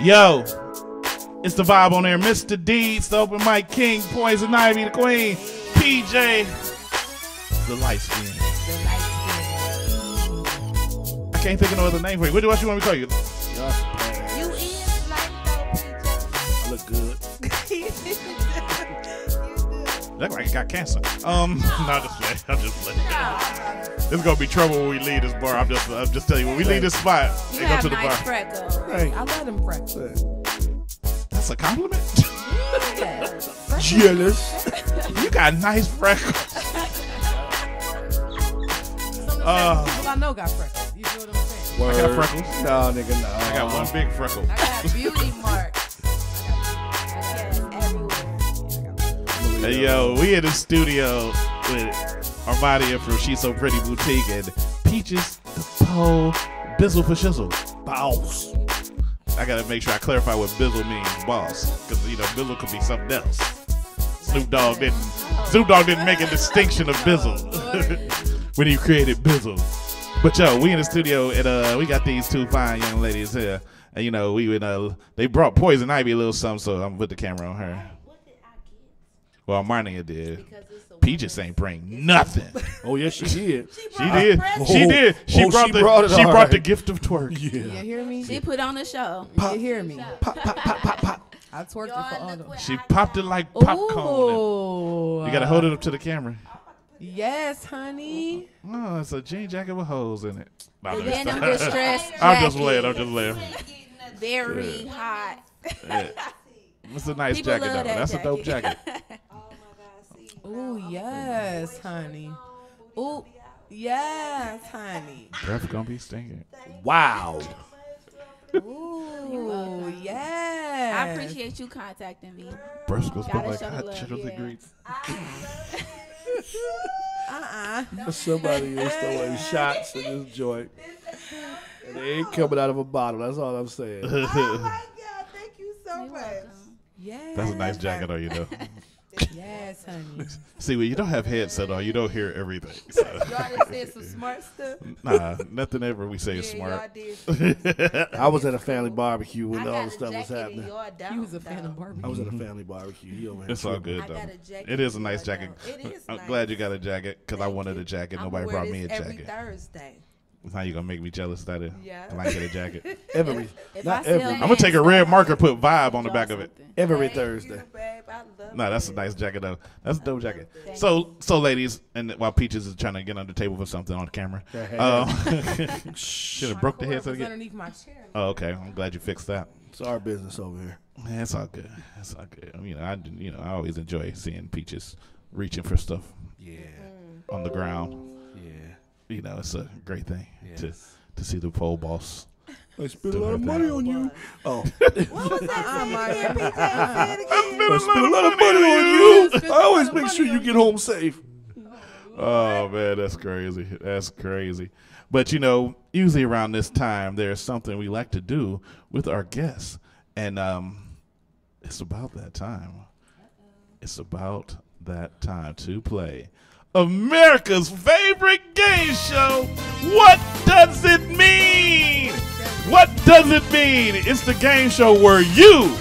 Yo, it's the vibe on there. Mr. Deeds, the open mic king, Poison Ivy, the queen, PJ, the light skin. I can't think of no other name for you. What do you want me to call you? You is like though, I look good. Look like you got cancer. No, I'm just playing. It's gonna be trouble when we leave this bar. I'm just telling you, when we leave this spot, You they go have to the nice bar. freckles. I love them freckles. That's a compliment. Jealous. You got nice freckles. People I know got freckles. You feel what I'm saying? Word. I got freckles. No, nigga, no. I got one big freckle. I got beauty marks. Hey, yo, we in the studio with ARMANIA from She's So Pretty Boutique and Peaches, the Pole, Bizzle for Shizzle. Boss. I gotta make sure I clarify what Bizzle means, boss. Because, you know, Bizzle could be something else. Snoop Dogg didn't make a distinction of Bizzle when he created Bizzle. But, yo, we in the studio and we got these two fine young ladies here. And, you know, they brought Poison Ivy a little something, so I'm gonna put the camera on her. Well, ARMANIA did. Peaches ain't bring nothing. Oh, yes, she did. She did. She did. She brought the gift of twerk. You hear me? She put on the show. You hear me? Pop, pop, pop, pop, pop. I twerked it for all of them. She popped it like popcorn. Ooh. You gotta hold it up to the camera. Yes, honey. Oh, it's a jean jacket with holes in it. No, And then them distressed I'm just jackets. laying. Very hot. Yeah. It's a nice People jacket, love though. that That's a dope jacket. Oh, yes, honey. Oh, yes, honey. Breath gonna be stinging. Wow. Ooh, yes. I appreciate you contacting me. Breath goes Gotta like show the hot love, Cheetos yeah. and greets. Somebody is throwing shots in this joint. And they ain't coming out of a bottle. That's all I'm saying. Oh my God, thank you so much. Yes. That's a nice jacket, though, you know. Yes, honey. See, when you don't have headset on, you don't hear everything. So. Y'all done said some smart stuff. Nah, nothing ever we say is smart. I was at a family barbecue when all the stuff was happening. You was a fan of barbecue. I was at a family barbecue. He over here It's all tripping. good, though. got a jacket It is a nice jacket. It is I'm nice. glad you got a jacket because I wanted a jacket. Nobody brought me a every jacket. Thursday. How you gonna make me jealous that Yeah. I get a jacket? Every, If not I every. sell I'm gonna take a red marker, put vibe on the back of it. Every Thursday. No, that's a nice jacket though. That's a dope jacket. So ladies, and while Peaches is trying to get on the table for something on the camera, should have broke the headset was again. underneath my chair. Oh, okay. I'm glad you fixed that. It's our business over here. Man, it's all good. It's all good. I always enjoy seeing Peaches reaching for stuff. Yeah. On the ground. Yeah. It's a great thing to see the pole boss. I spent a lot of money on you. Oh. What was that? I spent a lot of money on you. I always make sure you get home safe. Oh, man, that's crazy. That's crazy. But, usually around this time, there's something we like to do with our guests. And it's about that time. It's about that time to play America's favorite game show. What does it mean? What does it mean? It's the game show where you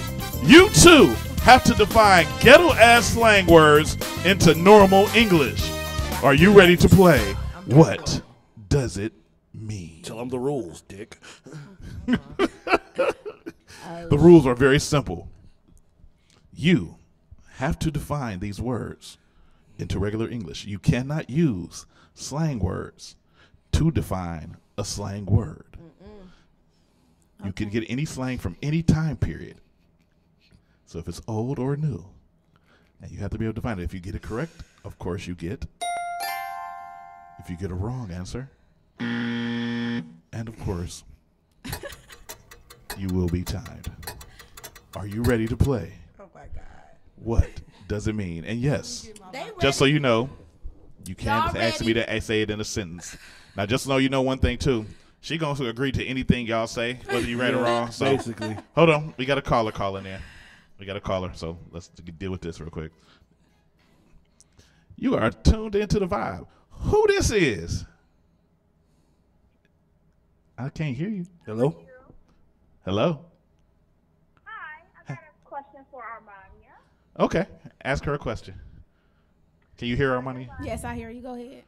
too, have to define ghetto-ass slang words into normal English. Are you ready to play? What does it mean? Tell them the rules, Dick. The rules are very simple. You have to define these words into regular English. You cannot use slang words to define a slang word. You can get any slang from any time period. So if it's old or new, and you have to be able to define it. If you get it correct, of course you get. If you get a wrong answer, and of course, you will be timed. Are you ready to play? Oh my God. What does it mean? And yes, just so you know, you can't ask me to say it in a sentence. Now, just so you know one thing too. She gonna agree to anything y'all say, whether you right or wrong. So, basically. Hold on, we got a caller calling there. We got a caller, so let's deal with this real quick. You are tuned into the vibe. Who this is? I can't hear you. Hello? Hello? Hi, I got a question for Armania. Okay, ask her a question. Can you hear Armania? Yes, I hear you. Go ahead.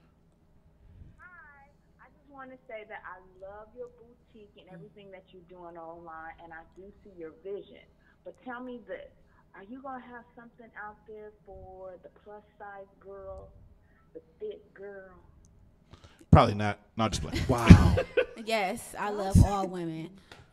Hi, I just want to say that I love your boutique and everything that you're doing online, and I do see your vision. But tell me this, are you going to have something out there for the plus size girl, the fit girl? Probably not. Not just playing. Wow. Yes, I love all women.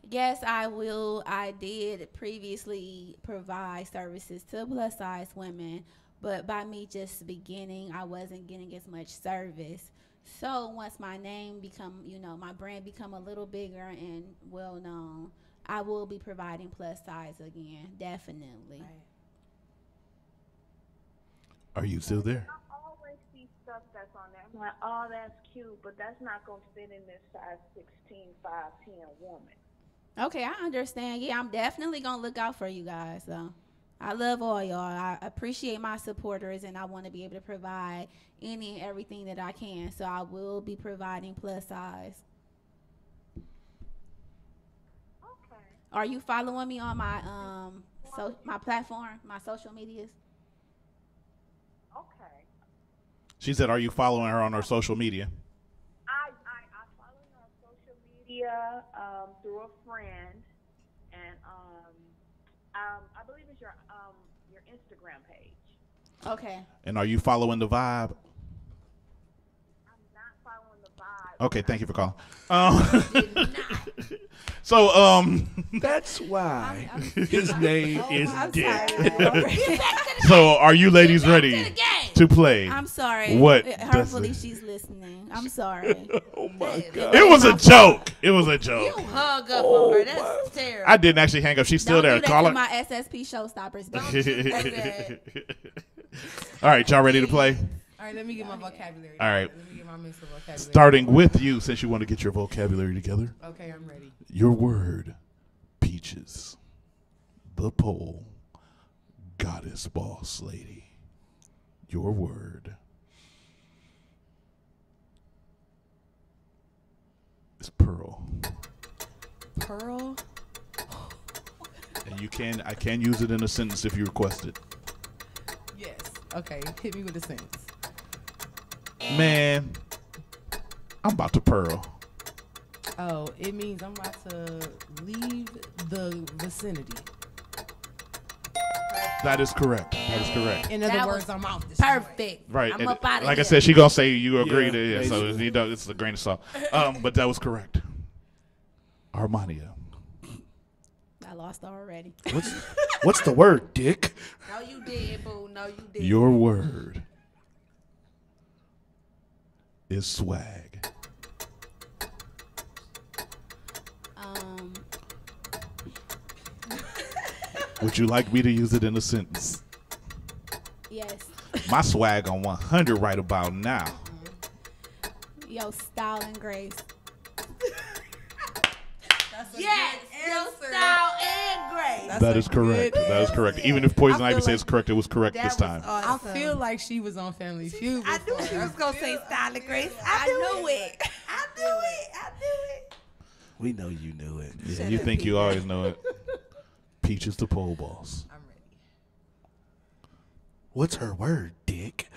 Yes, I will. I did previously provide services to plus size women, but by me just beginning, I wasn't getting as much service. So once my name become, my brand become a little bigger and well known, I will be providing plus size again, definitely. Are you still there? I always see stuff that's on there. I'm like, oh, that's cute, but that's not going to fit in this size 16, 5'10" woman. Okay, I understand. Yeah, I'm definitely going to look out for you guys. So I love all y'all. I appreciate my supporters, and I want to be able to provide any and everything that I can. So I will be providing plus size. Okay. Are you following me on my my platform, my social medias? Okay. She said, "Are you following her on her social media?" I follow her on social media through a friend, and I believe it's your Instagram page. Okay. And are you following the vibe? I'm not following the vibe. Okay, thank you for calling. So, that's why his name is Dick. So, are you ladies ready to play? I'm sorry. What? Hopefully she's listening. I'm sorry. Oh my God. It was a joke. It was a joke. You hung up on her. That's terrible. I didn't actually hang up. She's still there. Don't do that Call to her. my SSP showstoppers. Don't you do that. All right, y'all ready to play? All right, let me get my vocabulary. All right. Let me get my mental vocabulary. Starting with you, since you want to get your vocabulary together. Okay, I'm ready. Your word, Peaches, the pole, goddess boss lady. Your word is pearl. Pearl? And I can use it in a sentence if you request it. Yes. Okay, hit me with a sentence. Man, I'm about to pearl. Oh, it means I'm about to leave the vicinity. That is correct. That is correct. In other words, I'm out. Perfect. Right. I'm up out of like here. I said, she gonna say you agree to Yeah, it. So you know, it's a grain of salt. But that was correct. Armania. I lost already. What's the word, Dick? No, you did, boo. No, you did. Your word is swag. Would you like me to use it in a sentence? Yes. My swag on 100 right about now. Yo, style and grace. Yes, your style and grace. That is correct. That is correct. Even if Poison Ivy says correct, it was correct this time. Awesome. I feel like she was on Family Feud. I knew she was going to say style and grace. I knew it. I knew it. We know you knew it. Yeah, you think you always know it. Peach is the pole boss. I'm ready. What's her word, Dick?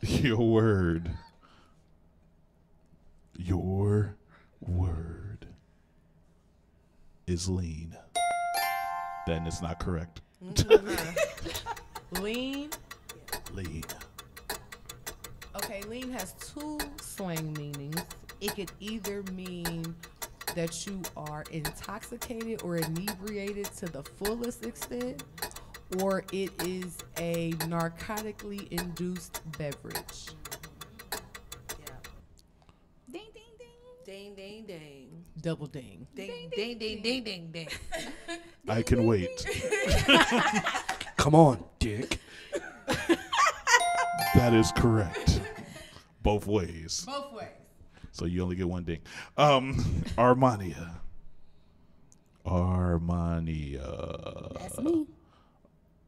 Your word. Your word is lean. Then it's not correct. Lean? Lean. Okay, lean has two slang meanings. It could either mean that you are intoxicated or inebriated to the fullest extent, or it is a narcotically induced beverage. Ding, ding, ding. Ding, ding, ding. Double ding. Ding, ding, ding, ding, ding, ding. I can wait. Come on, Dick. That is correct. Both ways. Both ways. So you only get one ding. Armania. That's me.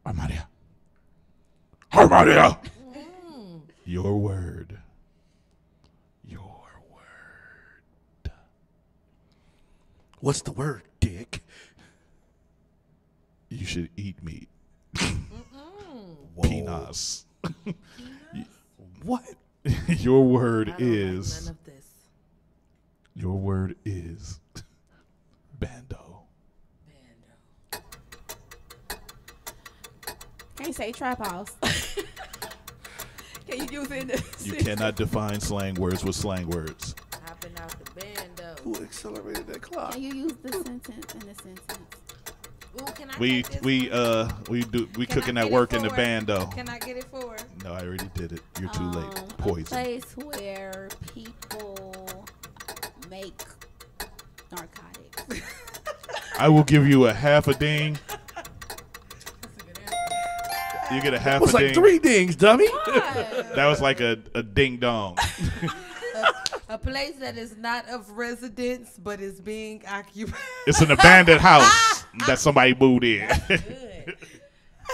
Armania. Armania. Your word. Your word. What's the word, Dick? You should eat meat. Peanuts. What? Your word is. Like none of this. Your word is bando. Can't say trap house. Can you use it in the You cannot define slang words with slang words. Hopping out the bando. Who accelerated that clock? Can you use the sentence in the sentence? Ooh, can I We take this? we Can cooking I that get work it in the for her? bando. Can I get it for her? No, I already did it. You're too late. A Poison. place where people make narcotics. I will give you a half a ding. You get a half It was a like ding. 3 dings, dummy. That was like a ding dong. A place that is not of residence but is being occupied. It's an abandoned house that somebody moved in.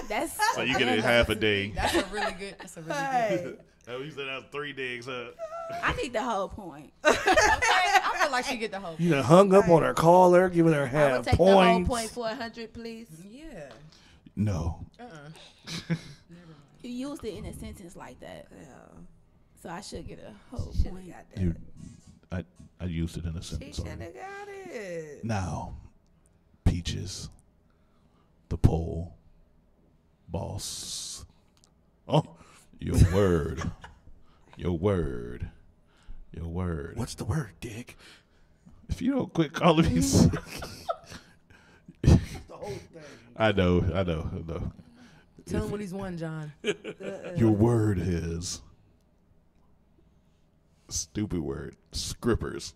That's So you get a half a ding. That's a really good. That's a really good. Oh, you said that was 3 dings, huh? I need the whole point. Okay, I feel like she get the whole. You done hung up on her caller, giving her I half would take the whole points. point for 100, please. Yeah. No. You used it in a sentence like that. Yeah. So I should get a whole Should have point. got that. You, I used it in a She sentence should have already. got it. Now, Peaches, the pole boss. Oh, your word. Your word. Your word. What's the word, Dick? If you don't quit calling me sick. I know. Tell him what he's won, John. Your word is stupid word. Scrippers.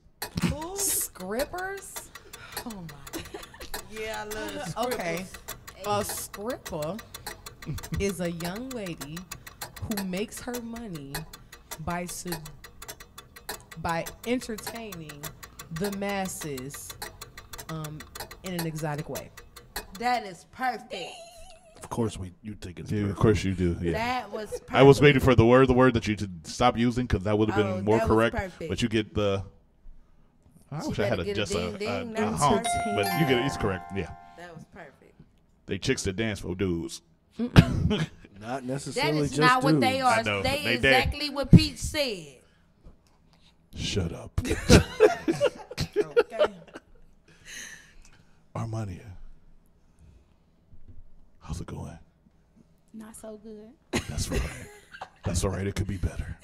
Scrippers? Oh my. Yeah, I love the scribbles. Okay. A scripper is a young lady who makes her money by entertaining the masses in an exotic way. That is perfect. Of course, you think it's Yeah, perfect. of course you do. Yeah. That was perfect. I was waiting for the word that you should stop using because that would have been more that was correct. perfect. But you get the. I wish I had better get a just ding ding. That a was honk, perfect. but you get it. It's correct. Yeah. That was perfect. They chicks that dance for dudes. Not necessarily That is just not what they dudes. are. I know, They they exactly what Peach said. Shut up. Okay. Armania. How's it going? Not so good. That's right. That's all right. It could be better.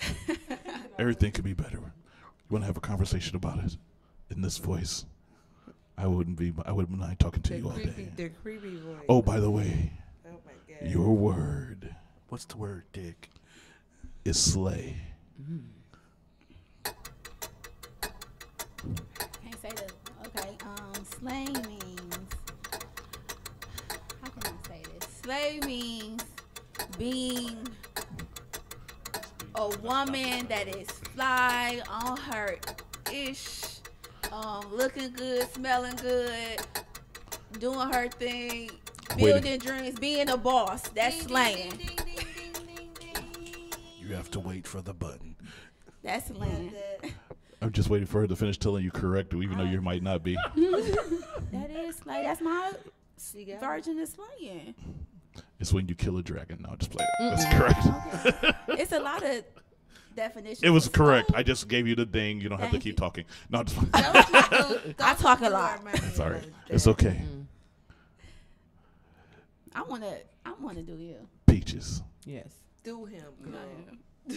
Everything could be better. You want to have a conversation about it in this voice? I wouldn't mind talking to you all day. The creepy voice. Oh, by the way, Oh my God. your word What's the word, Dick? is slay. Can't say that. Okay. Slay means. How can I say this? Slay means being a woman that is fly on her ish, looking good, smelling good, doing her thing, building dreams, being a boss. That's slaying. You have to wait for the button. That's slaying. I'm just waiting for her to finish telling you correct, even though you might not be. That is slay. That's my version of slaying. It's when you kill a dragon. No, just play it. That's correct. Okay. It's a lot of definitions. It was of correct. slay. I just gave you the thing. You don't have to Thank keep you. talking. No, just I talk a lot. sorry. It's okay. I wanna do you. Peaches. Yes. Do him, girl.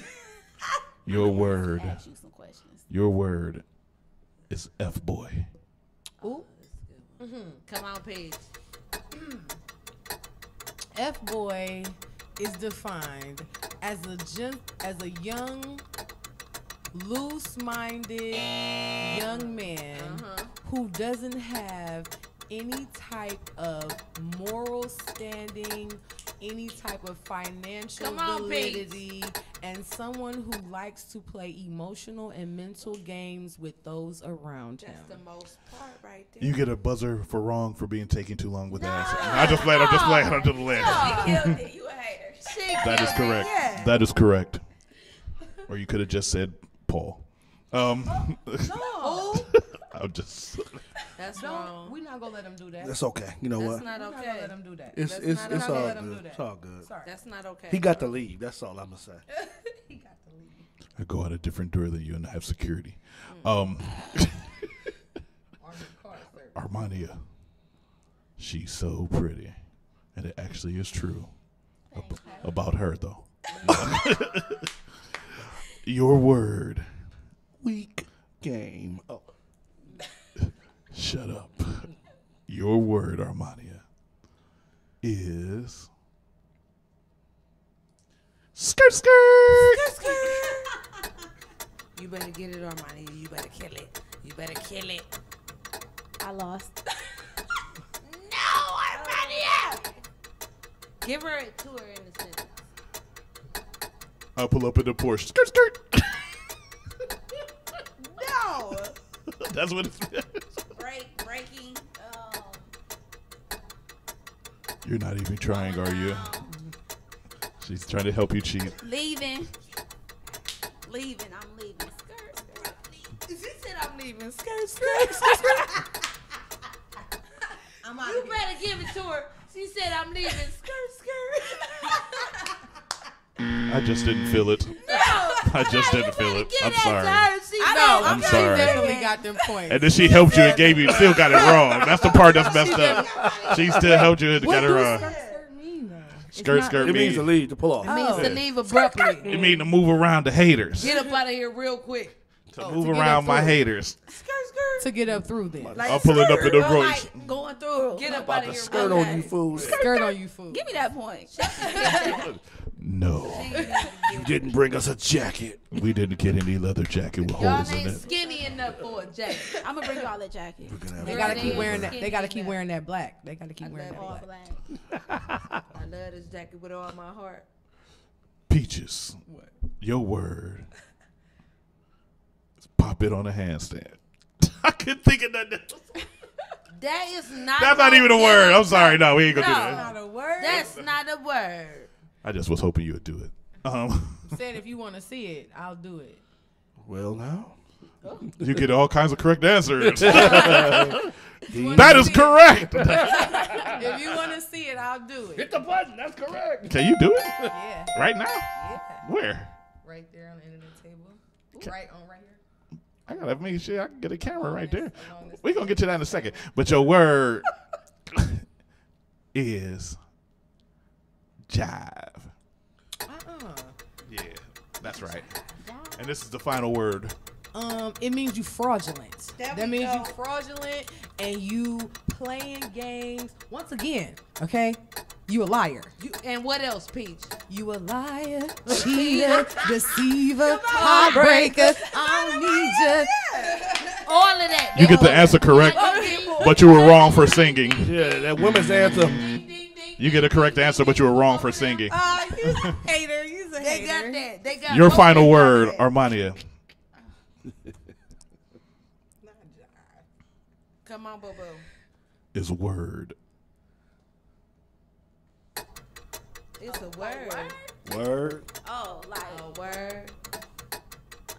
Your word. Ask you some questions. Your word is F boy. Ooh. Come on, Paige. F boy is defined as a young, loose-minded young man who doesn't have any type of moral standing, any type of financial Come on, validity, and someone who likes to play emotional and mental games with those around him. That's the most part right there. You get a buzzer for wrong for being taken too long with the answer. I just played. I'm just playing. I'm just playing. She killed it. You a hater. That is correct. Yeah. That is correct. Or you could have just said Paul. No. I'm just. That's wrong. We're not gonna let him do that. That's okay. You know That's what? not We're not okay. gonna let him do that. It's That's it's not it's okay. all Let him do good. that. It's all good. Sorry. That's not okay. He got to leave. That's all I'm gonna say. He got to leave. I go out a different door than you and I have security. Armania. She's so pretty. And it actually is true. About her, though. Your word. Weak game. Oh. Shut up. Your word, Armania, is skirt, skirt. Skirt, skirt. You better get it, Armani. You better kill it. You better kill it. I lost. No, Armania. Give her it to her in the sentence. I'll pull up in the Porsche. Skirt, skirt. No. That's what it's. Breaking. You're not even trying, are you? She's trying to help you cheat. Leaving. I'm leaving. Skirt, skirt. She said I'm leaving. Skirt, skirt, skirt. I'm out You of here. better give it to her. She said I'm leaving. Skirt, skirt. I just didn't feel it. I just didn't feel it. I'm sorry. I'm She sorry. definitely got them points. And then she helped you and gave you, still got it wrong. That's the part that's messed up. She still helped you and got it wrong. Skirt, skirt It means to leave, to pull off. It means to leave abruptly. You mean to move around the haters. Get up out of here real quick. To move around my haters. To get up through them. Like I'm pulling up in the road. Like going through. Get up out of here. Skirt real on you, fast. fool. Skirt on you, fool. Give me that point. No. You didn't bring us a jacket. We didn't get any leather jacket with Y'all holes in ain't it. skinny enough for a jacket. I'm gonna bring y'all that jacket. They gotta keep wearing that. They gotta keep wearing that black. They gotta keep wearing that All black. black. I love this jacket with all my heart. Peaches. What? Your word. Pop it on a handstand. I couldn't think of nothing else. That is not. That's not even a word. I'm sorry. No, we ain't gonna do that. That's not a word. That's not a word. I just was hoping you would do it. Said if you want to see it, I'll do it. Well, now. You get all kinds of correct answers. That is correct. If you want to see it, I'll do it. Hit the button. That's correct. Can you do it? Yeah. Right now? Yeah. Where? Right there on the end of the table. Right here. I gotta make sure I can get a camera right there. We're gonna get to that in a second. But your word is jive. Yeah, that's right. And this is the final word. It means you fraudulent. That means you fraudulent and you playing games. Once again, okay? You a liar. And what else, Peach? You a liar, cheater, deceiver, heartbreaker. I don't need you. All of that. You get the answer correct, but you were wrong for singing. Yeah, that women's anthem. You get a correct answer, but you were wrong for singing. You're a hater. You're a hater. They got that. They got Your final word, Armania. Come on, Bobo. Is word. It's a word. Word. Oh, like a word.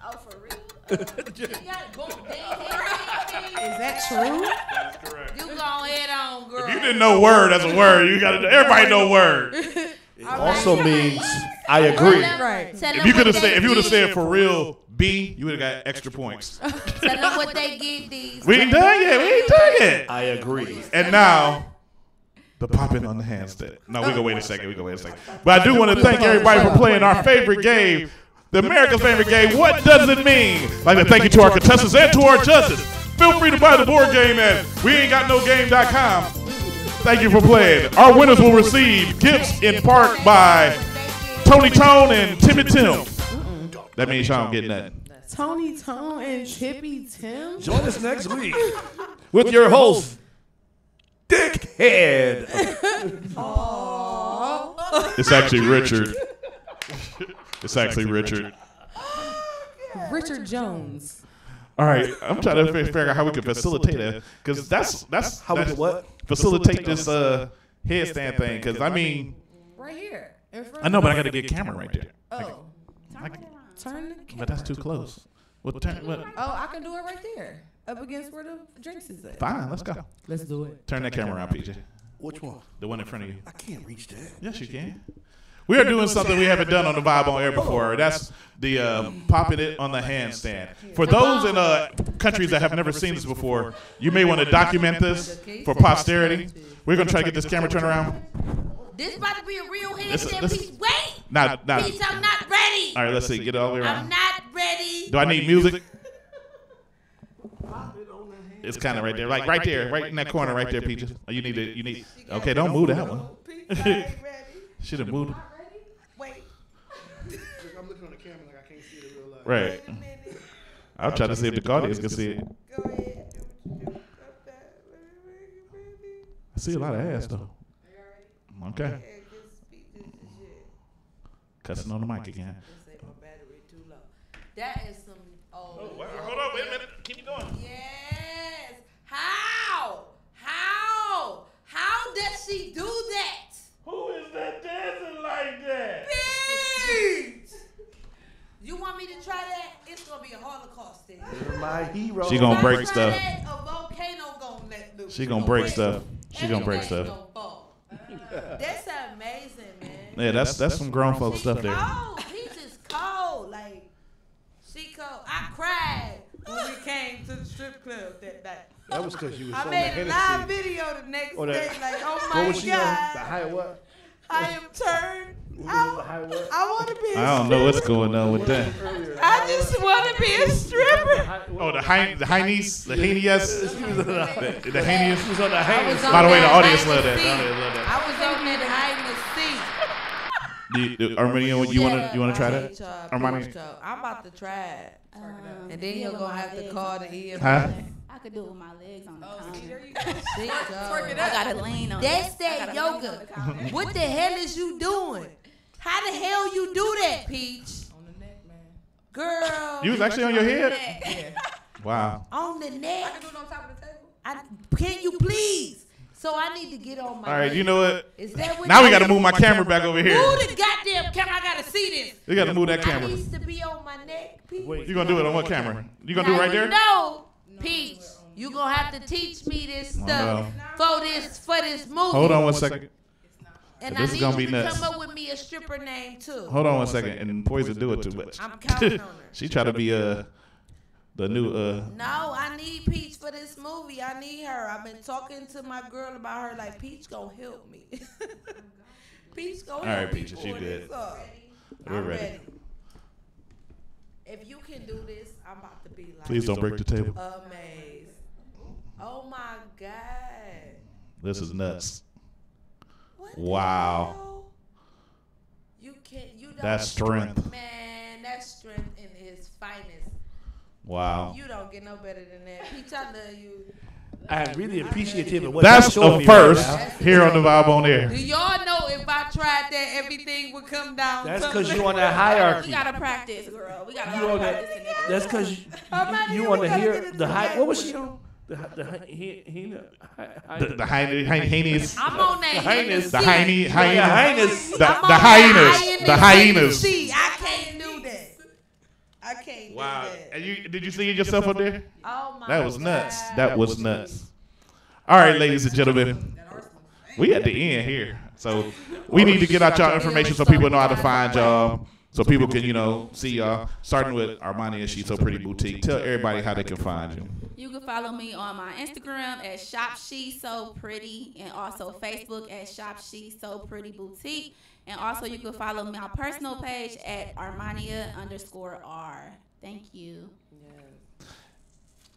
Oh, for real? You got it. Boom. Is that true? That's correct. You go ahead on, girl. If you didn't know word as a word, you gotta. Everybody know word. It also means I agree. Right. If you could have said, if you would have said for real B, you would have got extra points. Tell them what they get these. We ain't done yet. We ain't done yet. I agree. And now, the popping on the handstand. No, we go wait a second. But I do want to thank everybody for playing our favorite game, the America's favorite game. What does it mean? I'd like to thank you to our contestants and to our judges. Feel free to buy the board game at weaintgotnogame.com. Thank you for playing. Our winners will receive gifts in part by Tony Tone and Timmy Tim. That means y'all don't get nothing. Tony Tone and Tippy Tim. Join us next week with your host, Dickhead. It's actually Richard. It's actually Richard. Richard Jones. All right, I'm trying to figure out how we can facilitate that, because that's how we can what? Facilitate this headstand thing, because I mean, right here. I know, but I got to get a camera right there. Oh, turn the camera. But that's too close. Well, turn. Well, oh, I can do it right there, up against where the drinks is at. Fine, let's go. Let's do it. Turn that camera around, PJ. Which one? The one in front of you. I can't reach that. Yes, you can. We are doing something we haven't done on the Vibe on Air before. That's the popping it on the handstand. For those in countries that have never seen this before, you may want to document this for posterity. We're going to try to get this camera turned around. This about to be a real handstand piece. Wait! Not. Piece, I'm not ready. All right, let's see. Get it all the way around. I'm not ready. Do I need music? It's kind of right there. Like right there. Right in that corner right there, Peaches. Oh, you need. Okay, don't move that one. Should have moved. I'm looking on the camera like I can't see it in real life. Right. I'll try to see if the audience can see it. Go ahead. I see a lot of ass though. Okay. Cussing on the mic again. That is some. Oh, hold on, wait a minute. Keep going. Yes. How does she do that? Who is that dancing like that? Pete! You want me to try that? It's gonna be a Holocaust thing. You're my hero. She gonna break stuff. A volcano gonna let loose. She gonna break stuff. She gonna break stuff. That's amazing, man. Yeah, that's some grown folk stuff there. Cold. Peach is cold. Like, she cold. I cried when we came to the strip club that night. That was because you was I on made the a Hennessy. live video the next day. Like, oh my What was she on? God. The high what? I am turned. I I want to be a stripper. I don't know what's going on with that. I just want to be a stripper. Oh, the heinies, the heinies, the heinies. She was on the heinies. By the way, the audience love that. I was on that hiding the seat. Armania, you want to try that? Armania? I'm about to try it. And then you're going to have to call the EMS. Huh? I could do it with my legs on the counter. There you go. I gotta lean on That's that yoga. What the hell is you doing? How the hell you do that, Peach? On the neck, man. Girl. You was actually on your head? Yeah. Wow. On the neck. I can do it on top of the table. Can you please? So I need to get on my. All right, you know what? Is that what now we got to move my camera back over here. Move the goddamn camera. I got to see this. We got to move that camera. I needs to be on my neck, Peach. You going to do it on what camera? You going to do it right there? No, Peach. You going to have to teach me this stuff for this movie. Hold on one second. And this I is gonna need be you to nuts. come up with me a stripper name, too. Hold on one second. And Poison do it too much. I'm counting on her. She try to be the new No, I need Peach for this movie. I need her. I've been talking to my girl about her. Like, Peach gonna help me. Peach gonna help me. All right, Peaches, you good. We're ready. If you can do this, I'm about to be like. Please don't break the table. Amazed. Oh my God. This is nuts. Wow. You can't. You don't. That's strength. Man, that's strength in its finest. Wow. You don't get no better than that. Peach, I love you. I really appreciate it. That's a first here on the Vibe on Air. Do y'all know if I tried that, everything would come down? That's because you on that hierarchy. We gotta practice, girl. We gotta practice. That's because you want to hear the high. What was she on? The hyenas. I'm on that hyenas. The hyenas. See, I can't do that. I can't do that. And did you see yourself up there? Oh my That was nuts. That was nuts. All right, ladies and gentlemen. We at the end here. So we need to get out y'all information so people know how to find y'all. So people can, see y'all. Starting with ARMANIA, She's So Pretty Boutique. Tell everybody how they can find you. You can follow me on my Instagram at Shop She's So Pretty, and also Facebook at Shop She's So Pretty Boutique. And also you can follow my personal page at ARMANIA_R. Thank you.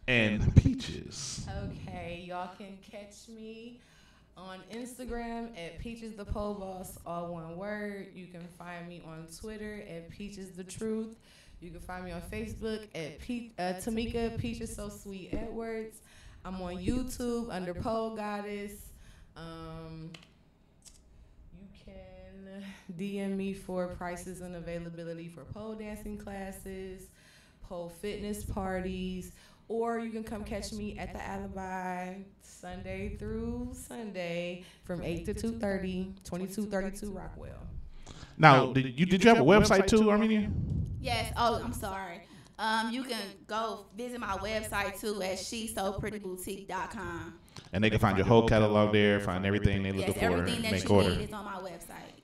And Peaches. Okay, y'all can catch me on Instagram at Peaches the Pole Boss, all one word. You can find me on Twitter at Peaches the Truth. You can find me on Facebook at Tameka Peachessosweet Edwards. I'm on YouTube under Pole Goddess. You can DM me for prices and availability for pole dancing classes, pole fitness parties, or you can come catch me at the Alibi Sunday through Sunday from 8 to 2:30, 2232 Rockwell. Now, did you have a website too, Armenia? Yes. Oh, I'm sorry. You can go visit my website too at shesoprettyboutique.com. And they can find your whole catalog there, find everything they're looking for, everything that make you order. need is on my website.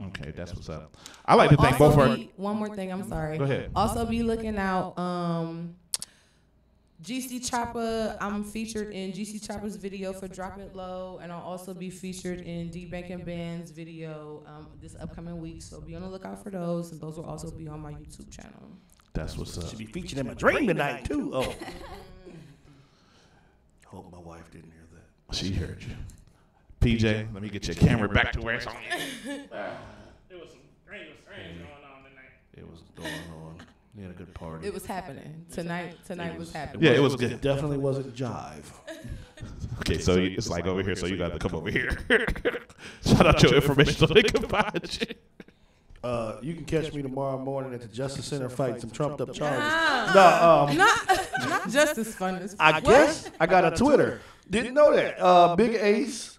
Okay, that's what's up. I like to thank both our. One more thing, I'm sorry. Go ahead. Also be looking out. GC Chopper, I'm featured in GC Chopper's video for Drop It Low, and I'll also be featured in D Bank and Band's video this upcoming week. So be on the lookout for those, and those will also be on my YouTube channel. That's what's up. Should be featured in my dream tonight too. Oh, hope my wife didn't hear that. She heard you. PJ, let me get your camera back to where it's on. There was some strange going on tonight. It was going on. We had a good party. It was happening tonight. Tonight was happening. Yeah, it was good. It definitely wasn't jive. Okay, so it's like over here, so you got to come over here. Shout out your information so they can find you. You can catch me tomorrow morning at the Justice Center fighting some trumped up charges. Not Justice Fund. I guess I got a Twitter. Didn't know that. Big Ace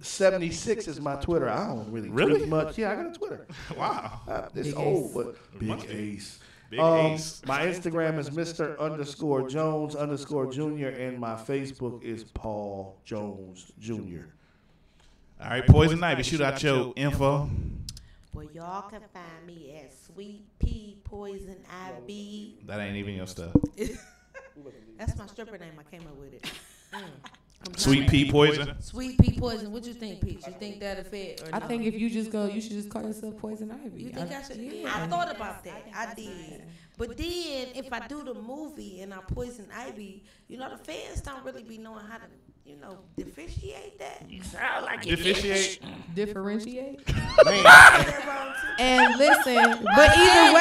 76 is my Twitter. I don't really tweet much. Yeah, I got a Twitter. Wow. It's old, but Big Ace. Big Ace. My Instagram is Mr_Jones_Jr. and my Facebook is Paul Jones Jr. All right, Poison Ivy, shoot out your info. Well, y'all can find me at Sweet Pea Poison Ivy. That ain't even your stuff. That's my stripper name. I came up with it. Sweet Pea Poison. Sweet Pea Poison. What you think, Peach? You think that'll fit? Or I no? think if you just go, you should just call yourself Poison Ivy. You think I should? Yeah. I thought about that. I did. But then if I do the movie and I Poison Ivy, the fans don't really be knowing how to, differentiate that. You sound like Differentiate. Differentiate. And listen, but either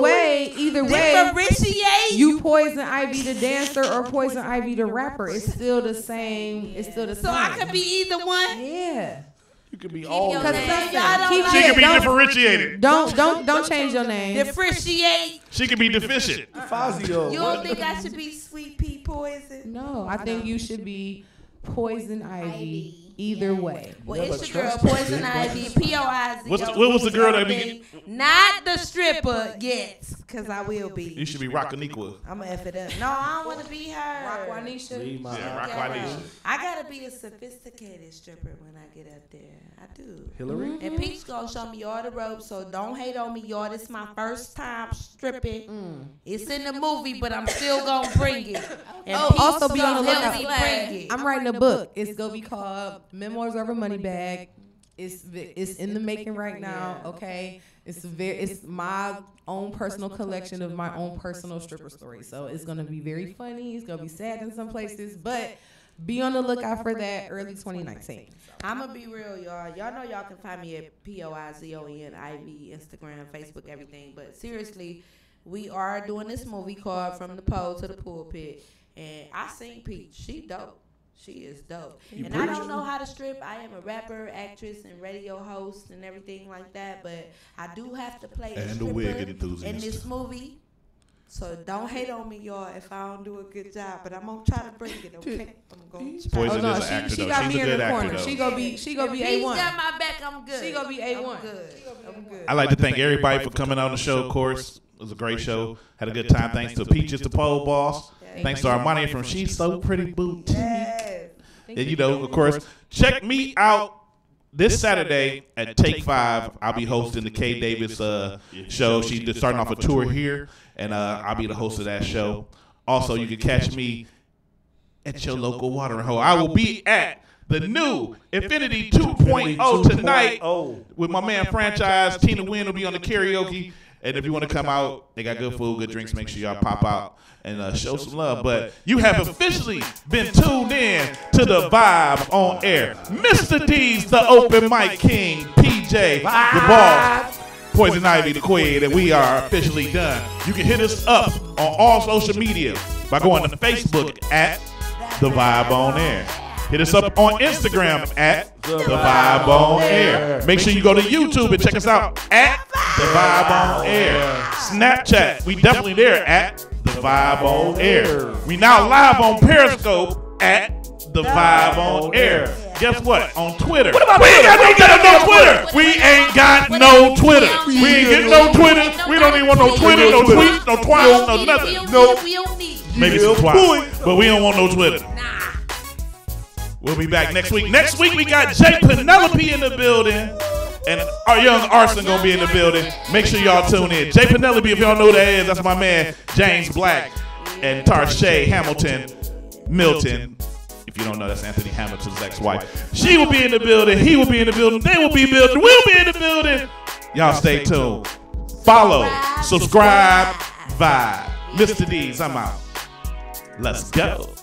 way, differentiate. You Poison Ivy the dancer or Poison Ivy the rapper. It's still the same. It's still the same. So I could be either one. Yeah. You could be all. Because She can be differentiated. Don't change your name. Differentiate. She could be deficient. Fazio. You don't think I should be Sweet Pea Poison? No, I think you should be Poison Ivy. Either way. Well, it's your girl, Poison Ivy, P-O-I-Z. What was the girl that be? Not the stripper yet, because I will be. You should be Rockaniqua. I'm going to F it up. No, I don't want to be her. Rockwanisha? Yeah, Rockwanisha. I got to be a sophisticated stripper when I get up there. I do. Hillary? And Peach going to show me all the ropes, so don't hate on me, y'all. This is my first time stripping. It's in the movie, but I'm still going to bring it. And Also be on the help lookout. me bring it. I'm writing a book. It's going to be called Memoirs of a Money Bag. It's in the making right now, okay? It's my own personal collection of my own personal stripper stories. So it's going to be very funny. It's going to be sad in some places, but be on the lookout for that early 2019. I'm going to be real, y'all. Y'all know y'all can find me at Poizon Ivy, Instagram, Facebook, everything. But seriously, we are doing this movie called From the Pole to the Pulpit. And I seen Peach. She dope. She is dope. And I don't know how to strip. I am a rapper, actress, and radio host and everything like that. But I do have to play a stripper in this movie. So don't hate on me, y'all, if I don't do a good job. But I'm going to try to bring it, okay? I'm going to try. Poison is an actor, she though. got She's me a in good the actor, corner. though. She gonna be A1. He's got my back, I'm good. She gonna be A1. I'm good. I'd like to thank everybody for coming on the show, of course. It was a great show. Had a good time. Thanks to Peaches, the pole boss. Thanks to ARMANIA from She's So Pretty Boutique. And, you know, of course, check me out this Saturday at Take 5. I'll be hosting the Kay Davis show. She's just starting off a tour here, and I'll be the host of that show. Also, you can catch me at your local watering hole. I will be at the new Infinity 2.0 tonight with my man Franchise. Tina Wynn will be on the karaoke. And if you want to come out, they got good food, good drinks. Make sure y'all pop out and show some love. But you have officially been tuned in to the Vibe on Air. Mr. D's, the open mic king. PJ, the boss. Poison Ivy, the queen. And we are officially done. You can hit us up on all social media by going to Facebook at The Vibe on Air. Hit us up on Instagram at The Vibe on Air. Make sure you go to YouTube and check us out at The Vibe on Air. Snapchat, we definitely there at The Vibe on Air. We now live on Periscope at The Vibe on Air. Guess what? On Twitter. We ain't got no Twitter. We ain't got no Twitter. We ain't getting no Twitter. We don't even want no Twitter, no tweets, no twats, no nothing. Nope. Maybe some twats, but we don't want no Twitter. We'll be back next week. Next week we got Jay Penelope in the building. And our young Arson gonna be in the building. Make sure y'all tune in. Jay Penelope, if y'all know who that is, that's my man James Black and Tarshay Hamilton Milton. If you don't know, that's Anthony Hamilton's ex-wife. She will be in the building. He will be in the building. They will be in the building. We'll be in the building. Y'all stay tuned. Follow, subscribe, vibe. Mr. D's, I'm out. Let's go.